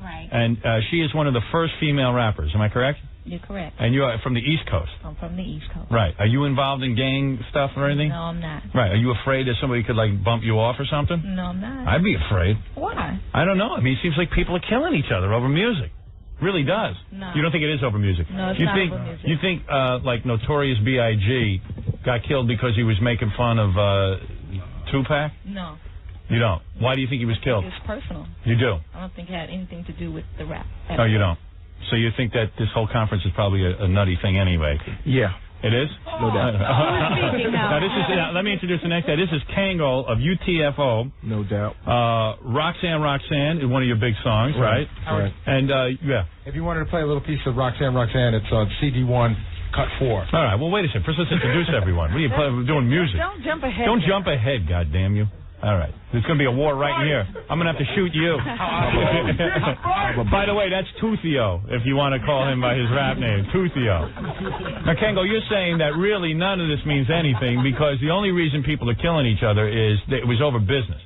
Right. And she is one of the first female rappers. Am I correct? You're correct. And you are from the East Coast. I'm from the East Coast. Right. Are you involved in gang stuff or anything? No, I'm not. Right. Are you afraid that somebody could bump you off or something? No, I'm not. I'd be afraid. Why? I don't know. I mean, it seems like people are killing each other over music. Really does. No. You don't think it is over music? No, it's not over music. You think like Notorious B.I.G. got killed because he was making fun of Tupac? No. You don't. Why do you think he was killed? It's personal. You do. I don't think it had anything to do with the rap. Oh, you don't. So you think that this whole conference is probably a nutty thing anyway? Yeah. It is? No doubt. Now, let me introduce the next guy. This is Kangol of UTFO. No doubt. Roxanne is one of your big songs, right? Right. And, yeah. If you wanted to play a little piece of Roxanne, it's on CD1, cut 4. All right, well, wait a second. First, let's introduce everyone. What are you playing? We're doing music. Don't jump ahead. Don't jump ahead, goddammit you. All right. There's going to be a war right here. I'm going to have to shoot you. By the way, that's Toothio, if you want to call him by his rap name, Toothio. Now, Kengo, you're saying that really none of this means anything because the only reason people are killing each other is that it was over business.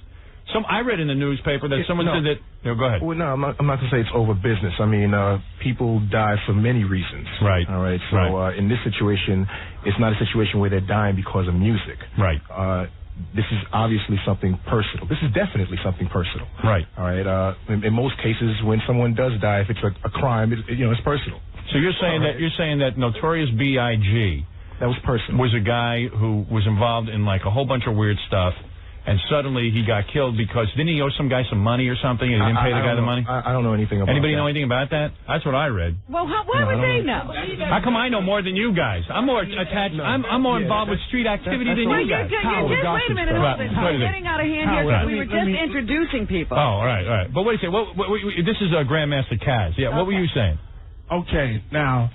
I read in the newspaper that someone said that... go ahead. Well, no, I'm not going to say it's over business. I mean, people die for many reasons. Right. All right. So in this situation, it's not a situation where they're dying because of music. Right. This is obviously something personal. This is definitely something personal. Right. All right. In most cases, when someone does die, if it's a crime, it's personal. So you're saying that Notorious B.I.G. that was personal. Was a guy who was involved in like a whole bunch of weird stuff. And suddenly he got killed because didn't he owe some guy some money or something and he didn't pay the guy the money? I don't know anything about Anybody that. know anything about that? That's what I read. Well, why would they know? How come I know more than you guys? I'm more attached. I'm more involved with street activity than you guys. Wait a minute. We're getting out of hand here because we were just introducing people. Oh, all right. But wait a second. This is Grandmaster Kaz. Yeah, what were you saying? Okay, now...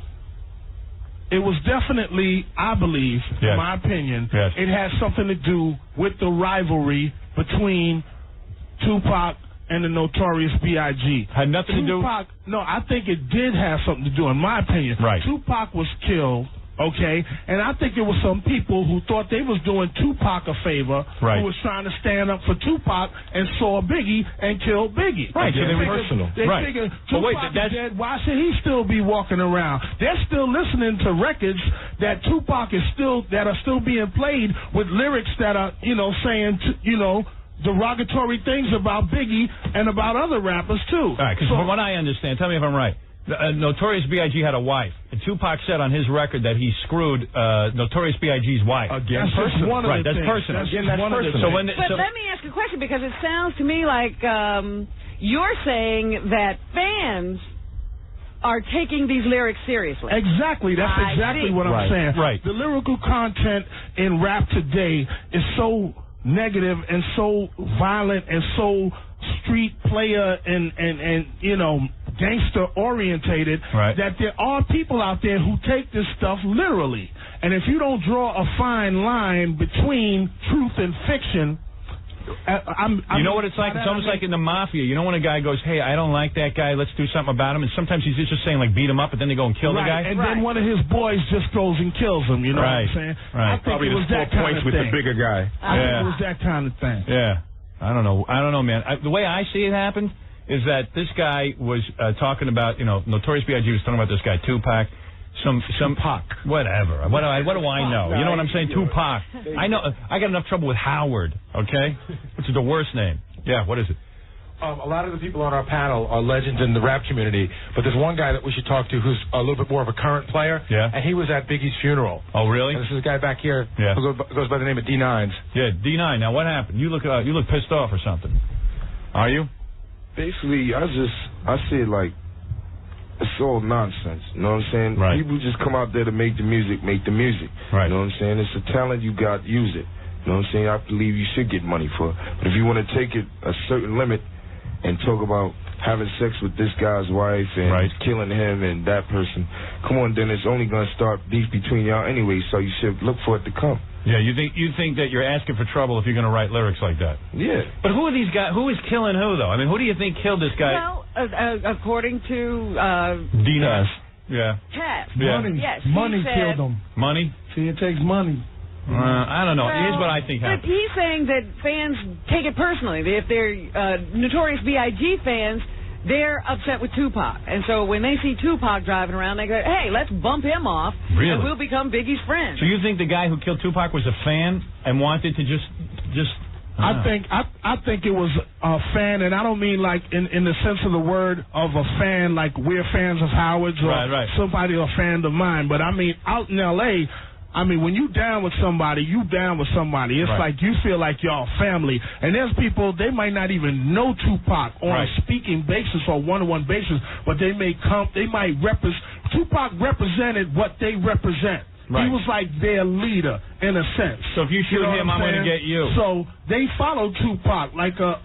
It was definitely, I believe, in my opinion, it had something to do with the rivalry between Tupac and the Notorious B.I.G. Had nothing to do? No, I think it did have something to do, in my opinion. Right. Tupac was killed, okay, and I think there were some people who thought they was doing Tupac a favor, who was trying to stand up for Tupac and saw Biggie and killed Biggie. Right, so they were personal. They figured Tupac is dead, why should he still be walking around? They're still listening to records that Tupac is that are still being played with lyrics that are, saying, derogatory things about Biggie and about other rappers, too. All right, because from what I understand, tell me if I'm right, Notorious B.I.G. had a wife, and Tupac said on his record that he screwed Notorious B.I.G.'s wife. Again, that's personal. Right, that's personal. But let me ask a question, because it sounds to me like you're saying that fans are taking these lyrics seriously. Exactly. That's exactly what I'm saying. Right. The lyrical content in rap today is so negative and so violent and so street player and gangster orientated that there are people out there who take this stuff literally. And if you don't draw a fine line between truth and fiction, you know what it's like? It's almost like in the mafia. You know when a guy goes, hey, I don't like that guy, let's do something about him, and sometimes he's just saying, like, beat him up, but then they go and kill the guy? And then one of his boys just goes and kills him, you know what I'm saying? Right. I think it was that kind of thing. With the bigger guy. I think it was that kind of thing. Yeah. I don't know, man. The way I see it happen is that this guy was talking about, Notorious B.I.G. was talking about this guy, Tupac. Some Tupac. Whatever. What do I know? You know what I'm saying? Tupac. I know. I got enough trouble with Howard, okay? Which is the worst name. Yeah, what is it? a lot of the people on our panel are legends in the rap community, but there's one guy that we should talk to who's a little bit more of a current player. Yeah. And he was at Biggie's funeral. Oh, really? And this is a guy back here Yeah. who goes by the name of D9s. Yeah, D9. Now, what happened? You look pissed off or something. Are you? Basically, I see it like it's all nonsense. You know what I'm saying? Right. People just come out there to make the music. Right. You know what I'm saying? It's a talent you got, use it. You know what I'm saying? I believe you should get money for it. But if you want to take it a certain limit and talk about having sex with this guy's wife and killing him and that person, come on, then it's only going to start beef between y'all anyway, so you should look for it to come. Yeah, you think that you're asking for trouble if you're going to write lyrics like that? Yeah. But who are these guys? Who is killing who, though? I mean, who do you think killed this guy? Well, according to Dinas. Yeah. Taz. Yeah. Money. Yes, he Money said- killed him. Money? See, it takes money. I don't know. Here's what I think But happened. he's saying that fans take it personally. If they're Notorious B.I.G. fans, they're upset with Tupac. And so when they see Tupac driving around, they go, hey, let's bump him off, Really? and we'll become Biggie's friends. So you think the guy who killed Tupac was a fan and wanted to just I think it was a fan, and I don't mean like in the sense of the word of a fan, like we're fans of Howard's or somebody a fan of mine. But I mean, out in L.A., I mean, when you down with somebody, you down with somebody. It's like you feel like y'all family. And there's people, they might not even know Tupac on a speaking basis or one-on-one basis, but they might represent. Tupac represented what they represent. Right. He was like their leader in a sense. So if you shoot him, I'm going to get you. So they follow Tupac like a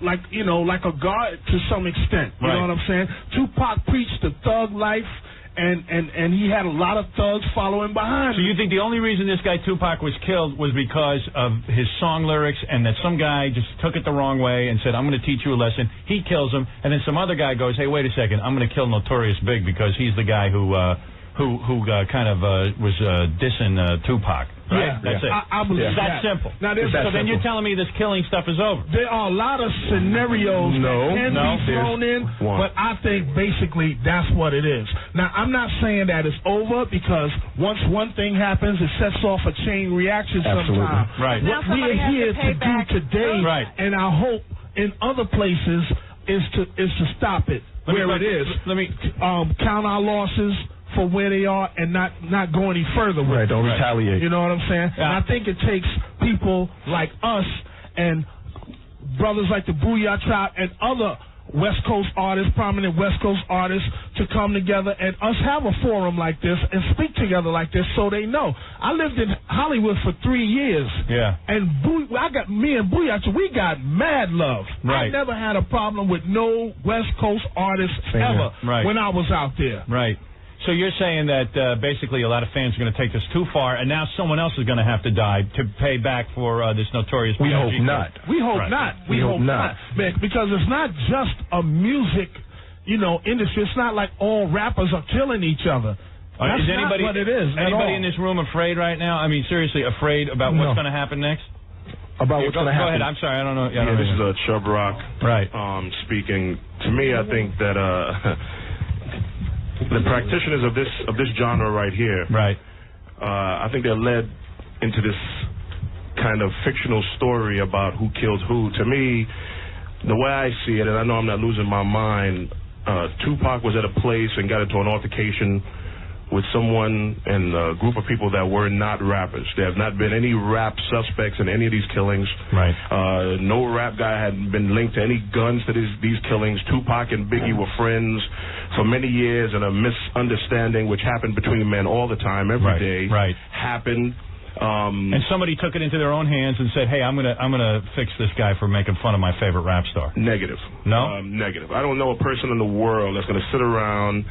god to some extent. You know what I'm saying? Tupac preached the thug life. And he had a lot of thugs following behind him. So you think the only reason this guy Tupac was killed was because of his song lyrics and that some guy just took it the wrong way and said, I'm going to teach you a lesson. He kills him, and then some other guy goes, hey, wait a second, I'm going to kill Notorious Big because he's the guy who was dissing Tupac. Right? Yeah, that's it. I believe it's that simple. Now, so then you're telling me this killing stuff is over? There are a lot of scenarios that can be thrown in, but I think basically that's what it is. Now, I'm not saying that it's over because once one thing happens, it sets off a chain reaction sometime. Right. What we are here to do today, and I hope in other places, is to stop it where it is. Let me count our losses for where they are and not go any further with it. Don't retaliate. You know what I'm saying? And I think it takes people like us and brothers like the Booyah Tribe and other West Coast artists, prominent West Coast artists, to come together and us have a forum like this and speak together like this so they know. I lived in Hollywood for 3 years. Yeah. And me and Booyah, we got mad love. Right. I never had a problem with no West Coast artists ever when I was out there. Right. So you're saying that basically a lot of fans are going to take this too far, and now someone else is going to have to die to pay back for this Notorious We B.I.G. hope not. We hope not. We hope not. Because it's not just a music, industry. It's not like all rappers are killing each other. That's not what it is. Anybody in this room afraid right now? I mean, seriously, afraid about what's going to happen next? About what's going to happen? Go ahead. I'm sorry. I don't know. This is Chubb Rock. Right. Speaking. To me, I think that the practitioners of this genre right here, I think they're led into this kind of fictional story about who killed who. To me, the way I see it, and I know I'm not losing my mind, Tupac was at a place and got into an altercation with someone and a group of people that were not rappers. There have not been any rap suspects in any of these killings. Right. No rap guy had been linked to any guns to these killings. Tupac and Biggie were friends for many years, and a misunderstanding which happened between men all the time, every day, happened. And somebody took it into their own hands and said, "Hey, I'm gonna fix this guy for making fun of my favorite rap star." Negative. No. Negative. I don't know a person in the world that's gonna sit around.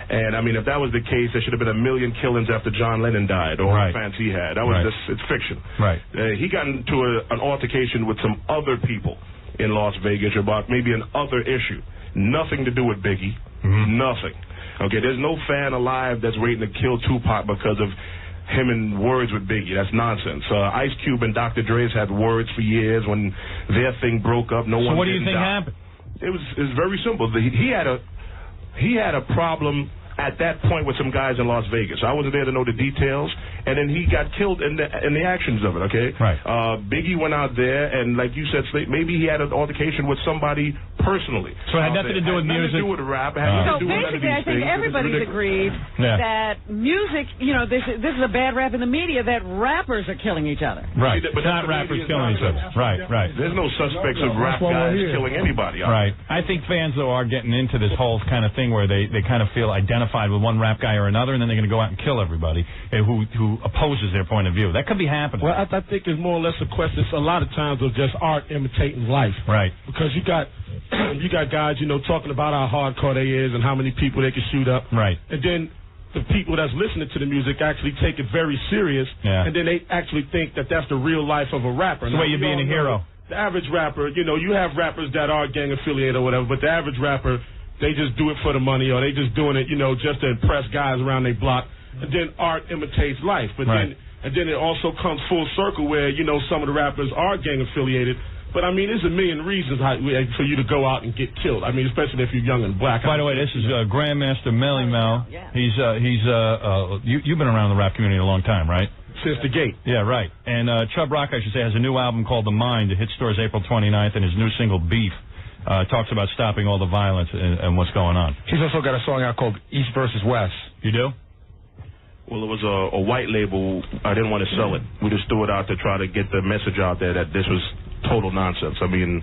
And, I mean, if that was the case, there should have been a million killings after John Lennon died, or fans he had. That was it's fiction. Right. He got into an altercation with some other people in Las Vegas about maybe an other issue. Nothing to do with Biggie. Nothing. Okay, there's no fan alive that's waiting to kill Tupac because of him in words with Biggie. That's nonsense. Ice Cube and Dr. Dre's had words for years. When their thing broke up, no one. So what do you didn't think die. happened? It was very simple. He had a problem at that point with some guys in Las Vegas. I wasn't there to know the details, and then he got killed in the actions of it, okay? Right. Biggie went out there, and like you said, maybe he had an altercation with somebody personally. So it had nothing to do with music? Nothing to do with rap. It had So nothing to do with none of basically, these I think things. everybody's agreed that music, you know, this is a bad rap in the media, that rappers are killing each other. Right. But not rappers killing each other. Right, right. There's no suspects of rap guys killing anybody. Right. I think fans, though, are getting into this whole kind of thing where they kind of feel identified with one rap guy or another, and then they're going to go out and kill everybody who opposes their point of view. That could be happening. Well, I think it's more or less a question. It's a lot of times of just art imitating life. Right. Because you got guys, you know, talking about how hardcore they is and how many people they can shoot up. Right. And then the people that's listening to the music actually take it very serious. Yeah. And then they actually think that that's the real life of a rapper. It's the way you're being a hero. The average rapper, you know, you have rappers that are gang affiliated or whatever, but the average rapper, they just do it for the money, or they just doing it, you know, just to impress guys around their block. And then art imitates life. But then it also comes full circle where, you know, some of the rappers are gang affiliated. But, I mean, there's a million reasons for you to go out and get killed. I mean, especially if you're young and black. By the way, this is Grandmaster Melly Mel. You've been around the rap community a long time, right? Since the gate. Yeah, right. And Chubb Rock, I should say, has a new album called The Mind. It hit stores April 29th, and his new single, Beef, talks about stopping all the violence and what's going on. He's also got a song out called East versus West. You do? Well, it was a white label. I didn't want to sell it. We just threw it out to try to get the message out there that this was total nonsense. I mean,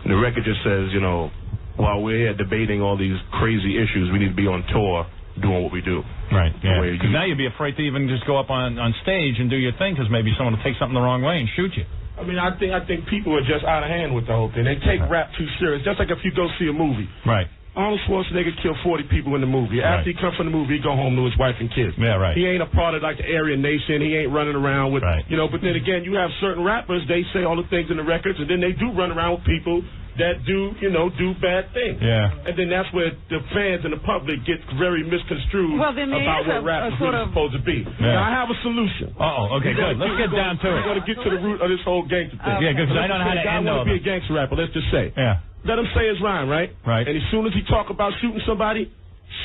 the record just says, you know, while we're here debating all these crazy issues, we need to be on tour doing what we do. Right, yeah. Because now you'd be afraid to even just go up on stage and do your thing because maybe someone will take something the wrong way and shoot you. I mean, I think people are just out of hand with the whole thing. They take rap too serious. Just like if you go see a movie. Right. Arnold Schwarzenegger killed 40 people in the movie. After he comes from the movie, he go home to his wife and kids. Yeah, right. He ain't a part of, like, the Aryan Nation. He ain't running around with, you know, but then again, you have certain rappers, they say all the things in the records, and then they do run around with people that do, you know, do bad things. Yeah. And then that's where the fans and the public get very misconstrued about what rap is really supposed to be. Yeah. Now, I have a solution. Uh-oh, okay, good. Let's get down to it. We're going to get to the root of this whole gangster thing. Yeah, because I don't know how to end all I want to be a gangster rapper, let's just say. Yeah. Let him say his rhyme, right? Right. And as soon as he talk about shooting somebody,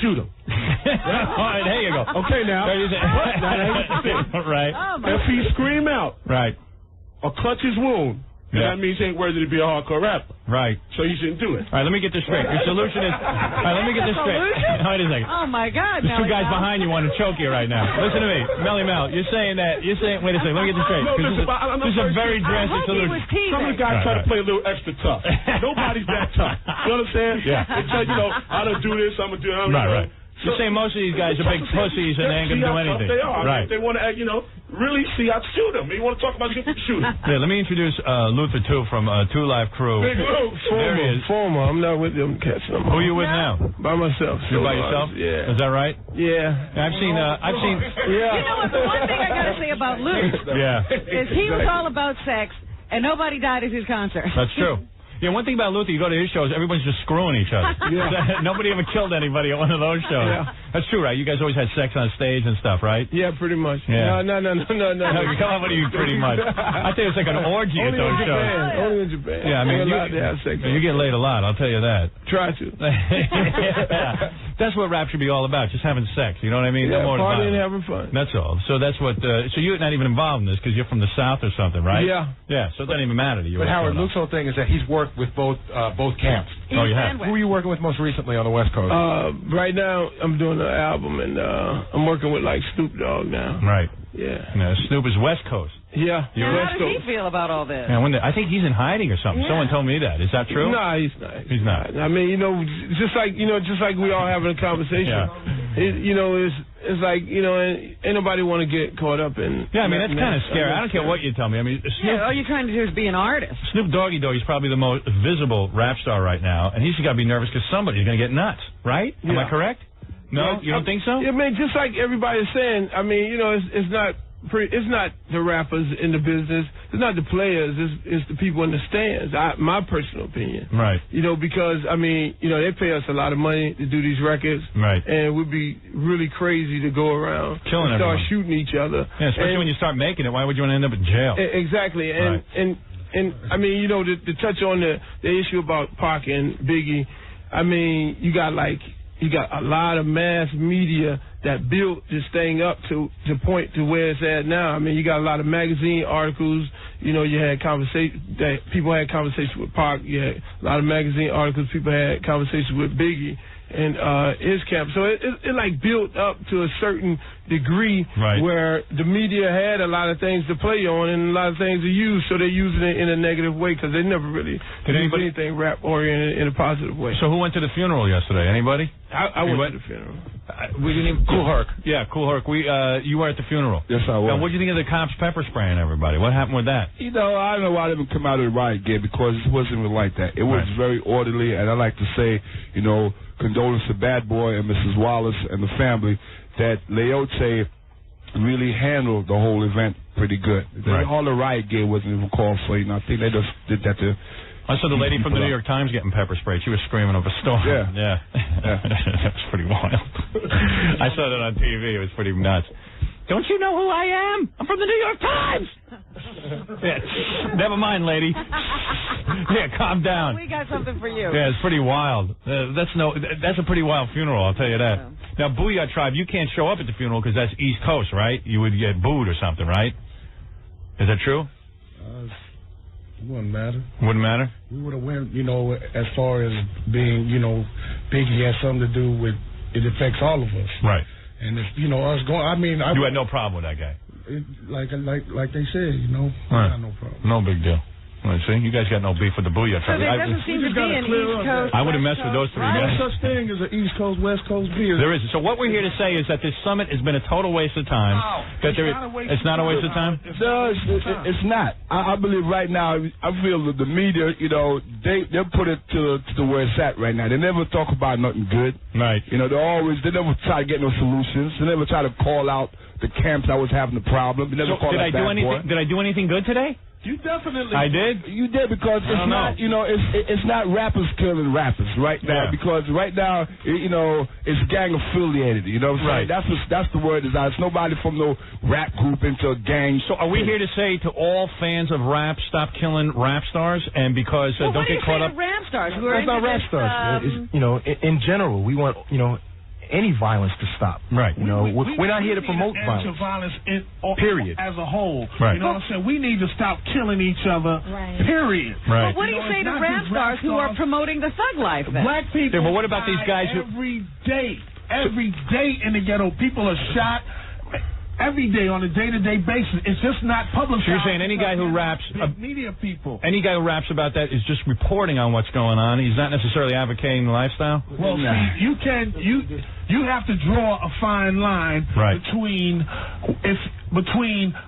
shoot him. All right, there you go. Okay, now. Right. If he scream out, right, or clutch his wound, then that means he ain't worthy to be a hardcore rapper. Right. So you shouldn't do it. All right, let me get this straight. Your solution is... All right, let me get this straight. Wait a second. Oh, my God. There's two guys behind you want to choke you right now. Listen to me. Melly Mel, you're saying... Wait a second, let me get this straight. This is a very drastic solution. Some of the guys try to play a little extra tough. Nobody's that tough. You know what I'm saying? Yeah. They tell you know, I don't do this, I'm going to do it. Right. You're saying most of these guys are big pussies and they ain't going to do anything. They are. Right. They want to, you know, really see how to shoot them. You want to talk about shooting. Yeah, let me introduce Luther, too, from 2 Live Crew. Big Luke. There he is. Former. I'm not with them cats no more. Who are you with now? By myself. You're by yourself? Yeah. Is that right? Yeah. I've seen. You know what? The one thing I got to say about Luke is he was all about sex, and nobody died at his concert. That's true. Yeah, one thing about Luther, you go to his shows, everyone's just screwing each other. Nobody ever killed anybody at one of those shows. Yeah. That's true, right? You guys always had sex on stage and stuff, right? Yeah, pretty much. Yeah. No. What do you pretty much? I think it's like an orgy at those shows. Only in Japan. Yeah, I mean, you get laid a lot, I'll tell you that. Try to. That's what rap should be all about, just having sex. You know what I mean? Yeah, no more partying and having fun. That's all. So that's what. So you're not even involved in this because you're from the South or something, right? Yeah. Yeah. So it doesn't even matter to you. But Howard, Luke's whole thing is that he's worked with both camps. Oh, you have? Who are you working with most recently on the West Coast? Right now, I'm doing an album, and I'm working with, like, Snoop Dogg now. Right. Yeah. Snoop is West Coast. Yeah. Now, how does he feel about all this? Yeah, I think he's in hiding or something. Yeah. Someone told me that. Is that true? No, he's not. He's not. I mean, you know, just like we all having a conversation. Yeah. It's like, you know, ain't nobody want to get caught up in. Yeah, I mean, that's kind of scary. I don't care what you tell me. I mean, Snoop, all you're trying to do is be an artist. Snoop Doggy Dogg is probably the most visible rap star right now, and he's got to be nervous because somebody's going to get nuts, right? Am I correct? No, you don't think so? Yeah, man. Just like everybody's saying. I mean, you know, it's not the rappers in the business. It's not the players. It's the people in the stands. My personal opinion. Right. You know, because I mean, you know, they pay us a lot of money to do these records. Right. And it would be really crazy to go around killing and start everyone. shooting each other. Yeah, especially when you start making it. Why would you want to end up in jail? Exactly. And I mean, you know, to touch on the issue about Pac and Biggie. I mean, you got like you got a lot of mass media that built this thing up to point to where it's at now. I mean, you got a lot of magazine articles. You know, you had people had conversations with Pac. You had a lot of magazine articles. People had conversations with Biggie and his camp. So it like built up to a certain degree where the media had a lot of things to play on and a lot of things to use, so they're using it in a negative way because they never really did anything rap-oriented in a positive way. So who went to the funeral yesterday? Anybody? I went to the funeral. We didn't even... Cool Herc. Yeah, Cool Herc. You were at the funeral. Yes, I was. Now, what do you think of the cops pepper spraying everybody? What happened with that? You know, I don't know why they didn't come out of the riot gear because it wasn't even like that. It was very orderly, and I like to say, you know, condolence to Bad Boy and Mrs. Wallace and the family that Leote really handled the whole event pretty good. All the riot gear wasn't even called for. You know, I think they just did that to... I saw the lady from the New York Times getting pepper sprayed. She was screaming up a storm. Yeah. That was pretty wild. I saw that on TV. It was pretty nuts. Don't you know who I am? I'm from the New York Times. Yeah, never mind, lady. Yeah, calm down. We got something for you. Yeah, it's pretty wild. That's a pretty wild funeral, I'll tell you that. Yeah. Now, Booyah Tribe, you can't show up at the funeral because that's East Coast, right? You would get booed or something, right? Is that true? It wouldn't matter. Wouldn't matter? We would have went, you know, as far as being, you know, Biggie had something to do with, it affects all of us. Right. And if, you know, us going, I mean... You had no problem with that guy? Like they said, you know, I got no problem. No big deal. Well, see, you guys got no beef with the Booyah Tribe. So there doesn't seem to be an East Coast, I wouldn't mess with those three guys. There's no such thing as an East Coast, West Coast beer. There isn't. So what we're here to say is that this summit has been a total waste of time. It's not a waste of time? No, it's not. I believe right now, I feel that the media, you know, they put it to where it's at right now. They never talk about nothing good. Right. You know, they never try to get no solutions. They never try to call out the camps that was having the problem. They never called out Bad Boy. Did I do anything good today? You definitely. I did? You did because it's not, you know, it's not rappers killing rappers right now because right now, you know, it's gang affiliated. You know what I'm saying? That's the word is out. It's nobody from no rap group into a gang. So are we here to say to all fans of rap, stop killing rap stars and because don't get caught up? Rap stars? That's not rap stars. You know, in general, we want, you know, any violence to stop. Right. You know, we're not here to promote violence. Violence period. As a whole. Right. You know what I'm saying? We need to stop killing each other. Right. Period. Right. But what do you say to rap stars who are promoting the thug life then? Black people. Yeah, but what about these guys who... Every day in the ghetto, people are shot. Every day on a day-to-day basis. It's just not public. So you're saying any guy who raps... media people. Any guy who raps about that is just reporting on what's going on. He's not necessarily advocating the lifestyle? Well, see, you have to draw a fine line between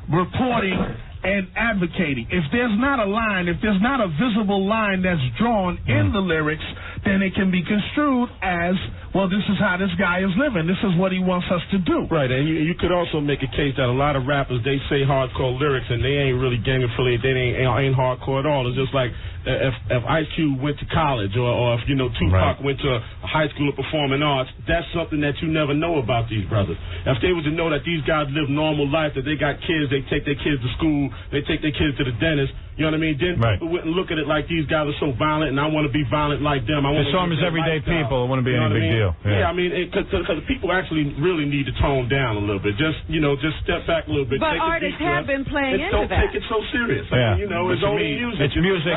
reporting and advocating. If there's not a line, if there's not a visible line that's drawn in the lyrics, then it can be construed as, well, this is how this guy is living. This is what he wants us to do. Right, and you could also make a case that a lot of rappers, they say hardcore lyrics, and they ain't really gang affiliated. They ain't hardcore at all. It's just like if Ice Cube went to college or if, you know, Tupac went to a high school of performing arts, that's something that you never know about these brothers. If they were to know that these guys live normal life, that they got kids, they take their kids to school, they take their kids to the dentist, you know what I mean? Then people wouldn't look at it like these guys are so violent and I want to be violent like them. They saw them as everyday people. It wouldn't be any big deal. Yeah, I mean, because people actually really need to tone down a little bit. Just step back a little bit. But artists have been playing into that. Don't take it so serious. I mean, you know, it's only music. It's music.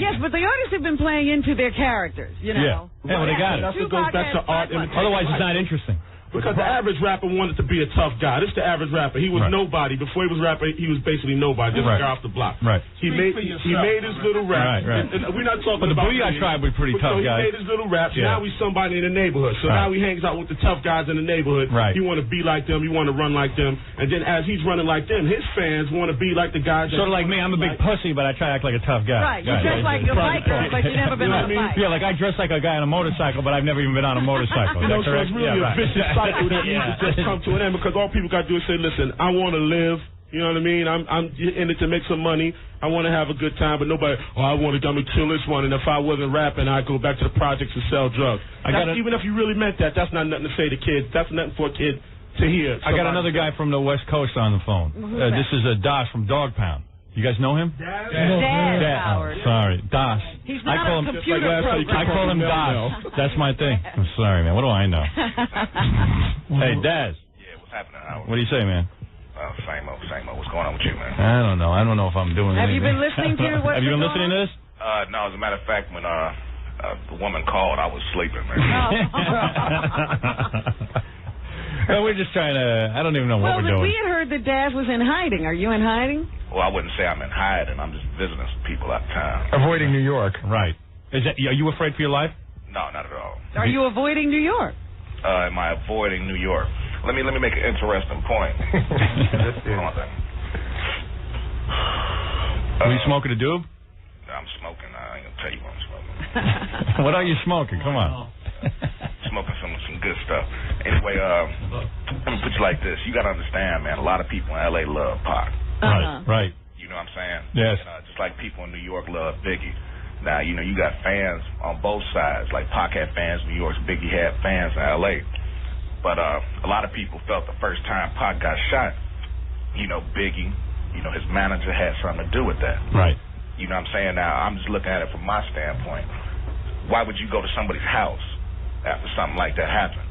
Yes, but the artists have been playing into their characters, you know. Yeah, well, they got it. That's what goes back to art. Otherwise, it's not interesting. Because the average rapper wanted to be a tough guy. This is the average rapper. He was nobody. Before he was rapper, he was basically nobody. Just a guy off the block. Right. He made his little rap. Right. And we're not talking about... But the Booyah Tribe was pretty tough guy. He made his little raps. Yeah. Now he's somebody in the neighborhood. So now he hangs out with the tough guys in the neighborhood. Right. You want to be like them. You want to run like them. And then as he's running like them, his fans want to be like the guys. Sort of like me. I'm a big pussy, but I try to act like a tough guy. Right. You dress like a biker, but you've never been on a bike. Yeah, like I dress like a guy on a motorcycle, but I've never even been on a motorcycle. You know, so it's really a vicious cycle that just come to an end because all people got to do is say, listen, I want to live. You know what I mean? I'm in it to make some money. I want to have a good time, but nobody, I want to kill this one. And if I wasn't rapping, I'd go back to the projects and sell drugs. Even if you really meant that, that's not nothing to say to kids. That's nothing for a kid to hear. I got another guy from the West Coast on the phone. This is Dosh from Dog Pound. You guys know him? Daz Oh, Howard. sorry, Das. He's not a computer programmer. I call him Das. That's my thing. I'm sorry, man. What do I know? Hey, Daz. Yeah, what's happening, Howard? What do you say, man? Same old, same old. What's going on with you, man? I don't know. I don't know if I'm doing Have anything. you been listening to what Have you been listening to this? No, as a matter of fact, when the woman called, I was sleeping, man. Well, we're just trying to, I don't even know what we're doing. We had heard that Daz was in hiding. Are you in hiding? Well, I wouldn't say I'm in hiding. I'm just visiting some people out of town. Avoiding New York. Right. Are you afraid for your life? No, not at all. Are you avoiding New York? Am I avoiding New York? Let me make an interesting point. Hold on a second. Are you smoking a doob? I'm smoking. I ain't gonna tell you what I'm smoking. What are you smoking? Come on. Smoking some good stuff. Anyway, let me put you like this. You gotta understand, man. A lot of people in L.A. love Pac. Right. You know what I'm saying? Yes. And, just like people in New York love Biggie. Now, you know, you got fans on both sides. Like Pac had fans in New York, Biggie had fans in L.A. But a lot of people felt the first time Pac got shot, you know, Biggie, you know, his manager had something to do with that. Right. You know what I'm saying? Now, I'm just looking at it from my standpoint. Why would you go to somebody's house after something like that happened?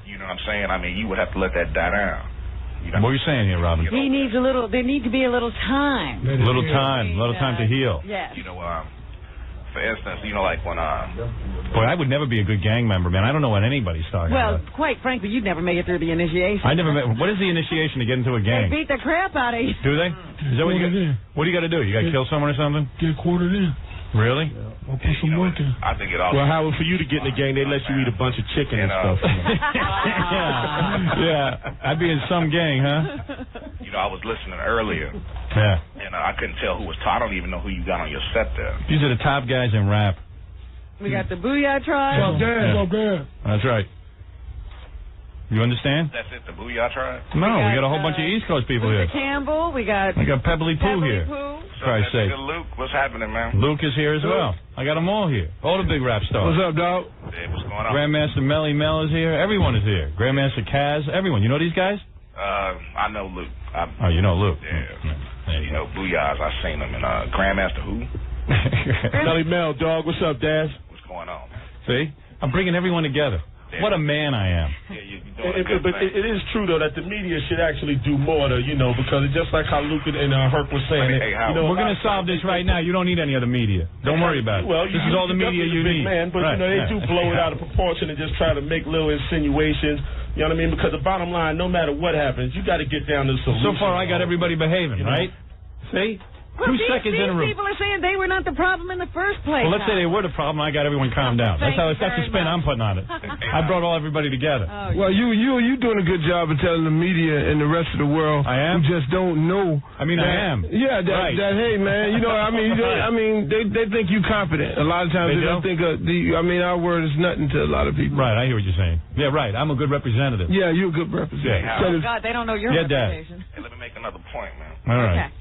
You know what I'm saying? I mean, you would have to let that die down. You know what are you saying here, Robin? He needs a little, there needs to be a little time. Little time to heal. Yes. You know, for instance, you know, like when Boy, I would never be a good gang member, man. I don't know what anybody's talking Well, about. quite frankly, you'd never make it through the initiation. I never met. What is the initiation to get into a gang? They beat the crap out of you. Do they? Is that what you got? What do you got to do? You got to kill someone or something? Get quartered in. Really? I'll put some work in. I think it all. Well, Howard, for you to get in the gang, they let you eat a bunch of chicken and stuff. Yeah. I'd be in some gang, huh? You know, I was listening earlier. Yeah. And I couldn't tell who was I don't even know who you got on your set there. These are the top guys in rap. We got the Booyah Tribe. That's right. You understand? That's it, the Booyah Tribe? No, we got a whole bunch of East Coast people here. Campbell, we got Pebbly Pooh here. Christ's sake. Luke, what's happening, man? Luke is here as well. I got them all here. All the big rap stars. What's up, dog? Hey, what's going on? Grandmaster Melly Mel is here. Everyone is here. Grandmaster Kaz. Everyone. You know these guys? I know Luke. You know Luke. Yeah. You know, Booyahs, I seen them. And Grandmaster who? Melly Mel, dog. What's up, Daz? What's going on? See? I'm bringing everyone together. What a man I am. Yeah, But it is true, though, that the media should actually do more to, you know, because it's just like how Luke and Herc was saying. We're going to solve this right now. You don't need any other media. Don't worry about it. Well, this is all the media you need. Man, but, you know, they do blow it out of proportion and just try to make little insinuations. You know what I mean? Because the bottom line, no matter what happens, you got to get down to the solution. So far, I got everybody behaving, right? See? Well, 2 seconds in a room. These people are saying they were not the problem in the first place. Well, let's say they were the problem. I got everyone calmed down. That's the spin I'm putting on it. I brought everybody together. Well, you doing a good job of telling the media and the rest of the world. I am. Who just don't know. I mean, I am. Yeah, that hey man, you know, I mean, they think you confident. A lot of times they don't think our word is nothing to a lot of people. Right, I hear what you're saying. Yeah, right. I'm a good representative. Yeah, you're a good representative. Oh God, they don't know your reputation. Hey, let me make another point, man. All right. Okay.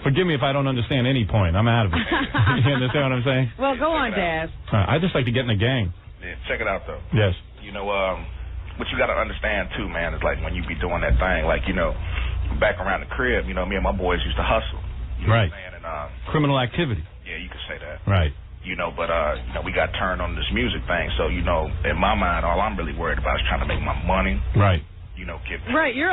Forgive me if I don't understand any point. I'm out of it. You understand what I'm saying? Well, go on, Daz. I just like to get in a gang. Yeah, check it out, though. Yes. You know, what you got to understand, too, man, is like when you be doing that thing, like, you know, back around the crib, you know, me and my boys used to hustle. You know right. What I'm saying? And, criminal activity. Yeah, you could say that. Right. You know, but, you know, we got turned on this music thing. So, you know, in my mind, all I'm really worried about is trying to make my money. Right. You know, Right, you're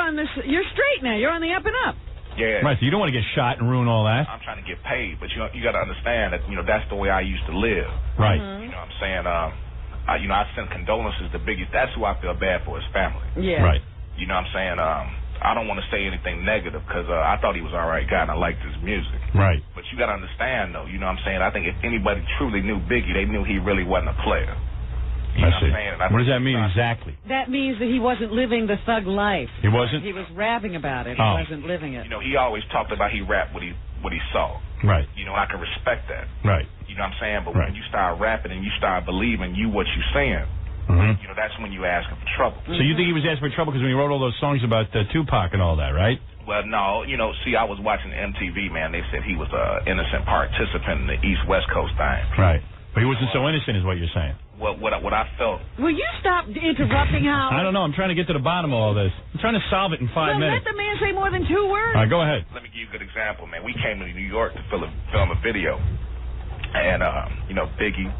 straight now. You're on the up and up. Yeah. Right, so you don't want to get shot and ruin all that. I'm trying to get paid, but you got to understand that, you know, that's the way I used to live. Right. You know what I'm saying? You know, I send condolences to Biggie. That's who I feel bad for, his family. Yeah. Right. You know what I'm saying? I don't want to say anything negative because I thought he was all right guy and I liked his music. Right. But you got to understand, though, you know what I'm saying? I think if anybody truly knew Biggie, they knew he really wasn't a player. You know what I'm saying? What does that mean exactly? That means that he wasn't living the thug life. He wasn't? He was rapping about it. He wasn't living it. You know, he always talked about he rapped what he saw. Right. You know, I can respect that. Right. You know what I'm saying? But when you start rapping and you start believing what you're saying, you know, that's when you asking for trouble. So you think he was asking for trouble because when he wrote all those songs about Tupac and all that, right? Well, no. You know, see, I was watching MTV, man. They said he was an innocent participant in the East-West Coast thing. Right. But he wasn't so innocent, is what you're saying. What I felt. Will you stop interrupting Howard? I don't know. I'm trying to get to the bottom of all this. I'm trying to solve it in 5 minutes. Let the man say more than 2 words. All right, go ahead. Let me give you a good example, man. We came to New York to film a video, and Biggie,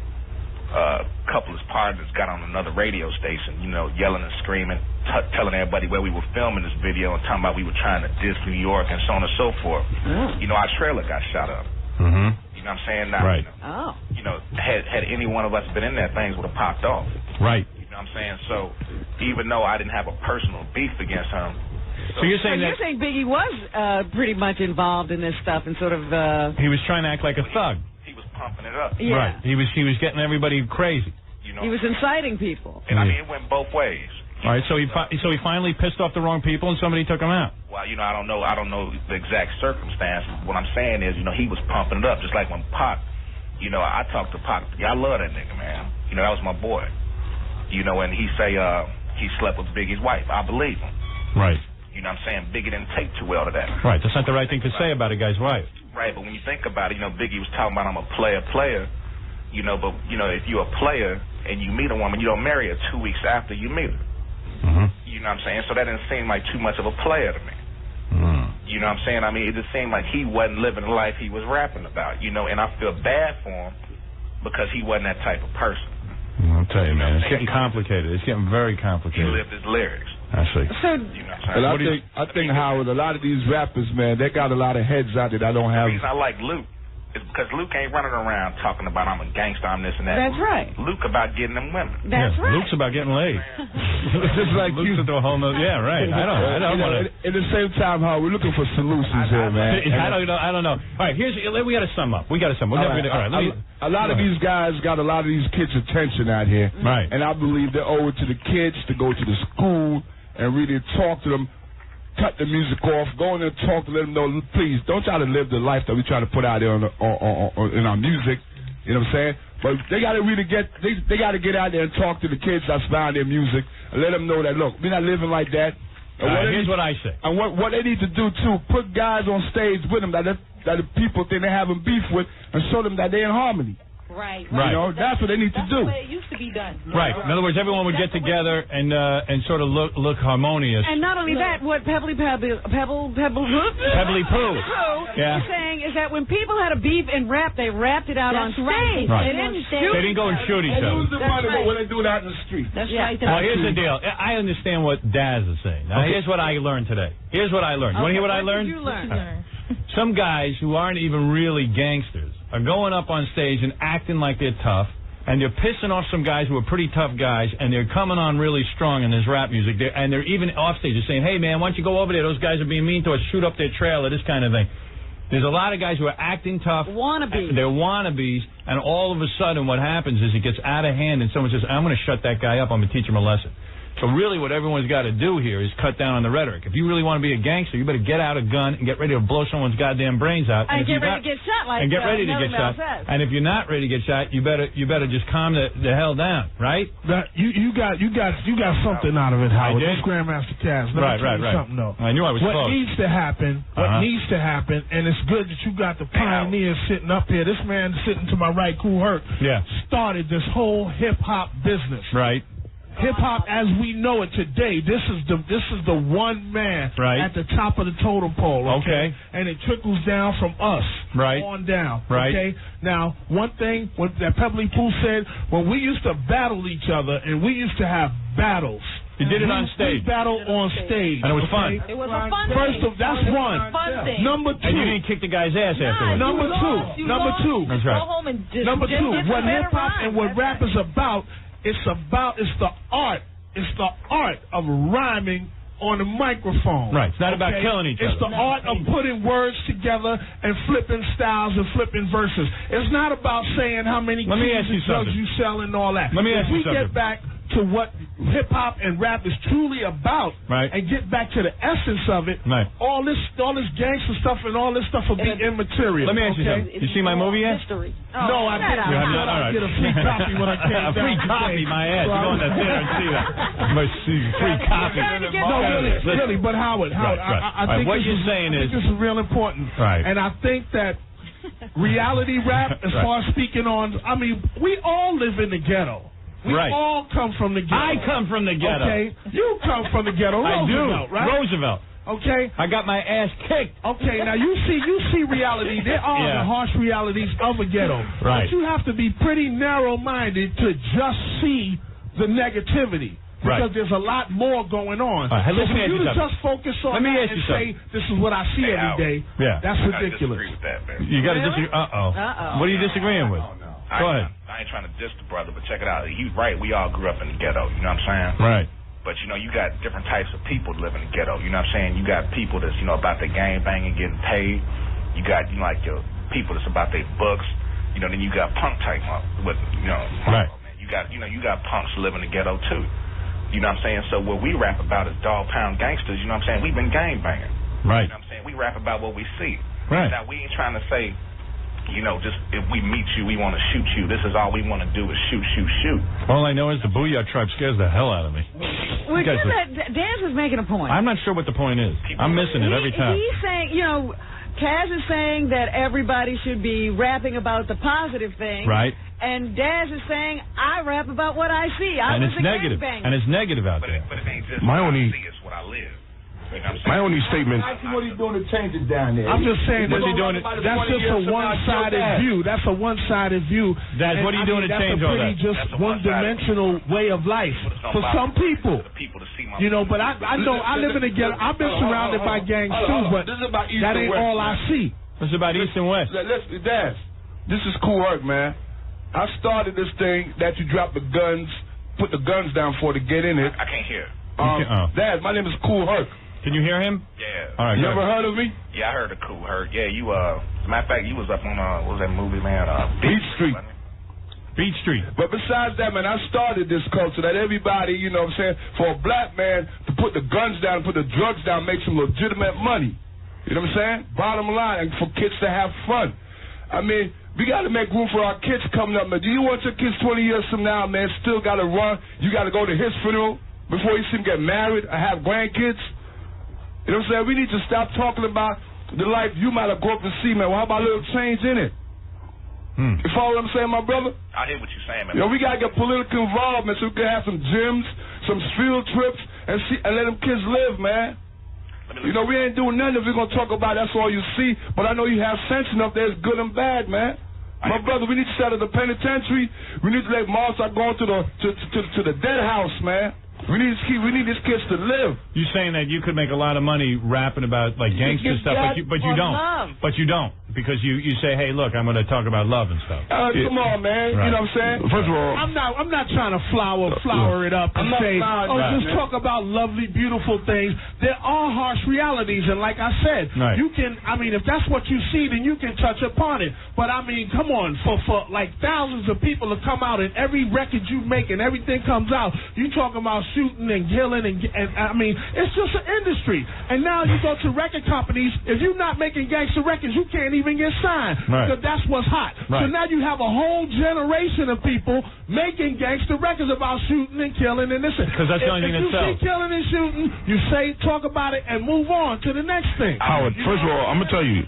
a couple of his partners got on another radio station, yelling and screaming, telling everybody where we were filming this video and talking about we were trying to diss New York and so on and so forth. Our trailer got shot up. Mm-hmm. You know what I'm saying? Now, right. Had any one of us been in there, things would have popped off. Right. You know what I'm saying? So even though I didn't have a personal beef against him. So you're saying you're saying Biggie was pretty much involved in this stuff and sort of... he was trying to act like a thug. He was pumping it up. Yeah. Right. He was getting everybody crazy. He was inciting people. And I mean, it went both ways. All right, so he finally pissed off the wrong people and somebody took him out. Well, I don't know the exact circumstance. What I'm saying is, he was pumping it up, just like when Pac, I talked to Pac. I love that nigga, man. That was my boy. And he say he slept with Biggie's wife. I believe him. Right. You know what I'm saying? Biggie didn't take too well to that. Right, that's not the right thing to say about a guy's wife. Right, but when you think about it, Biggie was talking about I'm a player, but if you're a player and you meet a woman, you don't marry her 2 weeks after you meet her. Mm-hmm. You know what I'm saying? So that didn't seem like too much of a player to me. You know what I'm saying? I mean, it just seemed like he wasn't living the life he was rapping about, and I feel bad for him because he wasn't that type of person. I'll tell you, man, it's getting complicated. It's getting very complicated. He lived his lyrics. I see. So, and I think, Howard, a lot of these rappers, man, they got a lot of heads out that I don't have. The reason I like Luke is because Luke ain't running around talking about I'm a gangster, I'm this and that. That's right. Luke about getting them women. That's right. Luke's about getting laid. Just like Luke's into a whole nother. Yeah, right. I don't want to. At the same time, Howard, we're looking for solutions here, man. I don't know. All right, we got to sum up. All right. A lot of these guys got a lot of these kids' attention out here. Right. And I believe they owe it to the kids to go to the school and really talk to them. Cut the music off, go in there and talk to them, please, don't try to live the life that we try to put out there in our music, you know what I'm saying? But they got to really they got to get out there and talk to the kids that's behind their music and let them know that, look, we're not living like that. Here's what I say. And what they need to do, too, put guys on stage with them that the people think they're having beef with and show them that they're in harmony. Right. That's what they need to do. That's the way it used to be done. Right. In other words, everyone would get together and sort of look harmonious. And not only that, what Pebbly Poo yeah. is saying is that when people had a beef in rap, they rapped it out on stage. Right. They didn't go and shoot each other. They lose the money, but when they do it out in the street. That's right. Well, here's the deal. I understand what Daz is saying. Now, here's what I learned today. Here's what I learned. You want to hear what I learned? What did you learn? Some guys who aren't even really gangsters are going up on stage and acting like they're tough, and they're pissing off some guys who are pretty tough guys, and they're coming on really strong in this rap music. And they're even off stage saying, hey, man, why don't you go over there? Those guys are being mean to us. Shoot up their trailer, this kind of thing. There's a lot of guys who are acting tough. Wannabes. They're wannabes, and all of a sudden what happens is it gets out of hand, and someone says, I'm going to shut that guy up. I'm going to teach him a lesson. So really what everyone's got to do here is cut down on the rhetoric. If you really want to be a gangster, you better get out a gun and get ready to blow someone's goddamn brains out. And get ready to get shot like and get ready to get shot. Says. And if you're not ready to get shot, you better just calm the hell down, right? You got something out of it, Howard. This Grandmaster Taz. Right. Something though. I knew I was What close. needs to happen, and it's good that you got the pioneers sitting up here. This man sitting to my right, Kool Herc, started this whole hip-hop business. Right. Hip-hop as we know it today, this is the one man at the top of the totem pole, okay? And it trickles down from us on down, okay? Now, one thing that Pebbly Poo said, when we used to battle each other, and we used to have battles. You did it on stage. We battled on stage. And it was fun. It was a fun First of that's one. thing. Number two. And you didn't kick the guy's ass afterwards. Number two. That's right. Go home and just Number two. What hip hip-hop and what rap is about, it's the art. It's the art of rhyming on the microphone. Right. It's not about killing each other. It's the art of putting words together and flipping styles and flipping verses. It's not about saying how many drugs you sell and all that. Let me ask you something. If we get back to what hip-hop and rap is truly about and get back to the essence of it, all this gangster stuff and all this stuff will be immaterial. Let me ask you something. You see my movie yet? No, I didn't. I get a free copy when I came down. A free copy, my ass. You go in the theater and see that. Free copy. No, really. But Howard, I think what you're saying is this is real important. Right. And I think that reality rap, as far as speaking on, I mean, we all live in the ghetto. We all come from the ghetto. I come from the ghetto. Okay, you come from the ghetto. Roosevelt, right? Roosevelt. Okay. I got my ass kicked. Okay, now you see reality. There are the harsh realities of a ghetto. Right. But you have to be pretty narrow-minded to just see the negativity. Because there's a lot more going on. Hey, so for you to just focus on that and say, this is what I see every day, that's ridiculous. I disagree with that, man. You got to disagree. What are you disagreeing with? Go ahead. I ain't trying to diss the brother, but check it out. He's right. We all grew up in the ghetto. You know what I'm saying? Right. But, you know, you got different types of people that live in the ghetto. You know what I'm saying? You got people that's, you know, about their gang banging, getting paid. You got, you know, like your people that's about their books. You know, then you got punk type with, you know. Right. You got punks live in the ghetto, too. You know what I'm saying? So what we rap about is dog pound gangsters. You know what I'm saying? We've been gang banging. Right. You know what I'm saying? We rap about what we see. Right. Now, we ain't trying to say, you know, just if we meet you, we want to shoot you. This is all we want to do is shoot, shoot, shoot. All I know is the Booyah Tribe scares the hell out of me. Well, Daz is making a point. I'm not sure what the point is. I'm missing it every time. He's saying, you know, Kaz is saying that everybody should be rapping about the positive things. Right. And Daz is saying, I rap about what I see. And it's negative. And it's negative out there. But it ain't just My what only- I see, it's what I live. My only statement. What he's doing to change it down there. I'm just saying What's he doing? that's just a one-sided view. That's a one-sided view. Daz, what are you doing to change all that? That's a pretty just one-dimensional way of life for some people. You know, but I know I live in a ghetto. I've been surrounded by gangs too, but that ain't all I see. It's about East and West. Daz, this is Cool Herc, man. I started this thing that you drop the guns, put the guns down for to get in it. I can't hear. Daz, my name is Cool Herc. Can you hear him? Yeah. All right. You ever heard of me? Yeah, I heard of Cool Herc. Yeah, you as a matter of fact, you was up on what was that movie, man? Beach Street. Beach Street. But besides that, man, I started this culture that everybody, you know what I'm saying, for a black man to put the guns down, put the drugs down, make some legitimate money. You know what I'm saying? Bottom line, and for kids to have fun. I mean, we got to make room for our kids coming up, man. Do you want your kids 20 years from now, man, still got to run? You got to go to his funeral before you see him get married or have grandkids? You know what I'm saying? We need to stop talking about the life you might have grown up to see, man. Well, how about a little change in it? You follow what I'm saying, my brother? I hear what you're saying, man. You know, we got to get political involvement so we can have some gyms, some field trips, and let them kids live, man. You know, we ain't doing nothing if we're going to talk about that's all you see, but I know you have sense enough there's good and bad, man. My brother, we need to set up the penitentiary. We need to let Mars start going to the dead house, man. We need these kids to live. You're saying that you could make a lot of money rapping about like gangster stuff, but you don't. Love. But you don't because you say, hey, look, I'm going to talk about love and stuff. Come on, man. Right. You know what I'm saying? First of all, I'm not trying to flower it up and say, just talk about lovely, beautiful things. There are harsh realities, and like I said, you can. I mean, if that's what you see, then you can touch upon it. But I mean, come on, for like thousands of people to come out and every record you make and everything comes out, you talking about shooting and killing and I mean, it's just an industry. And now you go to record companies, if you're not making gangster records, you can't even get signed because that's what's hot. So now you have a whole generation of people making gangster records about shooting and killing and this. Because that's the only thing that sells. If you see killing and shooting, you say, talk about it and move on to the next thing. Howard, first of all, I'm gonna tell you,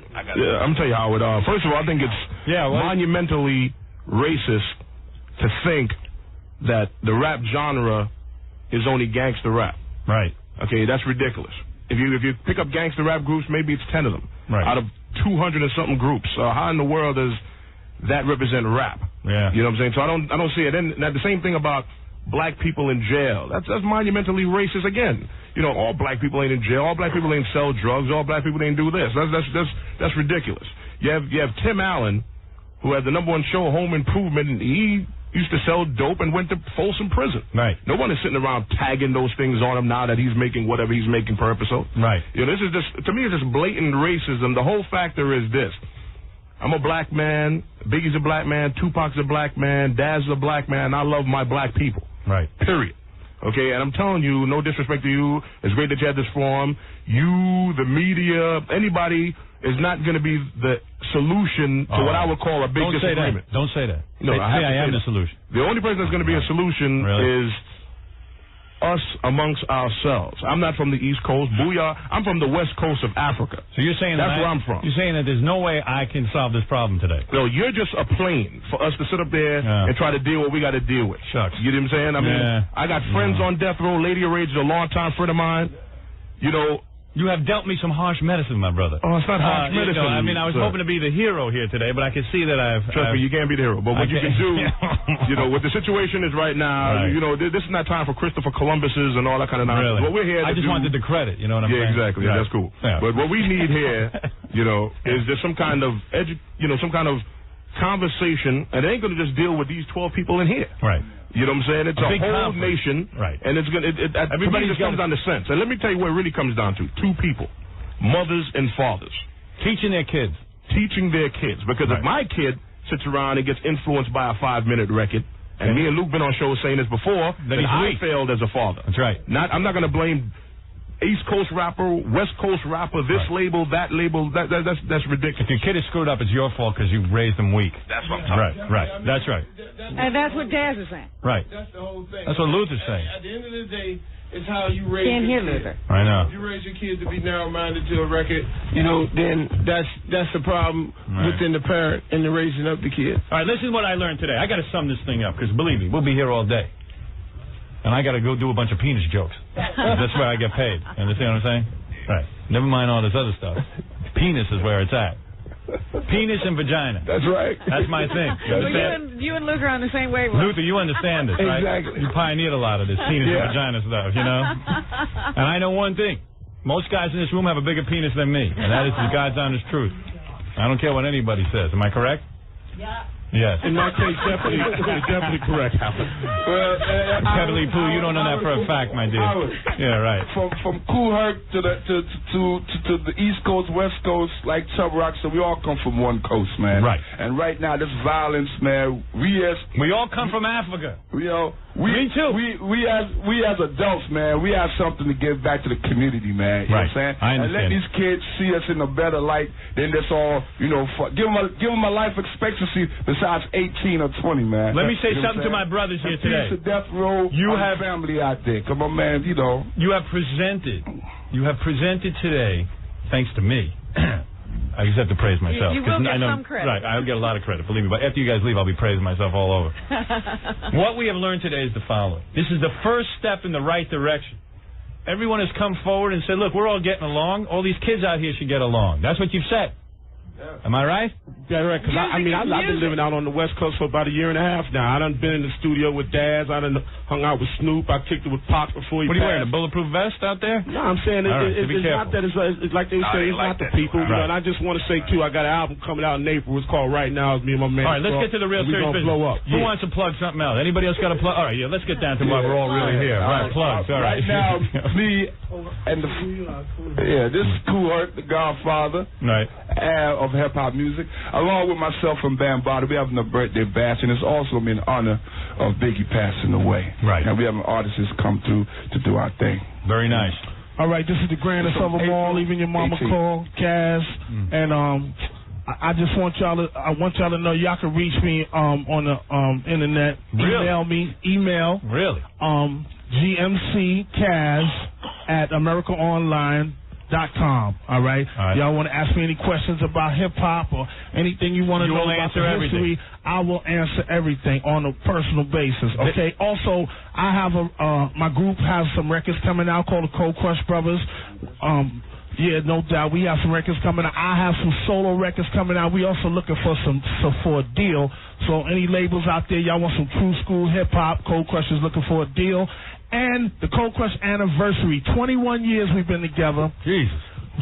Howard. First of all, I think it's monumentally racist to think that the rap genre is only gangster rap. Right. Okay, that's ridiculous. If you pick up gangster rap groups, maybe it's 10 of them out of 200 and something groups. How in the world does that represent rap? Yeah. You know what I'm saying? So I don't see it. And the same thing about black people in jail. That's monumentally racist again. You know, all black people ain't in jail. All black people ain't sell drugs. All black people ain't do this. That's ridiculous. You have Tim Allen, who had the #1 show, Home Improvement, and he used to sell dope and went to Folsom Prison. Right. No one is sitting around tagging those things on him now that he's making whatever he's making per episode. Right. You know, this is just, to me, it's just blatant racism. The whole factor is this. I'm a black man. Biggie's a black man. Tupac's a black man. Daz is a black man. I love my black people. Right. Period. Okay, and I'm telling you, no disrespect to you. It's great that you had this forum. You, the media, anybody is not going to be the solution to what I would call a big disagreement. Don't say that. No, I am the solution. The only person that's going to be a solution is us amongst ourselves. I'm not from the East Coast. Booyah. I'm from the West Coast of Africa. So you're saying that's where I'm from. You're saying that there's no way I can solve this problem today. No, you're just a plane for us to sit up there and try to deal with what we got to deal with. Shucks. You know what I'm saying? I mean, I got friends on death row. Lady of Rage is a longtime friend of mine. You know. You have dealt me some harsh medicine, my brother. Oh, it's not harsh medicine. You know, I mean, I was hoping to be the hero here today, but I can see that Trust me, you can't be the hero. But what you can do, you know, what the situation is right now, you know, this is not time for Christopher Columbuses and all that kind of nonsense. Really? What we're here to I just wanted the credit, you know what I'm saying? Yeah, exactly. Right. That's cool. Yeah. But what we need here, you know, is there's some kind of some kind of conversation, and it ain't going to just deal with these 12 people in here. Right. You know what I'm saying? It's a whole nation, right? And it's going to. Everybody just comes down to sense. And let me tell you what it really comes down to: two people. Mothers and fathers. Teaching their kids. Because if my kid sits around and gets influenced by a 5-minute record, and me and Luke been on shows saying this before, then I failed as a father. That's right. I'm not going to blame East Coast rapper, West Coast rapper, this label, that label. That's ridiculous. If your kid is screwed up, it's your fault because you raised them weak. That's what I'm talking about. Right. That's right. And that's what Daz is saying. Right. That's the whole thing. That's what Luther's saying. At the end of the day, it's how you raise Can't hear your Luther. kid. I know. If you raise your kid to be narrow-minded to a record, you know, then that's the problem within the parent and the raising up the kid. All right, listen to what I learned today. I got to sum this thing up because, believe me, we'll be here all day. And I got to go do a bunch of penis jokes. That's where I get paid. You understand what I'm saying? Right. Never mind all this other stuff. Penis is where it's at. Penis and vagina. That's right. That's my thing. You understand? You and Luke are on the same wavelength. Luther, you understand this, right? Exactly. You pioneered a lot of this penis and vagina stuff, you know? And I know one thing. Most guys in this room have a bigger penis than me, and that is the God's honest truth. I don't care what anybody says. Am I correct? Yeah. Yes. In my case, definitely correct. Well, Heavenly Pooh, you don't know that for a fact, my dear. Yeah, right. From Cool Herc to the East Coast, West Coast, like Chubb Rock, so we all come from one coast, man. Right. And right now, this violence, man, we all come from Africa. Me too. We as adults, man, we have something to give back to the community, man. You know what I'm saying? I understand. And let these kids see us in a better light than this all, you know, give them a life expectancy besides 18 or 20, man. Let me say something to my brothers here today. Piece of death row, you have family out there. Come on, man, you know. You have presented today, thanks to me. I just have to praise myself. You will get I know, some credit. Right, I'll get a lot of credit, believe me. But after you guys leave, I'll be praising myself all over. What we have learned today is the following. This is the first step in the right direction. Everyone has come forward and said, look, we're all getting along. All these kids out here should get along. That's what you've said. Am I right? Yeah, right. Because I've been living out on the West Coast for about a year and a half now. I done been in the studio with Daz. I done hung out with Snoop. I kicked it with Pac before he What are you passed. wearing, a bulletproof vest out there? No, I'm saying it's not that. It's like they say, it's not the people. You know, and I just want to say, too, I got an album coming out in April. It's called Right Now. It's me and my man. All right, let's get to the real serious business. Blow up. Who wants to plug something else? Anybody else got a plug? All right, let's get down to why we're all really here. Right, plugs. All right. Right now, me and this is Cool Herc, the Godfather of hip-hop music. Along with myself and Bambaataa, we're having a birthday bash, and it's also in honor of Biggie passing away. Right. And we have artists come through to do our thing. Very nice. All right, this is the grandest of them all. Even your mama call, Kaz, and I just want y'all to know y'all can reach me on the internet. Really? Email me. Really? GMCKaz@AmericaOnline.com. All right. Y'all want to ask me any questions about hip hop or anything you want to know about the history? I will answer everything on a personal basis. Okay. Also, I have my group has some records coming out called the Cold Crush Brothers. Yeah, no doubt. We have some records coming out. I have some solo records coming out. We also looking for a deal. So any labels out there, y'all want some true school hip hop? Cold Crush is looking for a deal. And the Cold Crush anniversary, 21 years we've been together. Jesus.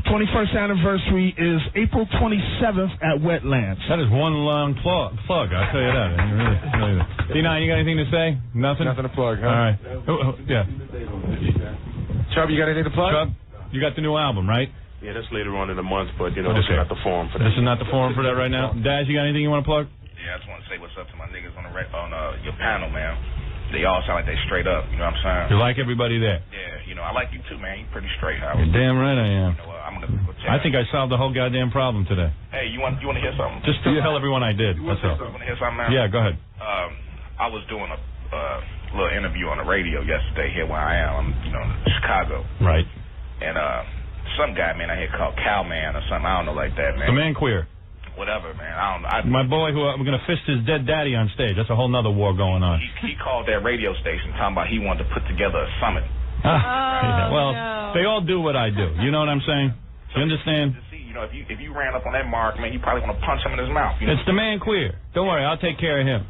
21st anniversary is April 27th at Wetlands. That is one long plug. I'll tell you that. Really. D9, you got anything to say? Nothing? Nothing to plug, huh? All right. Yeah. Chubb, you got anything to plug? Chubb, you got the new album, right? Yeah, that's later on in the month, but, you know, this is not the forum for that. This is not the forum for that right now? Daz, you got anything you want to plug? Yeah, I just want to say what's up to my niggas on your panel, man. They all sound like they straight up, you know what I'm saying? You like everybody there? Yeah, you know, I like you too, man. You're pretty straight, Howard. You're damn right I am. You know, I'm gonna go check I think I solved the whole goddamn problem today. Hey, you want to hear something? Just tell everyone I did. You want to hear something, man? Yeah, go ahead. I was doing little interview on the radio yesterday here where I am. I'm, in Chicago. Right. And some guy, man, I hear called Cowman or something. I don't know like that, man. The man queer. Whatever, man. My boy, who I'm going to fist his dead daddy on stage. That's a whole nother war going on. He called that radio station talking about he wanted to put together a summit. Well, they all do what I do. You know what I'm saying? You understand? If you ran up on that mark, man, you probably want to punch him in his mouth. It's the man queer. Don't worry, I'll take care of him.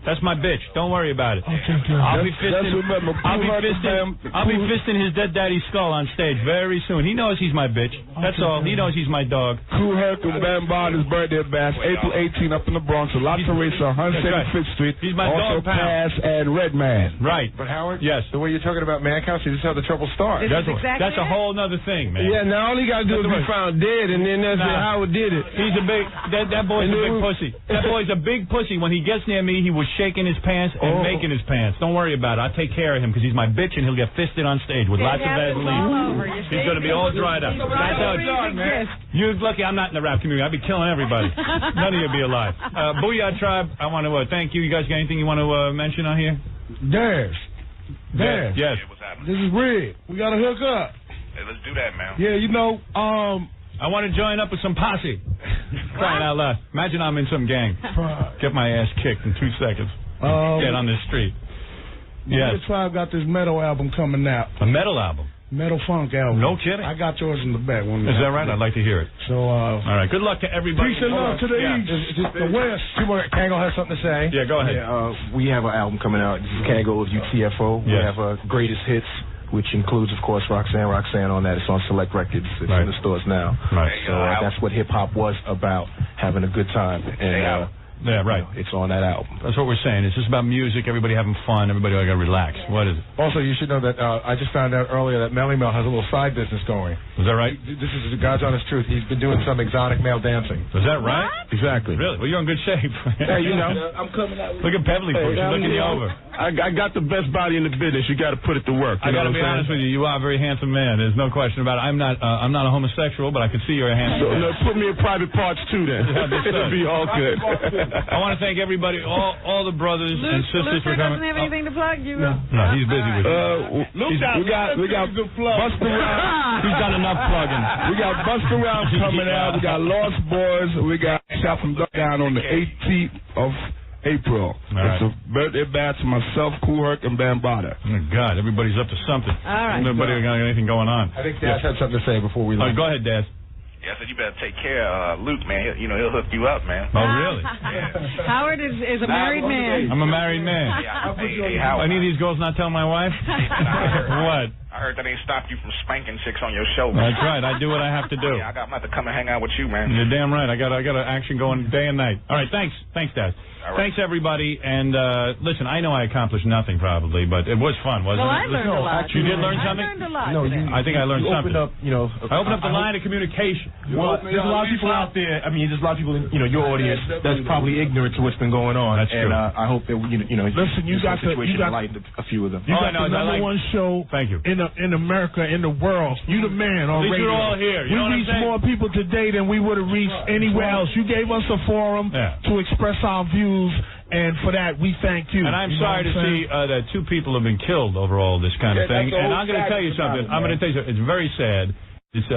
That's my bitch. Don't worry about it. I'll be fisting his dead daddy's skull on stage very soon. He knows he's my bitch. That's all. He knows he's my dog. Kool Herc and Bambotta's birthday bash, April 18 up in the Bronx. A lot to race on 175th Street. He's my also dog pound. Pass and Redman. Right. But Howard, yes, the way you're talking about man counts, you just how the trouble starts. That's a whole nother thing, man. Yeah, now all he got to do is be found dead, and then that's Howard did it. He's a big, that boy's a big pussy. That boy's a big pussy. When he gets near me, he was shaking his pants and making his pants. Don't worry about it. I'll take care of him because he's my bitch and he'll get fisted on stage with lots of Vaseline. He's going to be all dried up. That's how it starts, man. You're lucky I'm not in the rap community. I'd be killing everybody. None of you would be alive. Booyah Tribe, I want to thank you. You guys got anything you want to mention on here? Daz. Yes. This is Red. We got to hook up. Hey, let's do that, man. Yeah, I want to join up with some posse. Crying out loud. Imagine I'm in some gang. Get my ass kicked in 2 seconds. Get on the street. Yes. Tribe got this metal album coming out. A metal album? Metal funk album. No kidding. I got yours in the back. Is that right? I'd like to hear it. So, all right. Good luck to everybody. Peace and love to the east, the west. Kango has something to say. Yeah, go ahead. Yeah, we have an album coming out. This is Kango of UTFO. We have Greatest Hits, which includes, of course, Roxanne on that. It's on Select Records. It's in the stores now. Right. So that's what hip-hop was about, having a good time. And yeah, right. It's on that album. That's what we're saying. It's just about music, everybody having fun, everybody got to relax. What is it? Also, you should know that I just found out earlier that Melly Mel has a little side business going. Is that right? This is God's honest truth. He's been doing some exotic male dancing. Is that right? What? Exactly. Really? Well, you're in good shape. Hey, you know. I'm coming out. Look at Beverly Bush. She's looking you over. I got the best body in the business. You got to put it to work. I got to be honest with you. You are a very handsome man. There's no question about it. I'm not a homosexual, but I can see you're a handsome man. Put me in private parts, too, then. It'll be all good. I want to thank everybody, all the brothers and sisters for coming. Doesn't have anything to plug, you. No, he's busy with we got Busta Rhymes. He's done enough plugging. We got Busta Rhymes coming out. We got Lost Boys. We got Shot from Duck Down on the 18th of April. It's a birthday bash to myself, Kool Herc, and Bambotta. Oh, God, everybody's up to something. All right. Nobody got anything going on. I think Daz had something to say before we leave. Go ahead, Daz. Yeah, I said you better take care of Luke, man. He'll hook you up, man. Oh, really? Howard is a married man. I'm a married man. Hey, Howard. Any of these girls not tell my wife? What? I heard that ain't stopped you from spanking chicks on your show. That's right. I do what I have to do. Yeah, I'm about to come and hang out with you, man. You're damn right. I got an action going day and night. All right, thanks, Daz. Right. Thanks, everybody. And listen, I know I accomplished nothing probably, but it was fun, wasn't it? I learned a lot. You did learn something? I learned a lot. No, I think I learned something. I opened up the line of communication. Well, there's a lot of people out there. I mean, there's a lot of people in your audience that's probably ignorant to what's been going on. That's true. And I hope that listen, you got enlightened a few of them. You got the number one show. Thank you. In America, in the world. You the man on radio. You're all here. You know what I'm reached saying? more people today than we would have reached anywhere else. You gave us a forum to express our views. And for that, we thank you. And I'm sorry to see that 2 people have been killed over all this kind of thing. And I'm going to tell you something. It's very sad. It's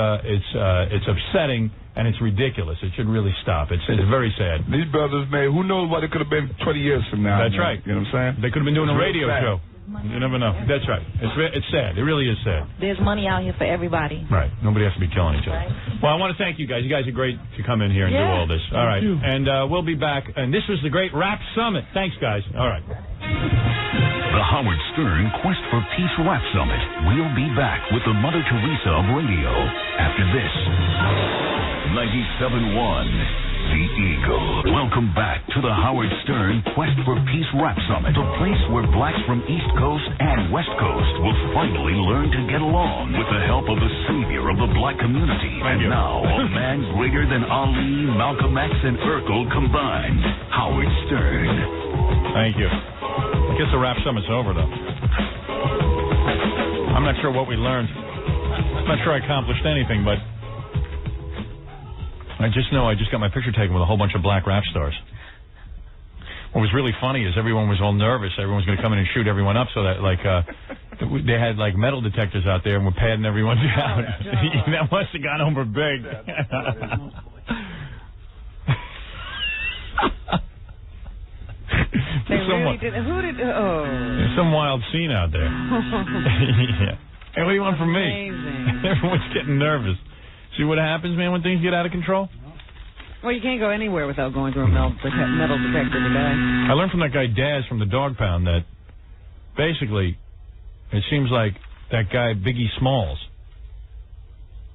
upsetting and it's ridiculous. It should really stop. It's very sad. These brothers, man, who knows what it could have been 20 years from now? That's right. You know what I'm saying? They could have been doing a radio show. You never know. That's right. It's sad. It really is sad. There's money out here for everybody. Right. Nobody has to be killing each other. Right. Well, I want to thank you guys. You guys are great to come in here and do all this. All right. And we'll be back. And this was the Great Rap Summit. Thanks, guys. All right. The Howard Stern Quest for Peace Rap Summit. We'll be back with the Mother Teresa of radio after this. 97.1. The Eagle. Welcome back to the Howard Stern Quest for Peace Rap Summit, a place where blacks from East Coast and West Coast will finally learn to get along with the help of the savior of the black community. And now, a man greater than Ali, Malcolm X, and Urkel combined, Howard Stern. Thank you. I guess the Rap Summit's over, though. I'm not sure what we learned. I'm not sure I accomplished anything, but I just know I just got my picture taken with a whole bunch of black rap stars. What was really funny is everyone was all nervous. Everyone was going to come in and shoot everyone up, so that they had metal detectors out there and were padding everyone down. That must have gone over big. They really did. Who did? Oh. There's some wild scene out there. Yeah. Hey, what do you want from me? Amazing. Everyone's getting nervous. See what happens, man, when things get out of control? Well, you can't go anywhere without going through a metal detector today. I learned from that guy Daz from the Dog Pound that basically it seems like that guy Biggie Smalls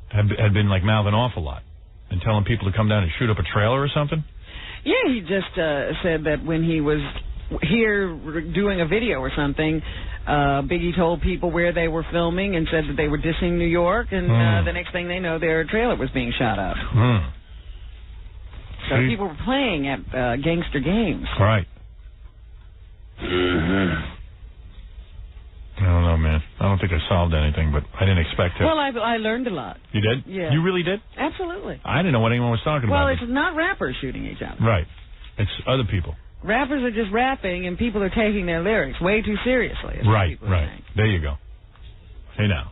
had been mouthing off a lot and telling people to come down and shoot up a trailer or something. Yeah, he just said that when he was here doing a video or something, Biggie told people where they were filming and said that they were dissing New York, and the next thing they know, their trailer was being shot up. So people were playing at gangster games. Right. I don't know, man. I don't think I solved anything, but I didn't expect to. Well, I learned a lot. You did? Yeah. You really did? Absolutely. I didn't know what anyone was talking Well, about. it's not rappers shooting each other. Right. It's other people. Rappers are just rapping, and people are taking their lyrics way too seriously. Right. There you go. Hey, now.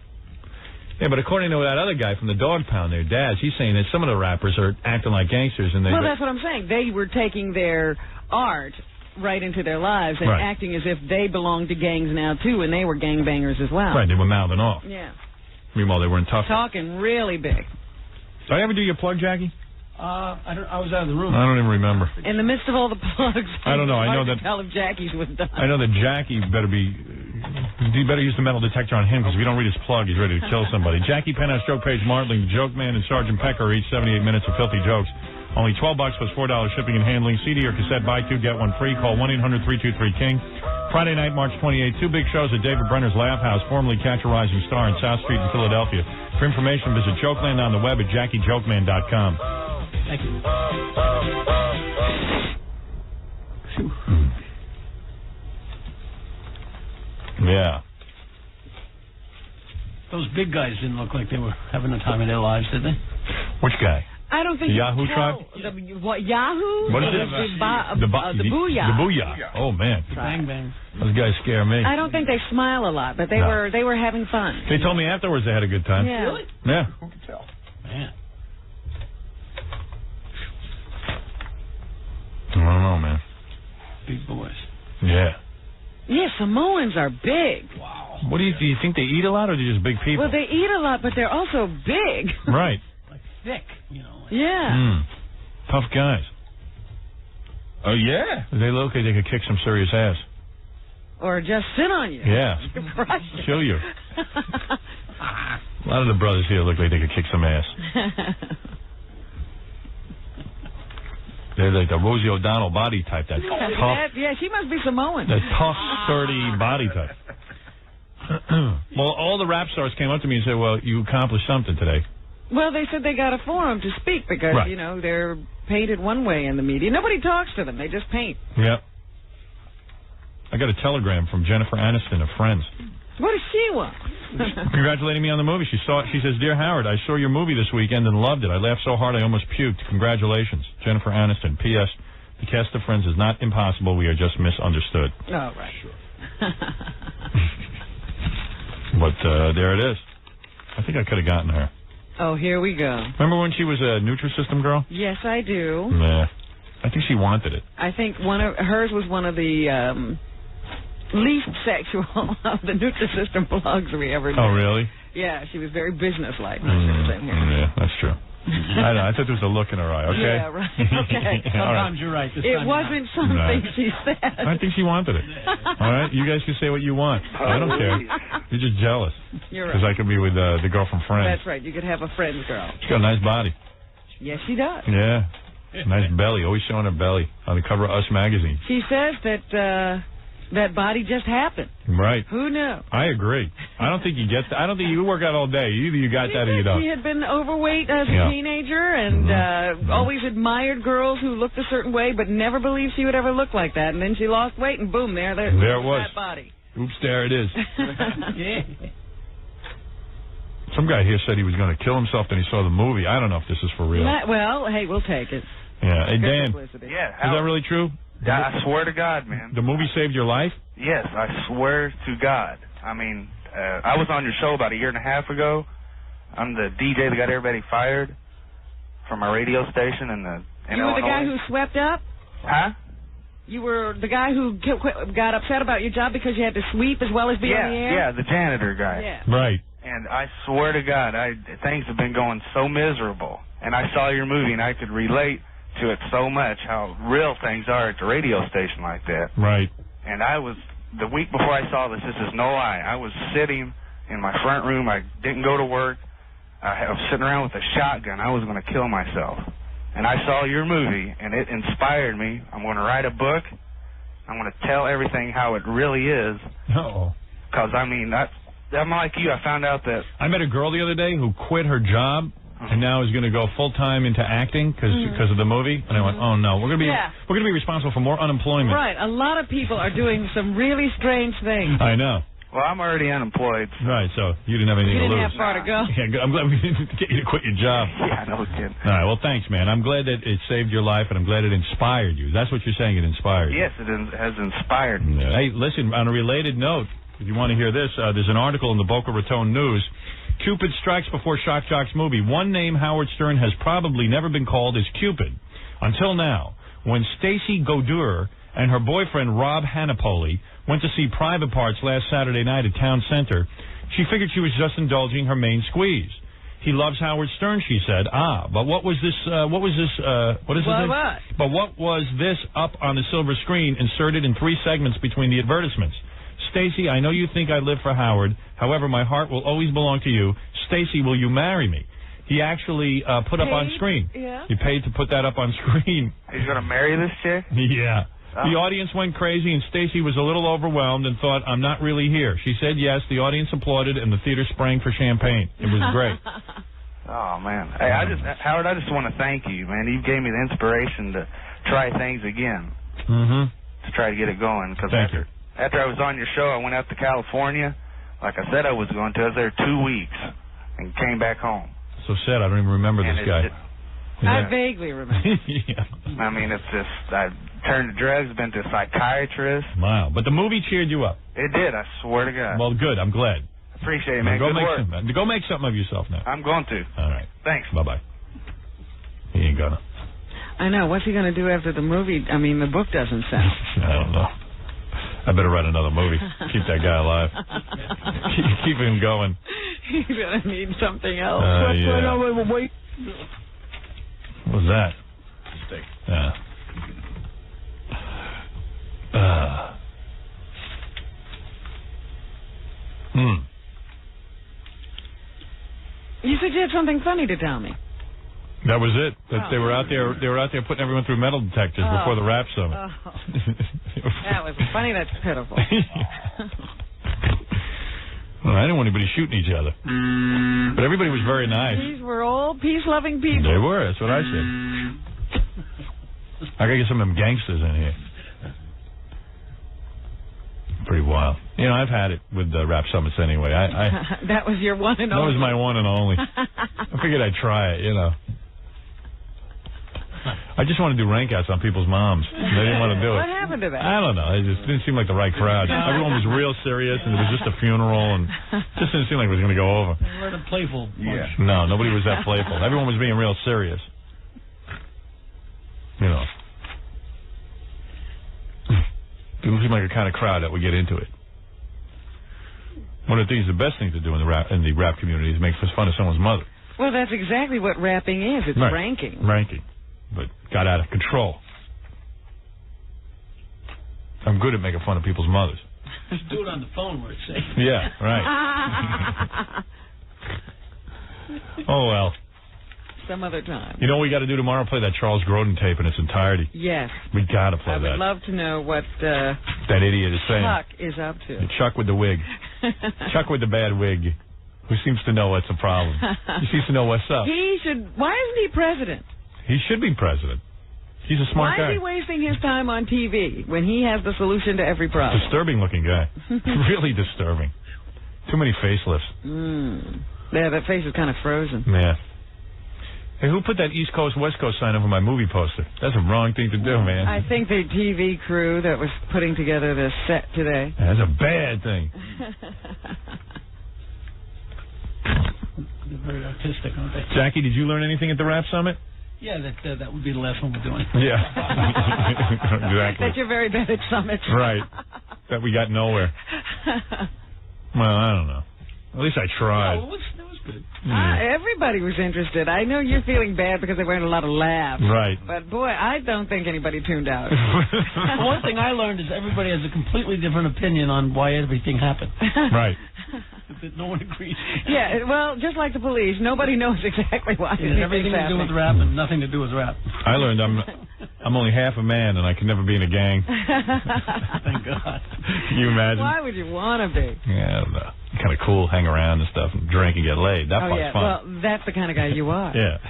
Yeah, but according to that other guy from the Dog Pound there, Daz, he's saying that some of the rappers are acting like gangsters. And well, that's what I'm saying. They were taking their art right into their lives and acting as if they belonged to gangs now, too, and they were gangbangers as well. Right, they were mouthing off. Yeah. Meanwhile, they were in tough. Talking really big. Did I ever do your plug, Jackie? I was out of the room. I don't even remember. In the midst of all the plugs, I don't know. I know hard that. to tell if Jackie's was done. I know that Jackie better be. You better use the metal detector on him because if we don't read his plug, he's ready to kill somebody. Jackie Penthouse, Joke Page, Martling, the Joke Man, and Sergeant Pecker each 78 minutes of filthy jokes. Only $12 plus $4 shipping and handling. CD or cassette, buy two, get one free. Call 1-800-323-KING. Friday night, March 28th, two big shows at David Brenner's Laugh House, formerly Catch a Rising Star in South Street in Philadelphia. For information, visit Jokeland on the web at JackieJokeman.com. Thank you. Yeah. Those big guys didn't look like they were having the time of their lives, did they? Which guy? I don't think the Yahoo tribe? What, Yahoo? What is it? The Booyah. The Booyah. Oh, man. Bang bang. Those guys scare me. I don't think they smile a lot, but they were having fun. They told me afterwards they had a good time. Yeah. Really? Yeah. Who can tell? Man. I don't know, man. Big boys. Yeah. Yeah, Samoans are big. Wow. What do you think they eat a lot or they're just big people? Well, they eat a lot, but they're also big. Right. Like thick, you know. Yeah. Tough guys. Oh, yeah. They look like they could kick some serious ass. Or just sit on you. Yeah. Crush you. Kill you. A lot of the brothers here look like they could kick some ass. They're like the Rosie O'Donnell body type, that tough. Yeah, she must be Samoan. That tough, sturdy body type. Well, all the rap stars came up to me and said, well, you accomplished something today. Well, they said they got a forum to speak because, you know, they're painted one way in the media. Nobody talks to them. They just paint. Yep. I got a telegram from Jennifer Aniston of Friends. What does she want? Congratulating me on the movie. She saw it. She says, Dear Howard, I saw your movie this weekend and loved it. I laughed so hard I almost puked. Congratulations. Jennifer Aniston. P.S. The cast of Friends is not impossible. We are just misunderstood. Oh, right. Sure. But there it is. I think I could have gotten her. Oh, here we go. Remember when she was a Nutrisystem girl? Yes, I do. Yeah. I think she wanted it. I think hers was one of the least sexual of the Nutrisystem blogs we ever did. Oh, really? Yeah, she was very businesslike. Yeah, that's true. I know. I thought there was a look in her eye. Okay. Yeah, right. Okay. Sometimes you're right. It wasn't something she said. I think she wanted it. All right. You guys can say what you want. I don't care. You're just jealous. You're right. Because I could be with the girl from Friends. That's right. You could have a Friends girl. She's got a nice body. Yes, she does. Yeah. Nice belly. Always showing her belly on the cover of Us magazine. She says that that body just happened. Right. Who knew? I agree. I don't think you get that. I don't think you work out all day. Either you got that or you don't. She had been overweight as a teenager and always admired girls who looked a certain way, but never believed she would ever look like that. And then she lost weight, and boom, there it was. That body. Oops, there it is. Yeah. Some guy here said he was going to kill himself, then he saw the movie. I don't know if this is for real. Well, hey, we'll take it. Yeah. Hey, Dan. Publicity. Yeah. Is that really true? I swear to God, man. The movie saved your life? Yes, I swear to God. I mean, I was on your show about a year and a half ago. I'm the DJ that got everybody fired from my radio station in You were the guy who swept up? Huh? You were the guy who got upset about your job because you had to sweep as well as be on the air? Yeah, the janitor guy. Yeah. Right. And I swear to God, things have been going so miserable. And I saw your movie, and I could relate to it so much, how real things are at the radio station like that. Right. And the week before I saw this is no lie, I was sitting in my front room. I didn't go to work. I was sitting around with a shotgun. I was going to kill myself. And I saw your movie, and it inspired me. I'm going to write a book. I'm going to tell everything how it really is. Uh-oh. Because, I mean, I'm like you. I found out that... I met a girl the other day who quit her job and now is going to go full-time into acting because of the movie. And I went, oh, no, we're going to be responsible for more unemployment. Right. A lot of people are doing some really strange things. I know. Well, I'm already unemployed. Right, so you didn't have anything to lose. You didn't have far to go. Yeah, I'm glad we didn't get you to quit your job. Yeah, no kidding. All right, well, thanks, man. I'm glad that it saved your life, and I'm glad it inspired you. That's what you're saying, it inspired you. Yes, it has inspired me. Hey, listen, on a related note, if you want to hear this, there's an article in the Boca Raton News. Cupid strikes before Shock Jock's movie. One name Howard Stern has probably never been called is Cupid. Until now, when Stacy Godur and her boyfriend Rob Hannapoli went to see Private Parts last Saturday night at Town Center, she figured she was just indulging her main squeeze. He loves Howard Stern, she said. But what was this? What was this up on the silver screen, inserted in 3 segments between the advertisements? Stacy, I know you think I live for Howard. However, my heart will always belong to you. Stacy, will you marry me? He actually put up on screen. Yeah. He paid to put that up on screen. He's going to marry this chick? Yeah. The audience went crazy, and Stacy was a little overwhelmed and thought, I'm not really here. She said yes, the audience applauded, and the theater sprang for champagne. It was great. Oh, man. Hey, Howard, I just want to thank you, man. You gave me the inspiration to try things again. To try to get it going. Because after I was on your show, I went out to California. Like I said I was going to. I was there 2 weeks and came back home. So sad, I don't even remember this guy. I vaguely remember. Yeah. I mean, it's just, I turned to drugs, been to a psychiatrist. Wow. But the movie cheered you up. It did, I swear to God. Well, good. I'm glad. Appreciate it, man. Go Good work. make something of yourself now. I'm going to. All right. Thanks. Bye-bye. He ain't gonna. I know. What's he going to do after the movie? I mean, the book doesn't sell. I don't know. I better write another movie. Keep that guy alive. Keep him going. He's going to need something else. What's going on? Wait. What was that? Steak. Yeah. You said you had something funny to tell me. That was it. They were out there. They were out there putting everyone through metal detectors before the rap summit. That was funny. That's pitiful. Well, I didn't want anybody shooting each other, but everybody was very nice. These were all peace-loving people. They were. That's what I said. I gotta get some of them gangsters in here. Pretty wild. You know, I've had it with the rap summits anyway. That was your one and only. That was my one and only. I figured I'd try it, you know. I just want to do rankouts on people's moms. They didn't want to do it. What happened to that? I don't know. It just didn't seem like the right crowd. Everyone was real serious, and it was just a funeral, and it just didn't seem like it was going to go over. We're the playful bunch. No, nobody was that playful. Everyone was being real serious. You know. Didn't seem like a kind of crowd that would get into it. One of the things, the best thing to do in the rap community is make fun of someone's mother. Well, that's exactly what rapping is. It's ranking. Ranking. But got out of control. I'm good at making fun of people's mothers. Just do it on the phone where it's safe. Yeah, right. Oh, well. Some other time. You know what we got to do tomorrow? Play that Charles Grodin tape in its entirety. Yes. We got to play that. I would love to know what that idiot is saying. Chuck is up to. Chuck with the wig. Chuck with the bad wig. Who seems to know what's the problem. He seems to know what's up. He should. Why isn't he president? He should be president. He's a smart guy. Why is he wasting his time on TV when he has the solution to every problem? Disturbing looking guy. Really disturbing. Too many facelifts. Yeah, that face is kind of frozen. Yeah. Hey, who put that East Coast, West Coast sign over my movie poster? That's a wrong thing to do, man. I think the TV crew that was putting together this set today. That's a bad thing. They're very artistic, aren't they? Jackie, did you learn anything at the Rap Summit? Yeah, that would be the last one we're doing. Yeah. Exactly. That you're very bad at summits. Right. That we got nowhere. Well, I don't know. At least I tried. No, that was good. Everybody was interested. I know you're feeling bad because there weren't a lot of laughs. Right. But, boy, I don't think anybody tuned out. One thing I learned is everybody has a completely different opinion on why everything happened. Right. That no one agrees. Yeah, well, just like the police, nobody knows exactly why. It has everything to do with rap and nothing to do with rap. I learned I'm only half a man and I can never be in a gang. Thank God. Can you imagine? Why would you want to be? Yeah, kind of cool, hang around and stuff, and drink and get laid. That part's fun. Well, that's the kind of guy you are. Yeah.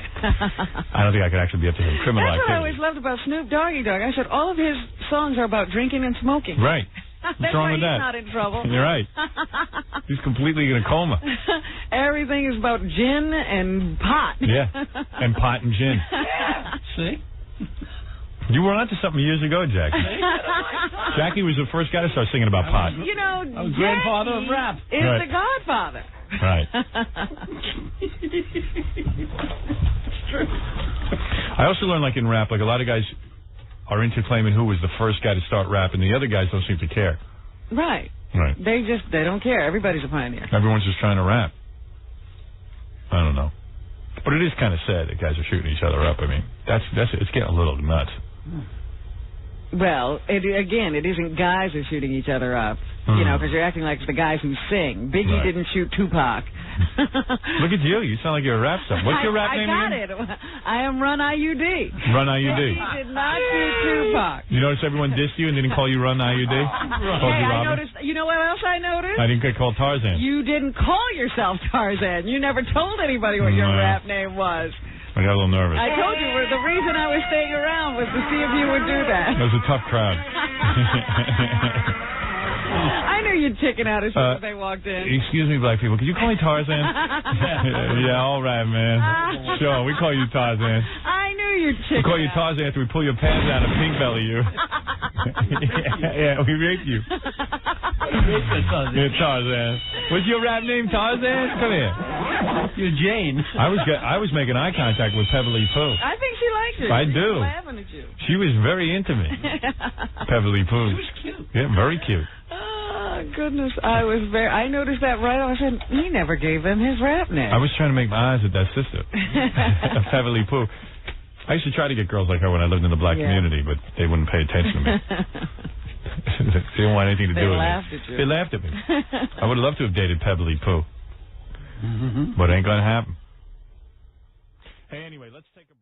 I don't think I could actually be up to some criminal That's what I activity. always loved about Snoop Doggy Dogg. I said all of his songs are about drinking and smoking. Right. That's What's wrong why with he's that? not in trouble. You're right. He's completely in a coma. Everything is about gin and pot. Yeah, and pot and gin. See? You were onto something years ago, Jackie. Jackie was the first guy to start singing about pot. You know, I was grandfather of rap. Is Right. the Godfather. Right. It's true. I also learned, like in rap, like a lot of guys are into claiming who was the first guy to start rap, and the other guys don't seem to care. Right. Right. They don't care. Everybody's a pioneer. Everyone's just trying to rap. I don't know. But it is kind of sad that guys are shooting each other up. I mean, it's getting a little nuts. Well, it isn't guys who are shooting each other up, you know, because you're acting like it's the guys who sing. Biggie didn't shoot Tupac. Look at you. You sound like you're a rap star. What's your rap name I got again? it. I am Run IUD. Run IUD. Biggie did not shoot Tupac. You notice everyone dissed you and didn't call you Run IUD? Called you I Robin? noticed. You know what else I noticed? I didn't get called Tarzan. You didn't call yourself Tarzan. You never told anybody what your rap name was. I got a little nervous. I told you the reason I was staying around was to see if you would do that. It was a tough crowd. I knew you'd chicken out as soon as they walked in. Excuse me, black people. Could you call me Tarzan? Yeah, all right, man. Sure, we call you Tarzan. I knew you'd chicken We call you out. Tarzan after we pull your pants down and pink belly you. Yeah, we rape you. You're Tarzan. What's your rap name, Tarzan? Come here. You're Jane. I was making eye contact with Beverly Pooh. I think she liked you. I She do. was laughing at you. She was very into me. Beverly Pooh. She was cute. Yeah, very cute. Oh, goodness. I noticed that right off. I said, he never gave them his rap name. I was trying to make my eyes at that sister, Beverly Pooh. I used to try to get girls like her when I lived in the black community, but they wouldn't pay attention to me. They didn't want anything to do with me. They laughed at you. They laughed at me. I would have loved to have dated Beverly Pooh, but it ain't going to happen. Hey, anyway, let's take a